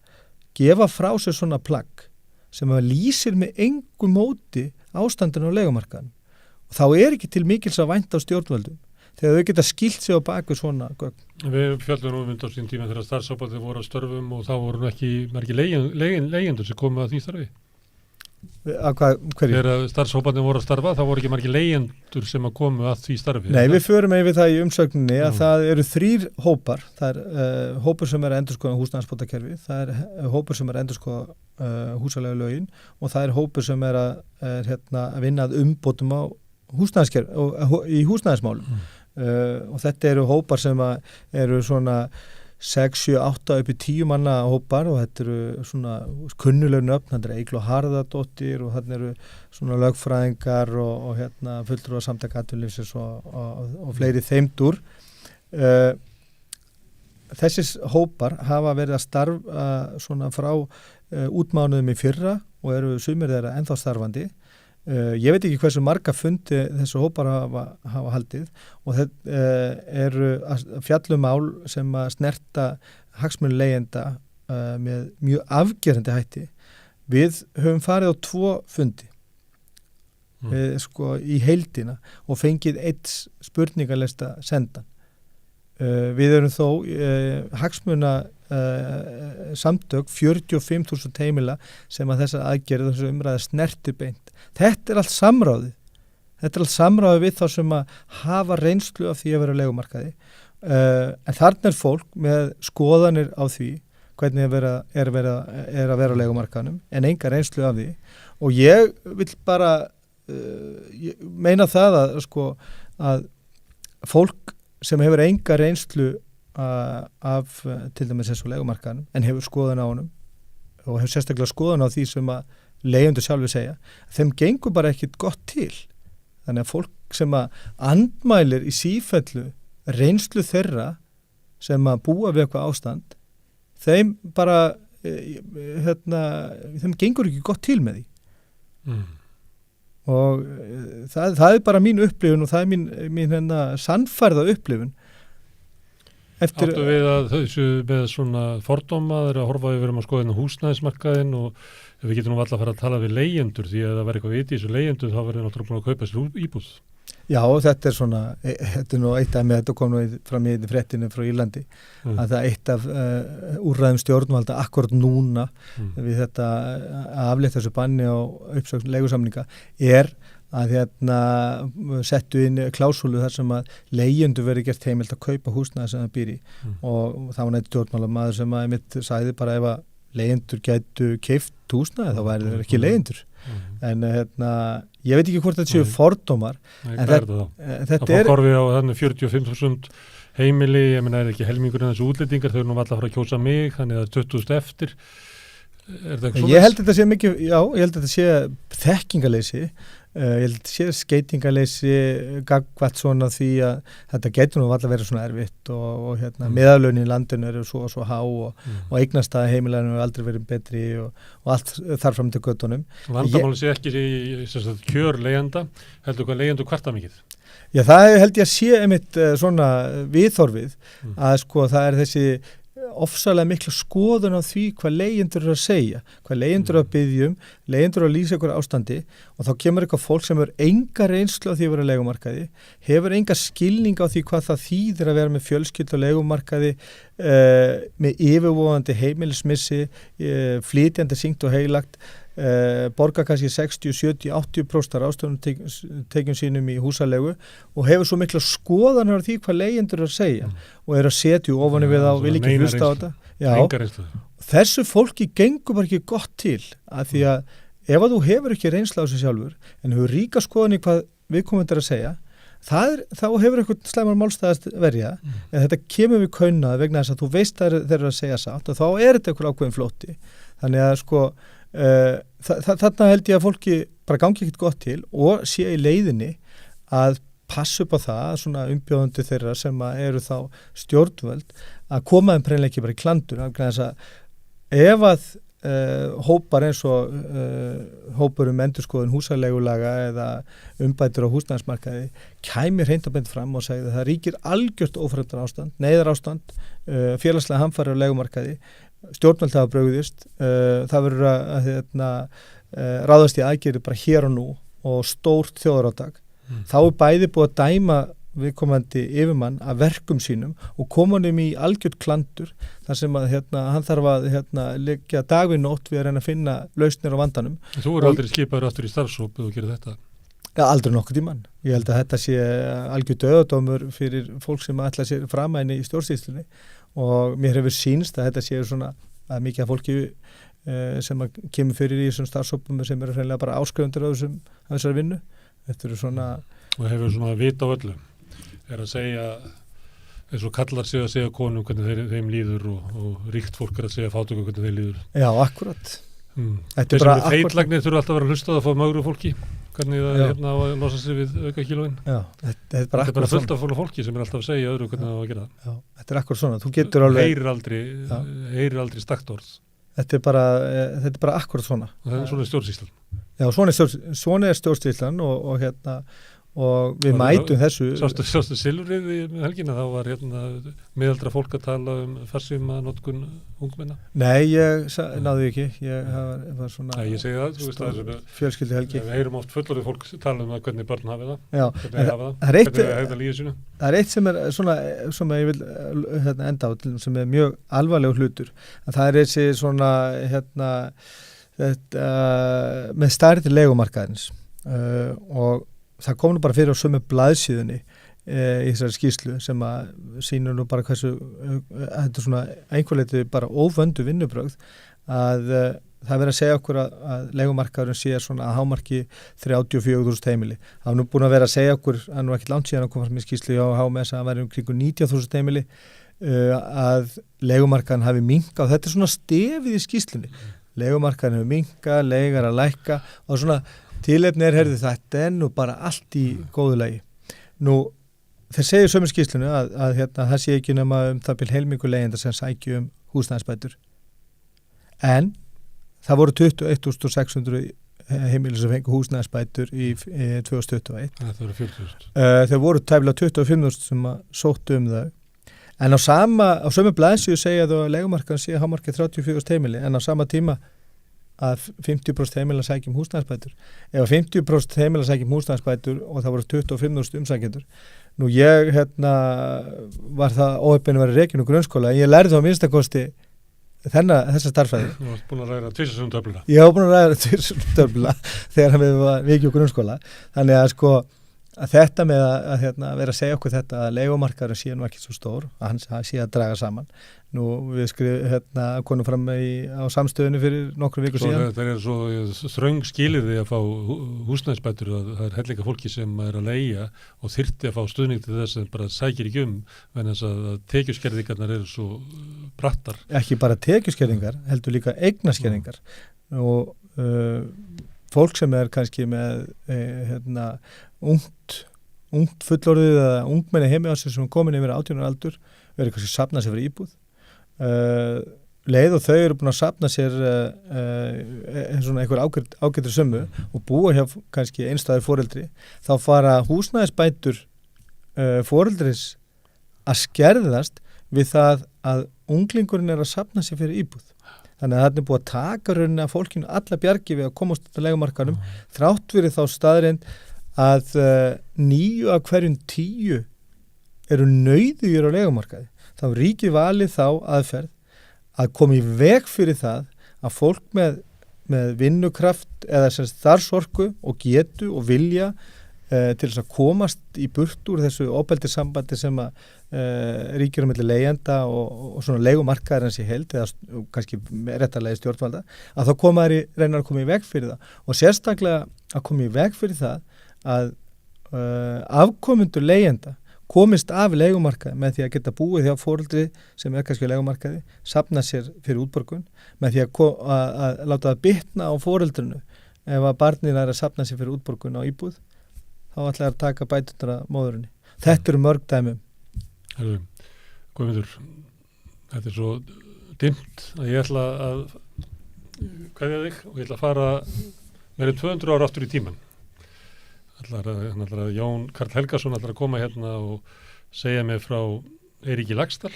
gefa frá sér svona plagg sem að lýsir með engu móti ástandinu á leigumarkaðnum og þá ekki til mikils að vænta á stjórnvöldum þegar þau geta skýlt sig á baku svona gögn. Við fjöllum nú á sín tíma þegar starfshóparnir voru að störfum og þá voru ekki margir leigjendur sem komu að því starfi. Þegar starfshóparnir voru að starfa þá voru ekki margir leigjendur sem að komu að því starfi. Nei, við förum yfir það í umsögninni að það eru 3 hópar. Það hópur sem að endurskoða húsnæðisbótakerfi, það hópur sem að endurskoða húsaleigu og það hópur sem að vinna að umbótum á í húsnæðismálum. Og þetta eru hópar sem eru svona 6, 7, 8 upp í 10 manna hópar og þetta eru svona kunnuleg nöfn, þetta Eygló Harðardóttir og þetta eru svona lögfræðingar og fulltrúar samtaka atvinnulífsins og fleiri þeimdur. Þessis hópar hafa verið að starfa svona frá útmánuðum í fyrra og eru sumir þeirra ennþá starfandi. Ég veit ekki hversu marga fundi þessu hópar hafa haldið og þetta eru fjallumál sem að snerta hagsmuni leigjenda með mjög afgerandi hætti. Við höfum farið á 2 fundi í heildina og fengið 1 spurningalista sendan. Við erum þó hagsmuna samtök 45.000 heimila sem að þessar aðgerðir þessu umræða snerti beint. Þetta allt samráðið. Þetta allt samráðið við þá sem að hafa reynslu af því að vera á leigumarkaði. En þarna fólk með skoðanir á því hvernig er að vera á leigumarkaðnum en enga reynslu af því. Og ég vil bara meina það að fólk sem hefur enga reynslu af til dæmis þessu leigumarkaðnum en hefur skoðan á honum og hefur sérstaklega skoðan á því sem að leigjendur sjálfur segja, þeim gengur bara ekkit gott til. Þannig að fólk sem að andmælir í sífellu reynslu þeirra sem að búa við eitthvað ástand, þeim bara þeim gengur ekki gott til með því. Og það bara mín upplifun og það mín sannfærða upplifun. Áttu við að þessu með svona fordóma að horfa yfir að skoða húsnæðismarkaðinn og ef við getum nú alltaf að fara að tala við leigjendur því að það verður eitthvað viti í þessu leigjendur þá verður náttúrulega búin að kaupa sér íbúð. Já, þetta nú eitt af með þetta kom nú fram í fréttinu frá Írlandi að það eitt af úrræðum stjórnvalda akkurat núna við þetta að aflétta þessu banni á uppsögn leigusamninga að settu inn klásúlu þar sem að leigjendur verið gert heimilt að kaupa húsnæði sem það býr í og það var neitt stjórnmálamaður sem að mitt sagði bara ef að leigjendur gætu keypt húsnæði þá væri þeir ekki leigjendur en ég veit ekki hvort þetta séu fordómar en þetta þá horfum við á þannig 45.000 heimili, ég meina ekki helmingurinn þessu útlendingar, þau eru nú alltaf að fara að kjósa mig þannig að 20.000 eftir ég held þetta sé mikið, já, ég held þetta sé þekkingaleysi ég held þetta sé skeytingaleysi gagvat svona því að þetta getur nú alltaf verið svona erfitt og meðalögin í landinu eru svo há og eignastæði heimilæðinu hefur aldrei verið betri og allt þar fram til göttunum. Vandamáli sé ekki í kjör leigjenda, heldur hvað leigjendur kvarta mikið? Já, það held ég að sé einmitt svona viðhorfið að það þessi ofsalega mikla skoðun á því hvað leigjendur eru að segja, hvað leigjendur eru að biðja leigjendur eru að lýsa ykkur ástandi og þá kemur eitthvað fólk sem hefur enga reynslu á því að vera á leigumarkaði, hefur enga skilning á því hvað það þýðir að vera með fjölskyldu á leigumarkaði með yfirvofandi heimilismissi, flytjandi sýnt og heilagt borga kannski 60, 70, 80% ráðstöfunartekjum sínum í húsalegu og hefur svo mikla skoðanir á því hvað leigjendur að segja og að setja ofan við á, vil ekki hlusta á þetta. Já, þessu fólki gengur bara ekki gott til að því að ef að þú hefur ekki reynsla á þessu sjálfur en hefur ríka skoðan í hvað viðkomandi að segja, þá hefur eitthvað slæmar málstæðast verja en þetta kemur við kaunað vegna þess að þú veist þeirra að segja satt og þá þetta eitthvað ákveðin flótti. Þannig að sko þarna held ég að fólki bara gangi ekkert gott til og sé í leiðinni að passa upp á það svona umbjóðandi þeirra sem eru þá stjórnvöld að koma þeim preinleiki bara í klandur af þess að ef að hópar eins og hópur endurskoðun húsaleigulaga eða umbætur á húsnæðismarkaði kæmi hreint og beint fram og segði að það ríkir algjört ófremdar ástand, neyðarástand, félagslega hamfarir á leigumarkaði, stjórnvöld hafa brugðist, það verður að ráðast í aðgerðir bara hér og nú og stórt þjóðarátak. Þá bæði búið að dæma viðkomandi yfirmann að verkum sínum og koma honum í algjört klandur þar sem að hann þarf að leggja dag við nótt við að reyna að finna lausnir á vandanum. Þú eru aldrei skipaður aftur í starfshóp ef þú gerir þetta? Ja, aldrei nokkuð tímann. Ég held að þetta sé algjört dauðadómur fyrir fólk sem ætla sér framæni í stjórnsýslunni og mér hefur sýnst að þetta sé svona að mikið af fólki sem kemur fyrir í þessum starfshópum sem eru hreinlega bara áskrifundur á þessari vinnu. Þetta eru svona og hefur svona vit á öllu. Er að segja, eins og kallar sig að segja konum hvernig þeim líður og ríkt fólk að segja fátöku hvernig þeim líður. Já, akkurat. Þessum við feitlagnir þurfa alltaf að vera að hlusta að fá mögru fólki, hvernig það á að losa sig við auka kílóin. Já, þetta er bara fullt af fólki sem er alltaf að segja öðru hvernig það á að gera það. Já, þetta er akkurat svona. Þú getur alveg... Heyrir aldrei stakt orð. Þetta er bara akkurat svona. Og það er svona stjórnsýslan. Já, svona er stjórnsýslan og við mætum þessu. Sástu Silfrið með helgina, þá var miðaldra fólk að tala farsíma notkun ungmenna? Nei, ég náði ekki. Ég var svona... Nei, ég segi það, þú veist það. Fjölskyldu helgi. Við heyrum oft fullorðið fólk tala hvernig börn hafi það. Já, hvernig hafa það, hvernig hefða lífið sínu. Það er eitt sem er svona, sem ég vil enda á, sem er mjög alvarlegur hlutur. Það er þessi svona, með stærri leigumarkaðins og það kom nú bara fyrir á sömu blaðsíðunni í þessari skýrslu sem að sýnur nú bara hversu þetta er svona einhverleiti bara óvöndu vinnubrögð að það er verið að segja okkur að leigumarkaðurinn sé svona að hámarki 34.000 heimili. Það er nú búin að vera að segja okkur að nú ekkert langt síðan að koma fram í skýrslu á HMS að það væri kringu 90.000 heimili að leigumarkaðurinn hafi minkað og þetta er svona stefið í skýrslunni. Leigumarkaðurinn hefur minkað, leigar að lækka og svona tilefni herðu þetta er nú bara allt í góðu lagi. Nú, þeir segja sömu skýrslunni að það sé ekki nema það byrj heilmingu leigjenda sem sækju húsnæðisbætur. En það voru 21.600 heimili sem fengu húsnæðisbætur í 2021. Það voru 40.000. Þeir voru tæplega 25.000 sem sóttu þau. En á sömu blaðsíðu segja þau að leigumarkaðurinn sé hámarki 34.000 heimili en á sama tíma að 50% heimila sækjum húsnæðisbætur. Ef 50% heimila sækjum húsnæðisbætur og það voru 25.000 umsækjendur. Nú ég var það óheppinn að vera rekinn úr grunnskóla en ég lærði þá minnstakosti þessa starffræði. Þú varst búin að ræða tvisvar töfluna. Ég var búin að ræða tvisvar töfluna þegar við varum vikið úr grunnskóla. Þannig að að þetta með að vera að segja okkur þetta að leigumarkaðurinn sé nú ekki svo stór að hann sé að draga saman. Nú við konum fram á samstöðinu fyrir nokkrum vikur síðan. Það er svo þröng skilyrði að fá húsnæðisbætur að það er hellinga fólki sem er að leigja og þyrfti að fá stuðning til þess en bara sækir ekki vegna þess að tekjuskerðingarnar eru svo brattar. Ekki bara tekjuskerðingar, heldur líka eignaskerðingar og fólk sem er kannski með ungt fullorðið eða ungmenni heimi á sig sem er komin yfir 18 ára aldur verður kannski safnað sér fyrir íbúð leið og þau eru búin að safna sér svona einhver ágætri summu og búa hjá kannski einstæður foreldri þá fara húsnæðisbætur foreldris að skerðast við það að unglingurinn er að safna sér fyrir íbúð. Þannig að það er búið að taka rauninni að fólkinu alla bjargi við að komast út á leigumarkaðnum þrátt fyrir þá staðreind að 9 af hverjum 10 eru nauðugir á leigumarkaði. Þá ríkir valið þá aðferð að koma í veg fyrir það að fólk með með vinnukraft eða starfsorku og getu og vilja til þess að komast í burt úr þessu ofbeldissambandi sem að ríkir milli leigjenda og svona leigumarkaðar hans í heild eða kannski réttarlegi stjórnvalda, að þá reynar að koma í veg fyrir það og sérstaklega að koma í veg fyrir það að afkomendur leigjenda komist af leigumarkaði með því að geta búið hjá foreldri sem kannski á leigumarkaði, safna sér fyrir útborgun með því að láta það bitna á foreldrinu ef að barnið að safna sér fyrir útborgun á íbúð, þá ætlaði að taka bæturnar að móðurinni. Þetta eru mörg dæmum. Guðmundur, þetta svo dimmt að ég ætla að kveðja þig og ég ætla að fara meira 200 ára aftur í tíman. Ætlar að Jón Karl Helgason ætlar að koma hérna og segja mig frá Eiríki Laxdal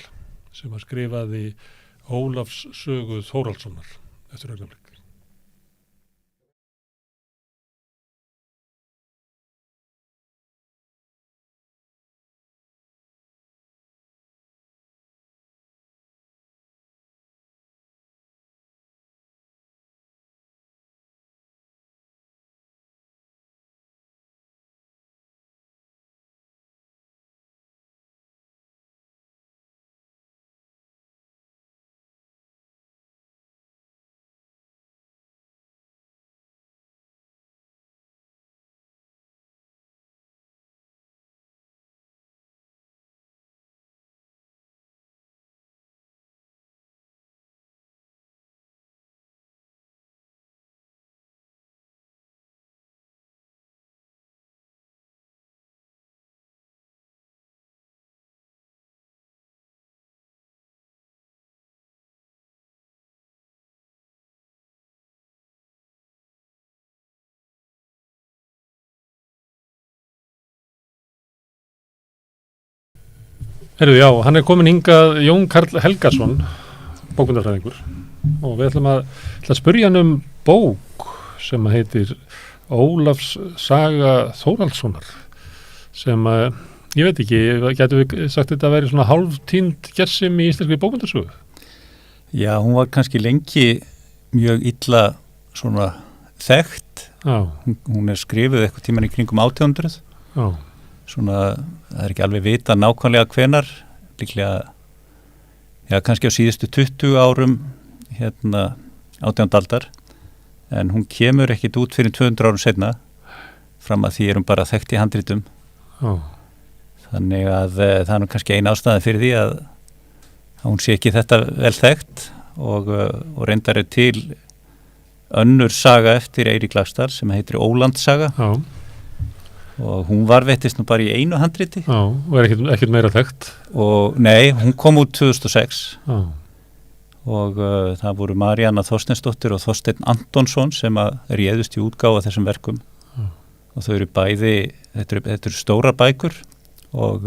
sem að skrifaði Ólafs sögu Þórhallssonar eftir augnablik. Herðu, já, hann komin hingað Jón Karl Helgason, bókmennafræðingur, og við ætlum að spyrja hann bók sem heitir Ólafs saga Þórhallssonar, sem ég veit ekki, getum við sagt þetta að vera svona hálftýnd gersim í íslenskri bókmenntasögu? Já, hún var kannski lengi mjög illa svona þekkt. Hún skrifuð eitthvað tíman í kringum 1800. Já. Svona, það ekki alveg vita nákvæmlega hvenar, líklega, já, kannski á síðustu 20 árum, 18. aldar, en hún kemur ekkit út fyrir 200 árum seinna, fram að því bara þekkt í handritum. Þannig að það er kannski ein ástæða fyrir því að hún sé ekki þetta vel þekkt og reyndar til önnur saga eftir Eirík Laxdal sem heitir Ólandssaga. Já. Og hún varveitist bara í einu handriti. Já, og ekkert meira þekkt. Og nei, hún kom út 2006. Já. Og það voru Maríanna Þorsteinsdóttir og Þorsteinn Antonsson sem réðust í útgáfa þessum verkum. Já. Og þau eru bæði, þetta eru stórar bækur og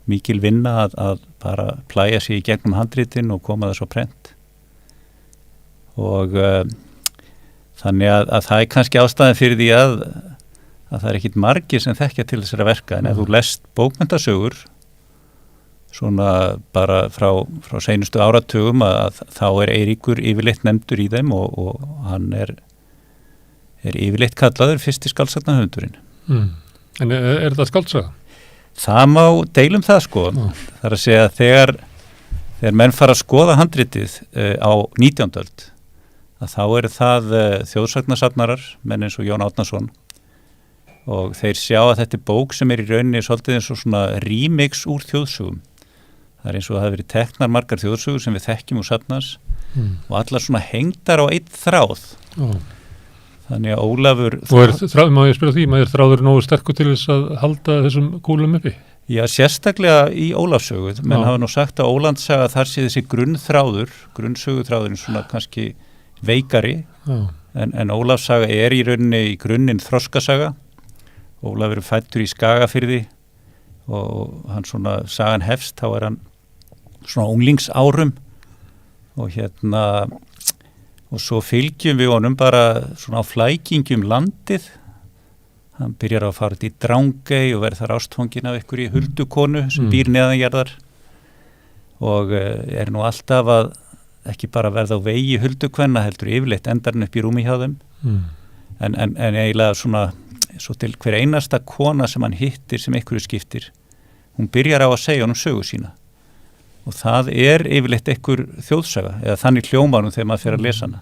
mikil vinna að bara plæja sig í gegnum handritin og koma það svo prent. Og þannig að það er kannski ástæðan fyrir því að það er ekkit margir sem þekkja til þessara verka, en ef þú lest bókmenntasögur svona bara frá seinustu áratugum að þá Eiríkur yfirleitt nefndur í þeim og hann er yfirleitt kallaður fyrsti skáldsagna-höfundurinn. En er þetta skáldsaga? Það má deilum það sko. Það er að segja að þegar menn fara að skoða handritið á 19. öld, að þá það þjóðsagnasafnarar, menn eins og Jón Árnason, og þeir sjá að þetta bók sem í rauninni svolítið eins og svona remix úr þjóðsögum. Það eins og það hefur verið teknar margar þjóðsögur sem við þekkjum úr safnans og allar svona hengdar á einn þráð. Þannig að Ólafur... Og má ég spyrja því, maður þráður nógu sterkur til þess að halda þessum kúlum uppi? Já, sérstaklega í Ólafssögu. Menn hafa nú sagt að Ólandssaga þar sé þessi grunnsöguþráðurinn svona kannski veikari, en Ólafssaga í rauninni í grunninn þroskasaga. Ólafur fæddur í Skagafirði og hann svona sagan hefst, þá hann svona unglingsárum og og svo fylgjum við honum bara svona á flækingjum landið. Hann byrjar að fara til Drangey og verður þar ástfanginn af einhverju huldukonu sem býr neðanjarðar og nú alltaf að ekki bara verða á vegi huldukvenna heldur yfirleitt endarinn upp í rúmi hjá þeim en eiginlega svona svo til hver einasta kona sem hann hittir sem einhverju skiptir, hún byrjar á að segja honum sögu sína og það yfirleitt einhver þjóðsaga eða þannig hljómanum þegar maður fer að lesa hana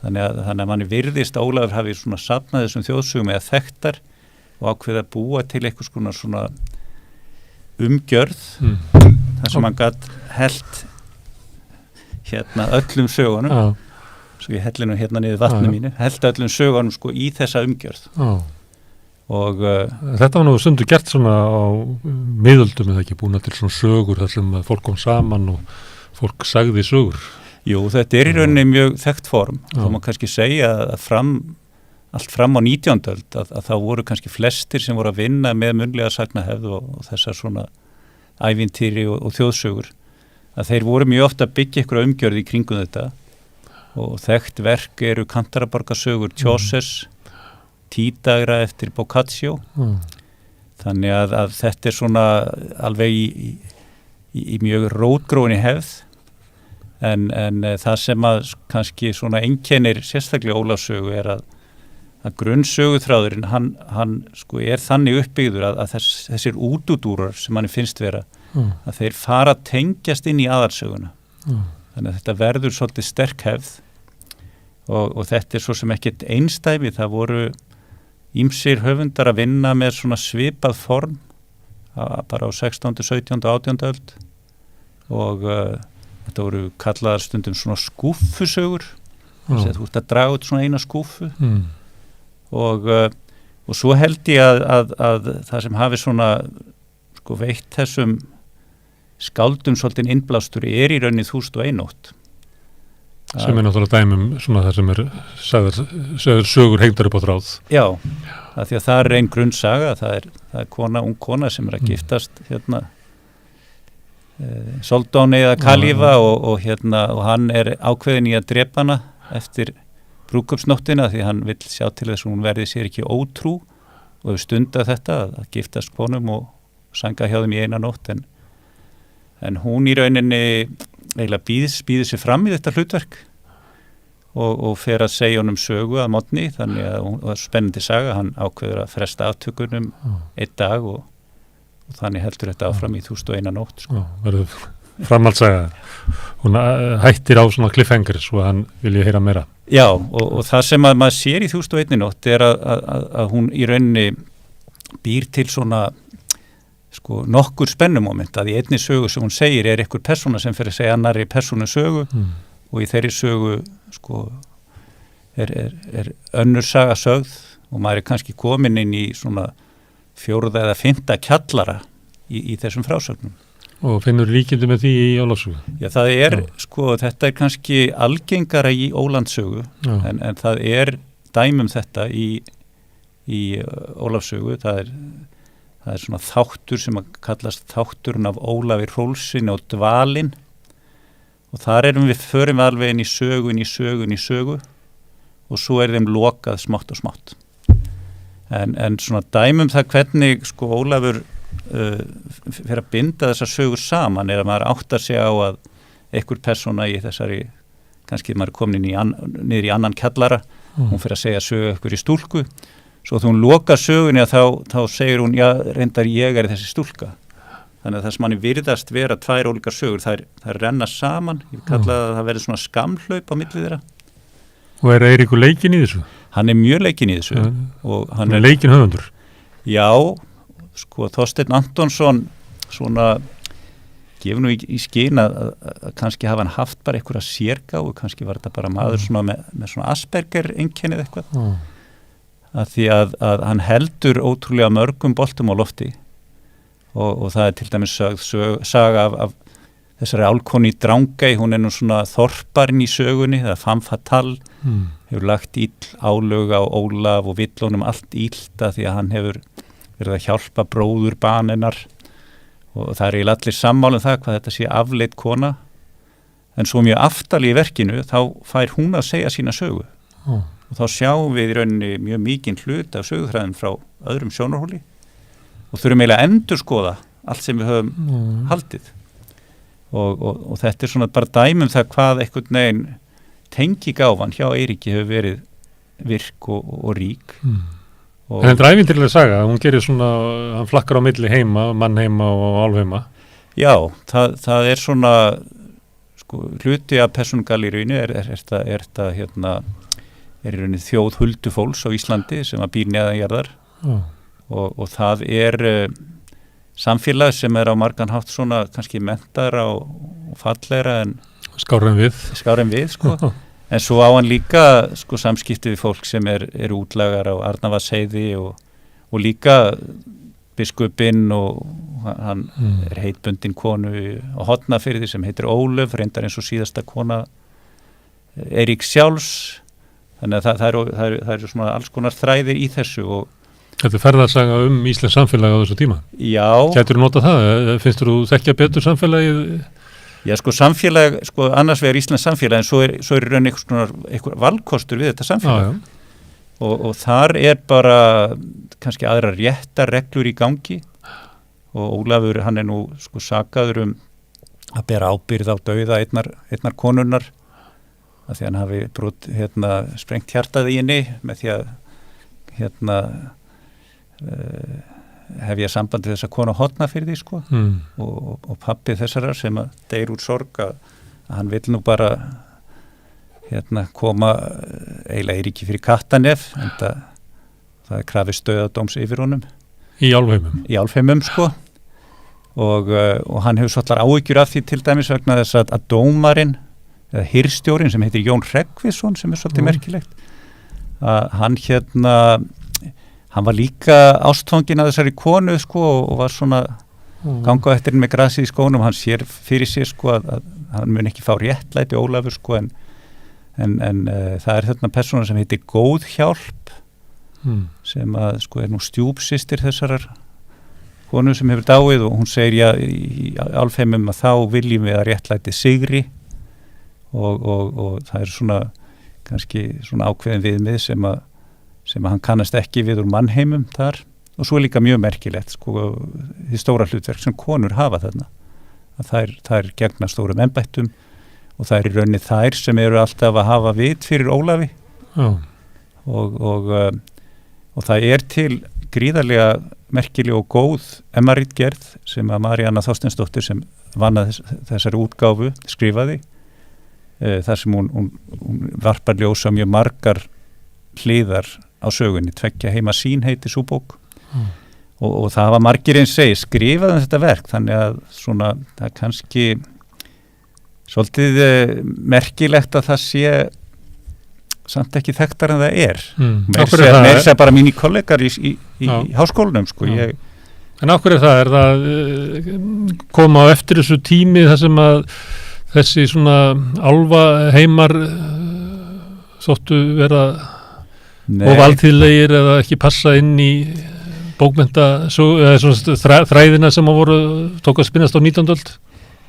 þannig að manni virðist að Ólafur hafi svona safnað þessum þjóðsögum eða þekktar og ákveð að búa til einhvers konar svona umgjörð þar sem hann gat hellt öllum sögunum svo ég helli nú hérna niður vatni mínu hellt öllum sögunum sko í þessa umgjörð og þetta var nú stundu gert svona á miðöldum eða ekki búin til svona sögur þar sem fólk kom saman og fólk sagði sögur. Jú, þetta í rauninni mjög þekkt form þá má kannski segja að allt fram á 19. öld að þá voru kannski flestir sem voru að vinna með munnlega sagnahefð og þessar svona ævintýri og þjóðsögur að þeir voru mjög ofta að byggja ykkur umgjörð í kringum þetta og þekkt verk eru Kantaraborgarsögur Chaucers, Tídagra eftir Boccaccio þannig að þetta svona alveg í mjög rótgróinni hefð en það sem að kannski svona einkennir sérstaklega Ólafs sögu að grunnsöguþráðurinn hann sko þannig uppbyggður að þessir útúdúrar sem manni finnst vera að þeir fara að tengjast inn í aðalsöguna þannig að þetta verður svolítið sterk hefð og þetta svo sem ekkert einstæmi, það voru ýmsir höfundar að vinna með svona svipað form bara á 16., 17. og 18. öld og þetta voru kallaðar stundum svona skúffusögur þess að þú ert að draga út svona eina skúffu og svo held ég að það sem hafi svona sko veitt þessum skáldum svolítið innblástur í rauninni 1001 nótt sem náttúrulega dæmum svona það sem sagður sögur hengdar upp á þráð. Já, af því að það einn grunnsaga, það er ung kona sem að giftast Soldóni eða Kalífa og hann ákveðin í að drepa hana eftir brúðkaupsnóttina því hann vill sjá til þess að hún verði sér ekki ótrú og hefur stundað þetta að giftast konum og sanga hjá þeim í eina nótt en hún í rauninni eiginlega býður sér fram í þetta hlutverk og fer að segja honum sögu að mótni þannig að það er spennandi saga, hann ákveður að fresta aftökunum einn dag og þannig heldur þetta áfram í 1001 nótt sko. Verður framhaldssaga hún hættir á svona cliffhanger svo að hann vilji heyra meira. Já og það sem að maður sér í 1001 nótt að hún í rauninni býr til svona sko nokkur spennumoment að í einni sögu sem hún segir einhver persóna sem fyrir að segja annarri persónu sögu og í þeirri sögu sko önnur saga sögð og maður kannski komin inn í svona 4. eða 5. kjallara í þessum frásögnum. Og finnur líkindi með því í Ólafssögu? Já, það sko þetta kannski algengara í Ólandssögu en það dæmum þetta í Ólafssögu, það er svona þáttur sem að kallast þátturinn af Ólafi Hrólfssyni og Dvalinn og þar förum við alveg inn í sögu og svo þeim lokað smátt og smátt. En svona dæmum það hvernig sko Ólafur fyrir að binda þessar sögur saman að maður áttar sig á að einhver persóna í þessari, kannski maður komin niður í annan kjallara, hún fyrir að segja sögu einhver í stúlku svo þú hún lokar sögunni þá segir hún, já, reyndar ég þessi stúlka. Þannig að það sem manni virðast vera 2 ólíkar sögur, það renna saman, ég kalla það verður svona skamhlaup á milli þeirra. Og Eiríkur leikinn í þessu? Hann mjög leikinn í þessu. Og hann leikinn höfundur? Já, sko Þorsteinn Antonsson svona gefur nú í skyn að kannski hafa hann haft bara einhverja sérgáfu, kannski var þetta bara maður svona með svona Asperger einkennið eitthvað. Að því að hann heldur ótrúlega mörgum boltum á lofti og það til dæmis saga af þessari álkonu í Drangey, hún nú svona þorparinn í sögunni, það femme fatale, hefur lagt álög á Ólaf og vill honum allt illt að því að hann hefur verið að hjálpa bróður baninnar og það eiginlega allir sammála það hvað þetta sé afleitt kona en svo mjög aftarlega í verkinu þá fær hún að segja sína sögu og þá sjáum við í rauninni mjög mikinn hlut af söguþræðin frá öðrum sjónarhóli og þurfum eiginlega að endurskoða allt sem við höfum haldið og þetta svona bara dæmum það hvað einhvern veginn tengigáfan hjá Eiríki hefur verið virk og rík. En þetta ævintýrlega saga, hún gerir svona, hann flakkar á milli heima, mannheima og álfheima. Já, það svona, sko, hluti af persónugalleríinu er þetta hérna, í rauninni þjóð huldufólks á Íslandi sem að býr neðanjarðar og það samfélag sem á margan hátt svona kannski menntara og fallegra en skárra en við, sko. En svo á hann líka sko samskipti við fólk sem eru útlagar á Arnarvatnsheiði og líka biskupinn og hann heitbundin konu á Hornafirði sem heitir Ólöf, reyndar eins og síðasta kona Eiríks sjálfs. Þannig að það eru svona alls konar þræðir í þessu og Þetta ferðarsaga íslensk samfélag á þessu tíma. Já. Gætur þú notað það? Finnst þú þekkja betur samfélagið? Já, sko samfélag, sko annars vegar íslensk samfélag en svo er raun einhver valkostur við þetta samfélag. Og þar bara kannski aðra réttar reglur í gangi og Ólafur, hann nú sko sakaður að bera ábyrgð á dauða einnar konunnar að því hann hafi sprengt hjartað í henni með því að hef ég samband við þessa konu Hornafirði sko og pabbi þessarar sem að deyr úr sorg að hann vill nú bara koma eiginlega Eiríki fyrir Kattanef en það krafist dauðadóms yfir honum í álfheimum sko og hann hefur svolítið áhyggjur af því til dæmis vegna þess að dómarinn eða hirstjórinn sem heitir Jón Hreggviðsson sem svolítið merkilegt að hann var líka ástfanginn að þessari konu sko og var svona ganga eftir með grasið í skónum, hann sér fyrir sér sko að hann mun ekki fá réttlæti Ólafur sko en það er persóna sem heitir Góðhjálp sem að sko nú stjúpsystir þessarar konu sem hefur dáið og hún segir í álfheimum að þá viljum við að réttlæti sigri og það svona kannski svona ákveðin viðmið sem að hann kannast ekki við úr mannheimum þar og svo líka mjög merkilegt sko því stóra hlutverk sem konur hafa þarna að þær gegna stórum embættum og það í rauninni þær sem eru alltaf að hafa vit fyrir Ólafi og það til gríðarlega merkileg og góð MR-ritgerð sem að Maríanna Þorsteinsdóttir sem vann að þessari útgáfu skrifaði þar sem hún varpar ljós á mjög margar hliðar á sögunni, tveggja heima sín heiti sú bók og það var margir eins segi skrifaði þetta verk þannig að svona það kannski svolítið merkilegt að það sé samt ekki þekktar en það meir sé bara mínir kollegar í háskólanum sko En af hverju er það koma á eftir þessu tími þar sem að þessi svona álfaheimar þóttu vera og valdþýðlegir eða ekki passa inn í bókmennta þræðina sem tók að spinnast á 19. öld?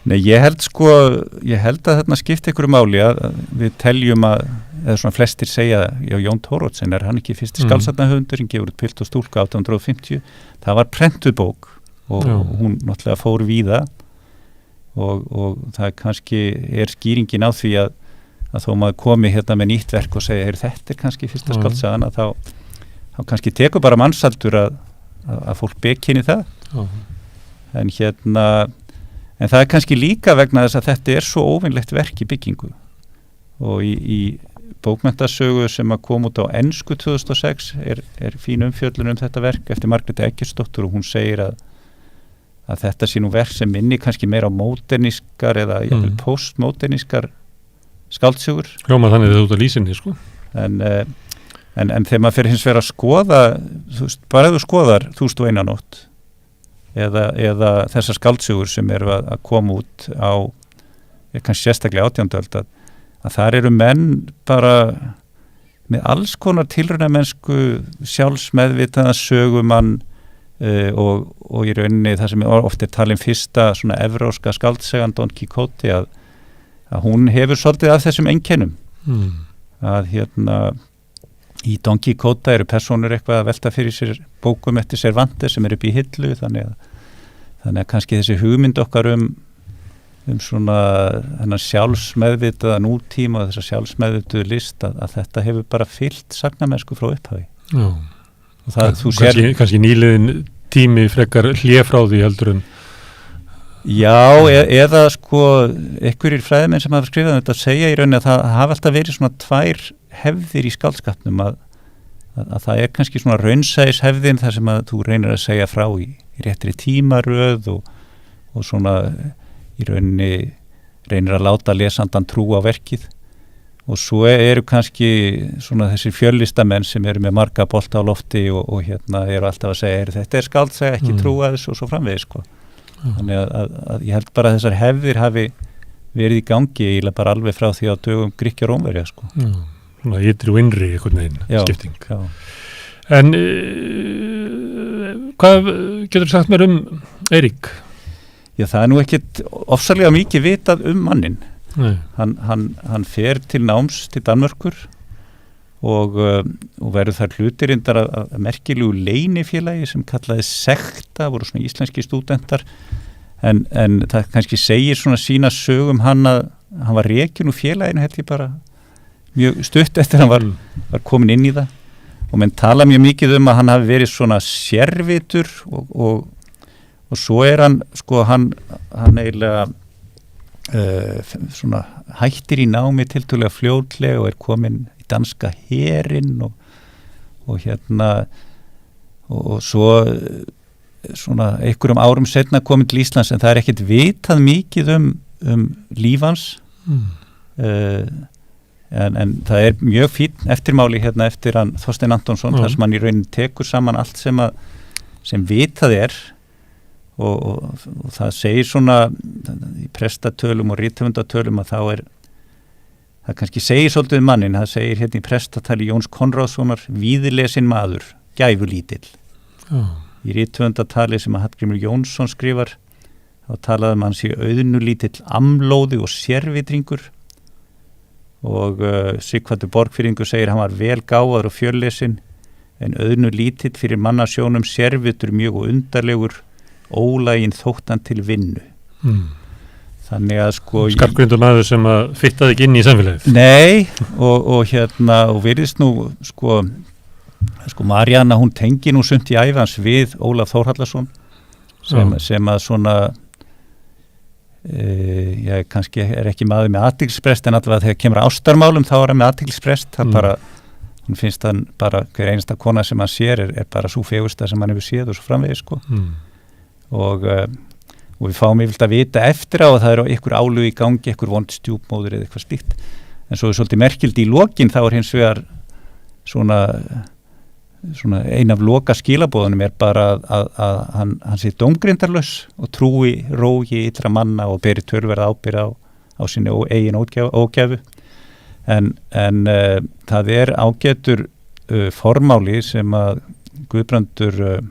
Nei, ég held að þarna skipti ykkur máli að við teljum að, eða svona flestir segja, Jón Thoroddsen hann ekki fyrsti skáldsagna-höfundur sem gefur út Pilt og stúlka 1850, það var prentuð bók og hún náttúrulega fór víða og það kannski skýringin á því að þó maður komi með nýtt verk og segja, þetta kannski fyrsta skáldsagan að þá kannski tekur bara mannsaldur að fólk bekinni það en en það kannski líka vegna þess að þetta svo óvinlegt verk í byggingu og í bókmenntasögu sem að kom út á ensku 2006 fín umfjöllun þetta verk eftir Margréti Eggertsdóttur og hún segir að þetta sé nú verk sem minni kannski meira á módernískar eða postmodernískar skáldsögur. Hljómar þannig þetta út af lýsinni sko. En þegar maður fyrir hins vegar að skoða, bara ef þú skoðar 1001 nótt eða þessar skáldsögur sem eru að koma út á kannski sérstaklega 18. öld að þar eru menn bara með alls konar tilraunamennsku sjálfsmeðvitaða sögumann og í rauninni það sem oft talin fyrsta svona evróska skáldsagan Don Quixote að hún hefur svolítið af þessum einkennum að í Don Quixote eru persónur eitthvað að velta fyrir sér bókum eftir Cervantes sem eru upp í hillu þannig að kannski þessi hugmynd okkar svona hennar sjálfsmeðvitaða nútíma og þessa sjálfsmeðvituðu list að þetta hefur bara fyllt sagnamennsku frá upphafi. Já. Og það, þú sér... Kannski nýliðin tími frekar hléfrá því heldur en... Já, eða sko einhverjir fræðimenn sem hafa skrifað þetta segja í rauninni að það hafa alltaf verið svona 2 hefðir í skáldskapnum að það kannski svona raunsæðishefðin þar sem að þú reynir að segja frá í réttri tímaröð og svona í rauninni reynir að láta lesandan trú á verkið og svo eru kannski svona þessir fjöllistamenn sem eru með marga bolta á lofti og hérna eru alltaf að segja þetta skáldsaga, ekki trúa þessu og svo framvegis sko. Þannig að ég held bara að þessar hefðir hafi verið í gangi eiginlega bara alveg frá því á dögum Grikkja og Rómverja sko. Svona ytri og innri einhvern veginn skipting. Já. En hvað getur sagt mér Eirík? Já, það nú ekkit ofsalega mikið vitað mannin. Hann fer til náms til Danmörkur og verður þar hlutirindar af merkilegu leynifélagi sem kallaði Sekta, voru svona íslenski stúdentar en það kannski segir svona sína sögum hann að hann var rekinn úr félaginu held ég bara mjög stutt eftir hann var komin inn í það og menn tala mjög mikið að hann hafi verið svona sérvitur og svo hann sko hann eiginlega svona hættir í námi tiltölulega fljótlega og komin í danska herinn og hérna og svo svona einhverjum árum setna komin til Íslands en það ekkert vitað mikið líf hans en það mjög fínn eftirmáli hérna eftir hann Þorstein Antonsson þar sem hann í rauninni tekur saman allt sem vitað og það segir svona í prestatölum og rithöfundatölum að það kannski segir svolítið mannin, það segir hérna í prestatali Jóns Konráðssonar víðilesin maður, gæfulítill í rithöfundatali sem að Hallgrímur Jónsson skrifar þá talaði hann sé auðnulítill amlóði og sérvitringur og Sighvatur Borgfirðingur segir hann var vel gáfaður og fjöllesin en auðnulítill fyrir mannasjónum sérvitur mjög og undarlegur ólægin þóttan til vinnu þannig að sko skarpgreindur maður sem að fittaði ekki inn í samfélagið nei og hérna og virðist nú sko Maríanna hún tengi nú sumt í æfans við Ólaf Þórhallarsson sem að svona kannski ekki maður með athyglisbrest en allavega þegar kemur ástarmálum þá hann með athyglisbrest það bara hún finnst hann bara hver einasta kona sem hann sér bara svo fegursta sem hann hefur séð og svo framvegis sko og við fáum yfirleitt að vita eftir á að það ykkur álög í gangi, ykkur vond stjúpmóður eða eitthvað slíkt en svo svolítið merkildi í lokin þá hins vegar svona ein af loka skilabóðunum bara að hann sé dómgrindarlaus og trúi rógi illra manna og beri törverð ábyrgð á sinni eigin ógæfu en það ágætur formáli sem að Guðbrandur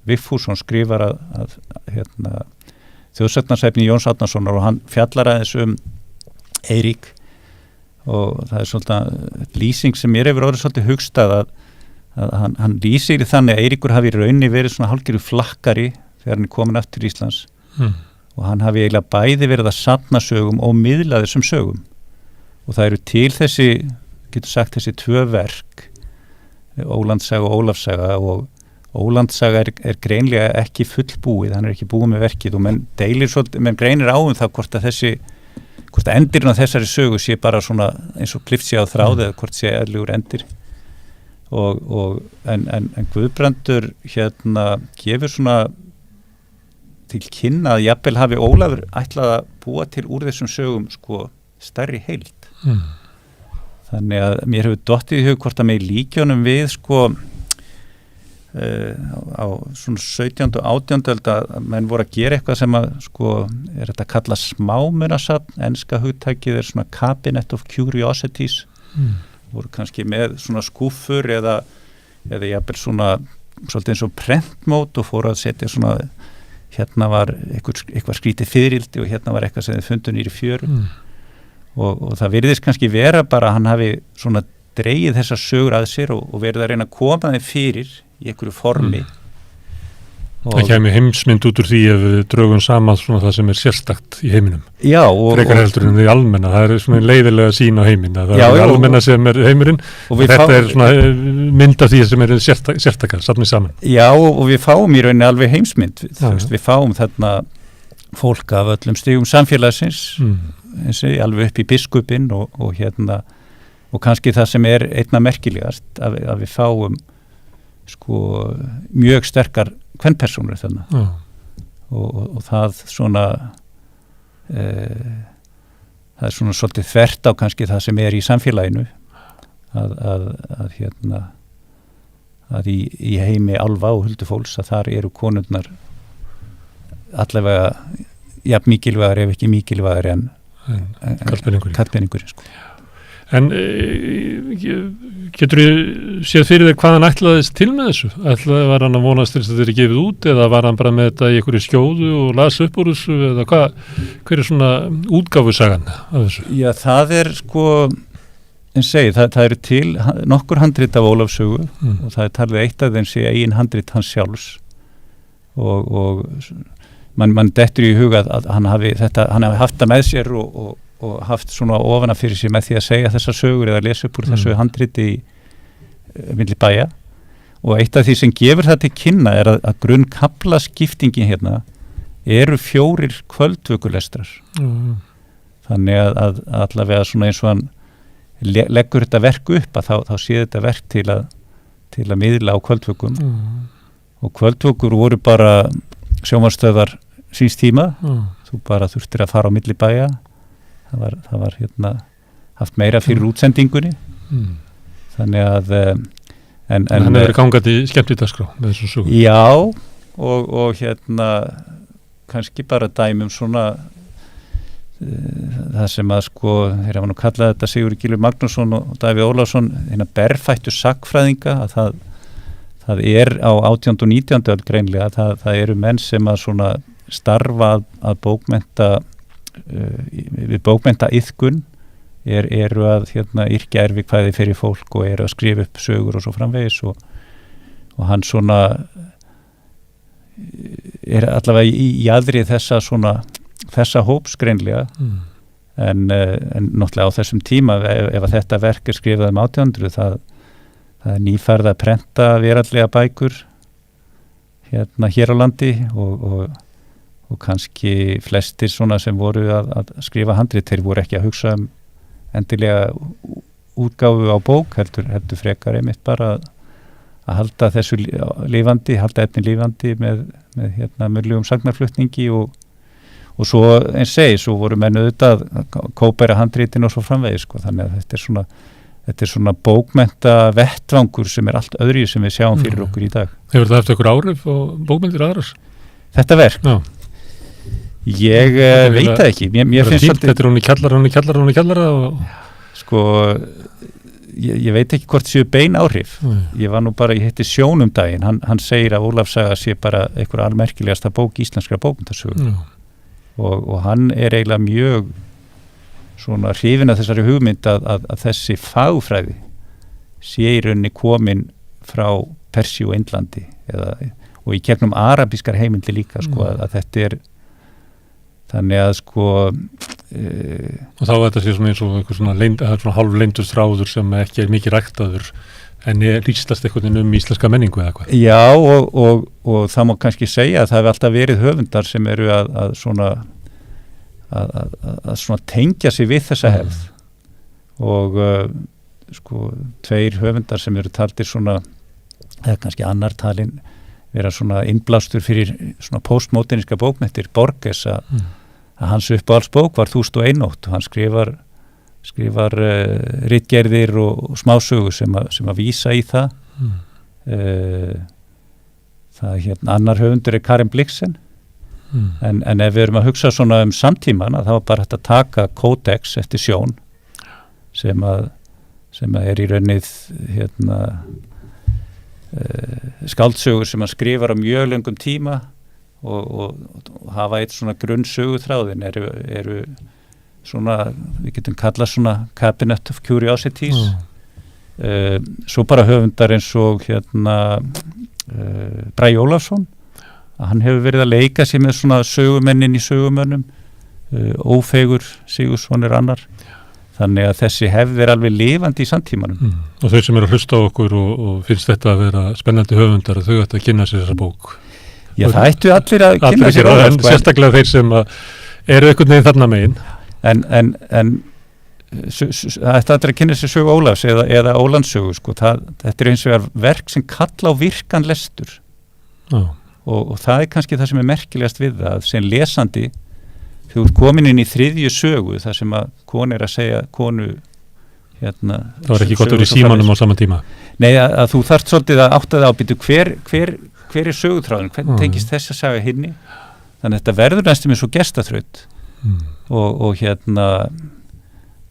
Vigfússon skrifar að hérna, þjóðsagnarsafni Jóns Árnasonar og hann fjallar aðeins Eirík og það svolítið lýsing sem mér hefur orðið svolítið hugstað að hann lýsir í þannig að Eiríkur hafi í rauninni verið svona hálfgerður flakkari þegar hann komin aftur í Íslands og hann hafi eiginlega bæði verið að safna sögum og miðla þessum sögum og það eru til þessi, getur sagt þessi 2 verk Ólandssaga og Ólafssaga og Ólandssaga greinlega ekki fullbúið, hann ekki búið með verkið og menn greinir á það hvort að endirinn á þessari sögu sé bara svona eins og klift sé á þráð eða hvort sé eðlugur endir en Guðbrandur hérna gefur svona til kynna að jafnvel hafi Ólafur ætlað að búa til úr þessum sögum sko stærri heild þannig að mér hefur dottið í hug hvort að mig líkjónum við sko á svona 17. og 18. öld að menn voru að gera eitthvað sem að sko þetta kalla smámunasafn, enska hugtækið svona cabinet of curiosities voru kannski með svona skúffur eða jafnvel svona svolítið eins og prentmót og fóru að setja svona hérna var eitthvað skrítið fyririldi og hérna var eitthvað sem þið fundu nýri fjöru og það virðist kannski vera bara að hann hafi svona dreigið þessar sögur að sér og verið að reyna að koma þeim fyrir í einhverju formi Það kemur heimsmynd út úr því ef við drögum saman svona það sem sérstakt í heiminum. Já. Frekar heldur en því almenna. Það svona leiðilega sýn á heiminn. Það almenna sem heimurinn. Þetta svona mynd af því sem sérstakar, safnið saman. Já, og við fáum í rauninni alveg heimsmynd. Við fáum þarna fólk af öllum stigum samfélagsins, alveg upp í biskupinn og kannski það sem einna merkilegast að við fáum mjög sterkar kvenpersónur þarna og það svona það svona svolítið þvert á kannski það sem í samfélaginu að í heimi álfa og huldufólks að þar eru konurnar allavega jafn mikilvægar ef ekki mikilvægar en kallbenningurinn En getur þú séð fyrir þér hvað hann ætlaðist til með þessu? Var hann að vonast til þess að þetta gefið út eða var hann bara með þetta í einhverju skjóðu og las upp úr þessu eða hver svona útgáfusagan af þessu? Já, það það eru til nokkur handrit af Ólafs sögu og það talið eitt af þeim sé eigin handrit hans sjálfs og mann dettur í huga að hann hafi haft það með sér og haft svona ofana fyrir sig með því að segja þessar sögur eða lesa upp úr þessu handriti milli bæja og eitt af því sem gefur það til kynna að grunnkaflaskiptingin hérna eru 4 kvöldvökulestrar þannig að allavega svona eins og hann leggur þetta verk upp að þá sé þetta verk til að miðla á kvöldvökum og kvöldvökur voru bara sjónvarpsstöðvar síns tíma þú bara þurftir að fara á milli bæja það var haft meira fyrir útsendingunni þannig að en hann hefur gangandi skemmtidagskrá með þessum sögum. Já og kannski bara dæmum svona það sem að þeir hafa nú kallað þetta Sigurður Gylfi Magnússon og Davíð Ólafsson berfættu sagnfræðinga að það á 18. og 19. öld greinlega það eru menn sem að svona starfa að bókmennta við bókmennta iðkun eru að yrkja erfikvæði fyrir fólk og eru að skrifa upp sögur og svo framvegis og hann svona allavega í jaðri þessa hóps greinlega en náttúrulega á þessum tíma ef að þetta verk skrifað 1800 það nýfærð að prenta veraldlega bækur hér á landi og kannski flestir svona sem voru að skrifa handrit, þeir voru ekki að hugsa endilega útgáfu á bók, heldur frekar einmitt bara að halda þessu lifandi, halda efni lifandi með munnlegum sagnarflutningi og svo eins svo voru menn auðvitað að kópera handritin og svo framvegis þannig að þetta er svona bókmennta vettvangur sem allt öðru sem við sjáum fyrir okkur í dag. Hefur það haft ykkur áhrif og bókmenntir aðras? Þetta verk? Já. Ég veit það ekki. Mér finnst þetta er hún í kjallara og ég veit ekki hvort séu bein áhrif. Ég var nú bara, ég hitti Sjón daginn, hann segir að Ólafs saga sé bara einhver almerkilegasta bók íslenskra bókmenntasögu og hann eiginlega mjög svona hrifinn af þessari hugmynd að þessi fagfræði sé í rauninni komin frá Persíu og Indlandi og í gegnum arabískar heimildi líka að þetta þannig að og þá þetta sé svona eins og einhver svona hálf leyndur þráður sem ekki mikið ræktaður en rýstast einhvern veginn íslenska menningu eða hvað. Já og það má kannski segja að það hefur alltaf verið höfundar sem eru að svona tengja sig við þessa hefð og 2 höfundar sem eru taldir svona eða kannski annar talinn vera svona innblástur fyrir svona postmoderníska bókmenntir Borges að hans uppáhaldsbók var 1001 nótt og hann skrifar ritgerðir og smásögur sem að vísa í það það annar höfundur Karin Blixen en ef við erum að hugsa svona samtíman þá var bara hægt að taka kódex eftir Sjón sem að í raunnið skáldsögur sem að skrifar á mjög löngum tíma og hafa eitt svona grunnsöguþráðin eru svona, við getum kallað svona Cabinet of Curiosities svo bara höfundar eins og Bragi Ólafsson hann hefur verið að leika sér með svona sögumennin í sögumönnum, Ófeigur Sigurðsson annar, þannig að þessi hefð alveg lifandi í samtímanum. Og þau sem eru að hlusta á okkur og finnst þetta að vera spennandi höfundar, þau ættu að kynna sér þessa bók. Já, það ættu allir að kynna sér en sérstaklega þeir sem eru einhvern veginn þarna megin. En það ættu allir að kynna sér sögu Ólafs eða Ólandssögu, sko. Þetta eins vegar verk sem kalla á virkan lestur. Og það kannski það sem merkilegast við það, sem lesandi, þú ert komin inn í þriðju sögu, þar sem að konu að segja konu hérna. Það var ekki gott að vera í símanum á sama tíma. Nei, að þú þarft svolítið að átta það á býtu hver er sögutráðin, hvernig tengist þess að saga hinni. Þannig að þetta verður næstum eins og gestaþraut. Og hérna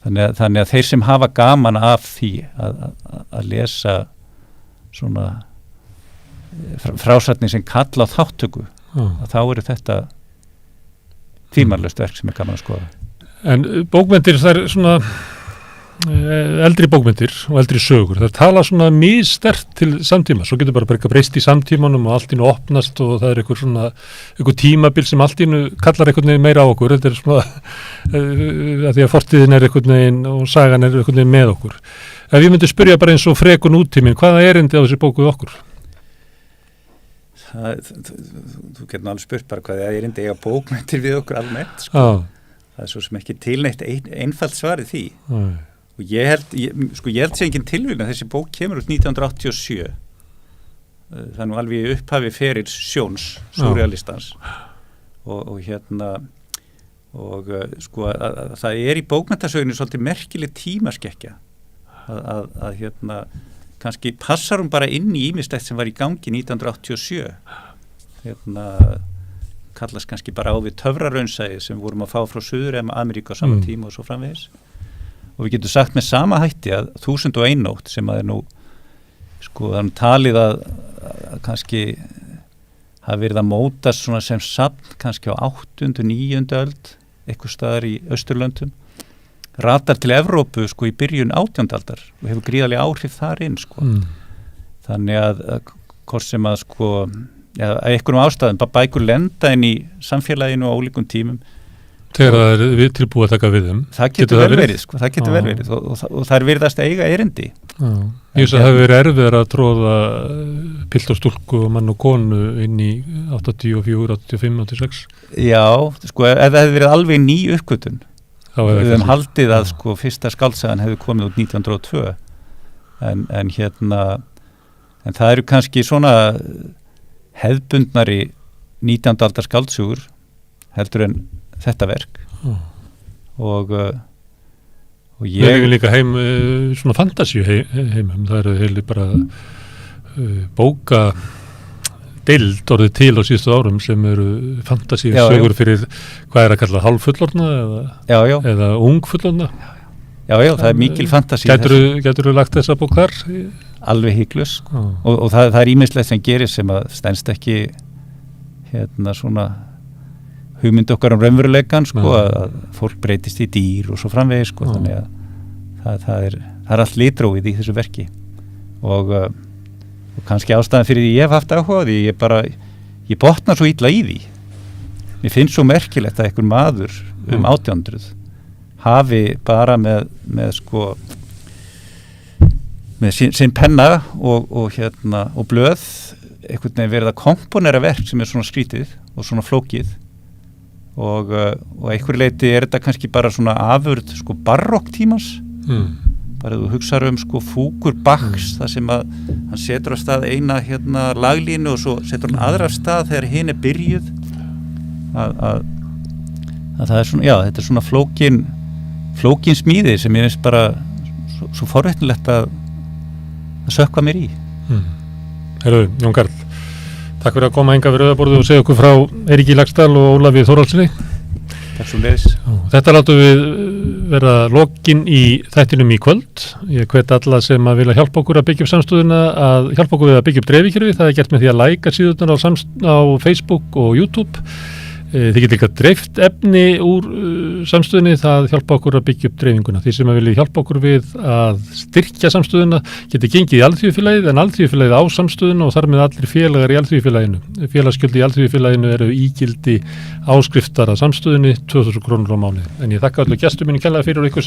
þannig að þeir sem hafa gaman af því að lesa svona frásatning sem kalla á þáttöku, að þá eru þetta tímanlaust verk sem gaman að skoða. En bókmenntir, það er svona eldri bókmenntir og eldri sögur, það tala svona missterkt til samtíma, svo getur bara breyst í samtímanum og allt innu opnast og það er einhver tímabil sem allt innu kallar einhvern veginn meira á okkur. Þetta er svona að því að fortíðin er einhvern veginn og sagan er einhvern veginn með okkur. Ef ég myndi spyrja bara eins og frekun úttíminn, hvaða erindi á þessi bóku við okkur? Þú getur alveg spurt bara hvað það erindi eiga bókmenntir við okkur almennt, sko. Það er svo sem ekki tilneitt einfalt svarið því. Og ég held sé engin tilvíðan að þessi bók kemur út 1987. Það er nú alveg upphafi ferils Sjóns, súrrealistans. Og hérna sko að það er í bókmenntasögunni svolítið merkileg tímaskekkja að hérna kannski passar hún bara inn í ýmislegt sem var í gangi 1987. Hérna kallast kannski bara á við töfraraunsæði sem vorum að fá frá Suður-Ameríku á sama tíma og svo framvegis. Og við getum sagt með sama hætti að 1001 nótt sem að er nú, sko, það er talið að kannski hafi verið að mótast svona sem safn kannski á 8. og 9. öld, eitthvað staðar í Austurlöndum, ratar til Evrópu, sko, í byrjun 18. aldar og hefur gríðarlega áhrif þar inn, sko. Þannig að hvort sem að, sko, einhverjum ástæðum, bækur lenda inn í samfélaginu á ólíkum tímum. Þegar það er tilbúið að taka við þeim. Það getur vel verið, sko, það getur vel verið og það er virðast eiga erindi. Ég veist að það hefur verið erfiðar að tróða pilt og stúlku og mann og konu inn í 84, 85, 86. Já, sko, ef það hefur verið alveg ný uppgötun. Við höfum haldið að, sko, fyrsta skáldsagan hefur komið út 1902 en hérna en það eru kannski svona hefðbundnari 19. aldar skáldsögur heldur en þetta verk og ég... Við erum líka heim svona fantasíu heimum, það eru heilir bara bóka deild orðið til á síðustu árum sem eru fantasíu sögur fyrir hvað er að kalla hálffullorðna eða ungfullorðna. Já, það er mikil fantasíu. Gætirðu lagt þessa bók þar? Alveg hygglus og það er ýmislegt sem gerist sem að stendst ekki hérna svona hugmynd okkar raunveruleikann, sko, að fólk breytist í dýr og svo framvegis, sko, þannig að það er allt litróið í þessu verki og kannski ástæðan fyrir því ég hef haft áhuga á því, ég botna svo illa í því. Mér finnst svo merkilegt að einhver maður 1800 hafi bara með sko með sinn penna og hérna og blöð einhvern veginn verið að komponera verk sem er svona skrítið og svona flókið og einhver leiti er þetta kannski bara svona afurð, sko, barokktímans. Bara þú hugsaður sko fúkur Bachs, það sem að hann setur á stað eina hérna laglínu og svo setur hann aðra af stað þegar hinn er byrjuð að það er svona, já, þetta er svona flókin smíði sem ég veist bara svo forréttilegt að sökkva mér í. Herru, Jón Karl, takk fyrir að koma hingað við Rauðaborðið og segja okkur frá Eiríki Laxdal og Ólafi Þórhallssyni. Takk svo leiðis. Þetta látum við vera lokin í þættinum í kvöld. Ég hvet alla sem að vilja hjálpa okkur að byggja upp samstöðuna að hjálpa okkur við að byggja upp dreifikerfi. Það er gert með því að læka síðurnar á Facebook og YouTube Þið getur líka dreift efni úr samstöðunni, það hjálpa okkur að byggja upp dreifinguna. Því sem að vilja hjálpa okkur við að styrkja samstöðuna getur gengið í alþýðufélagið, en alþýðufélagið á samstöðuna og þar með allir félagar í alþýðufélaginu. Félagsgjöld í alþýðufélaginu eru ígildi áskriftar að samstöðunni 2.000 krónur á mánuði. En ég þakka öllu gestum minni kærlega fyrir ykkur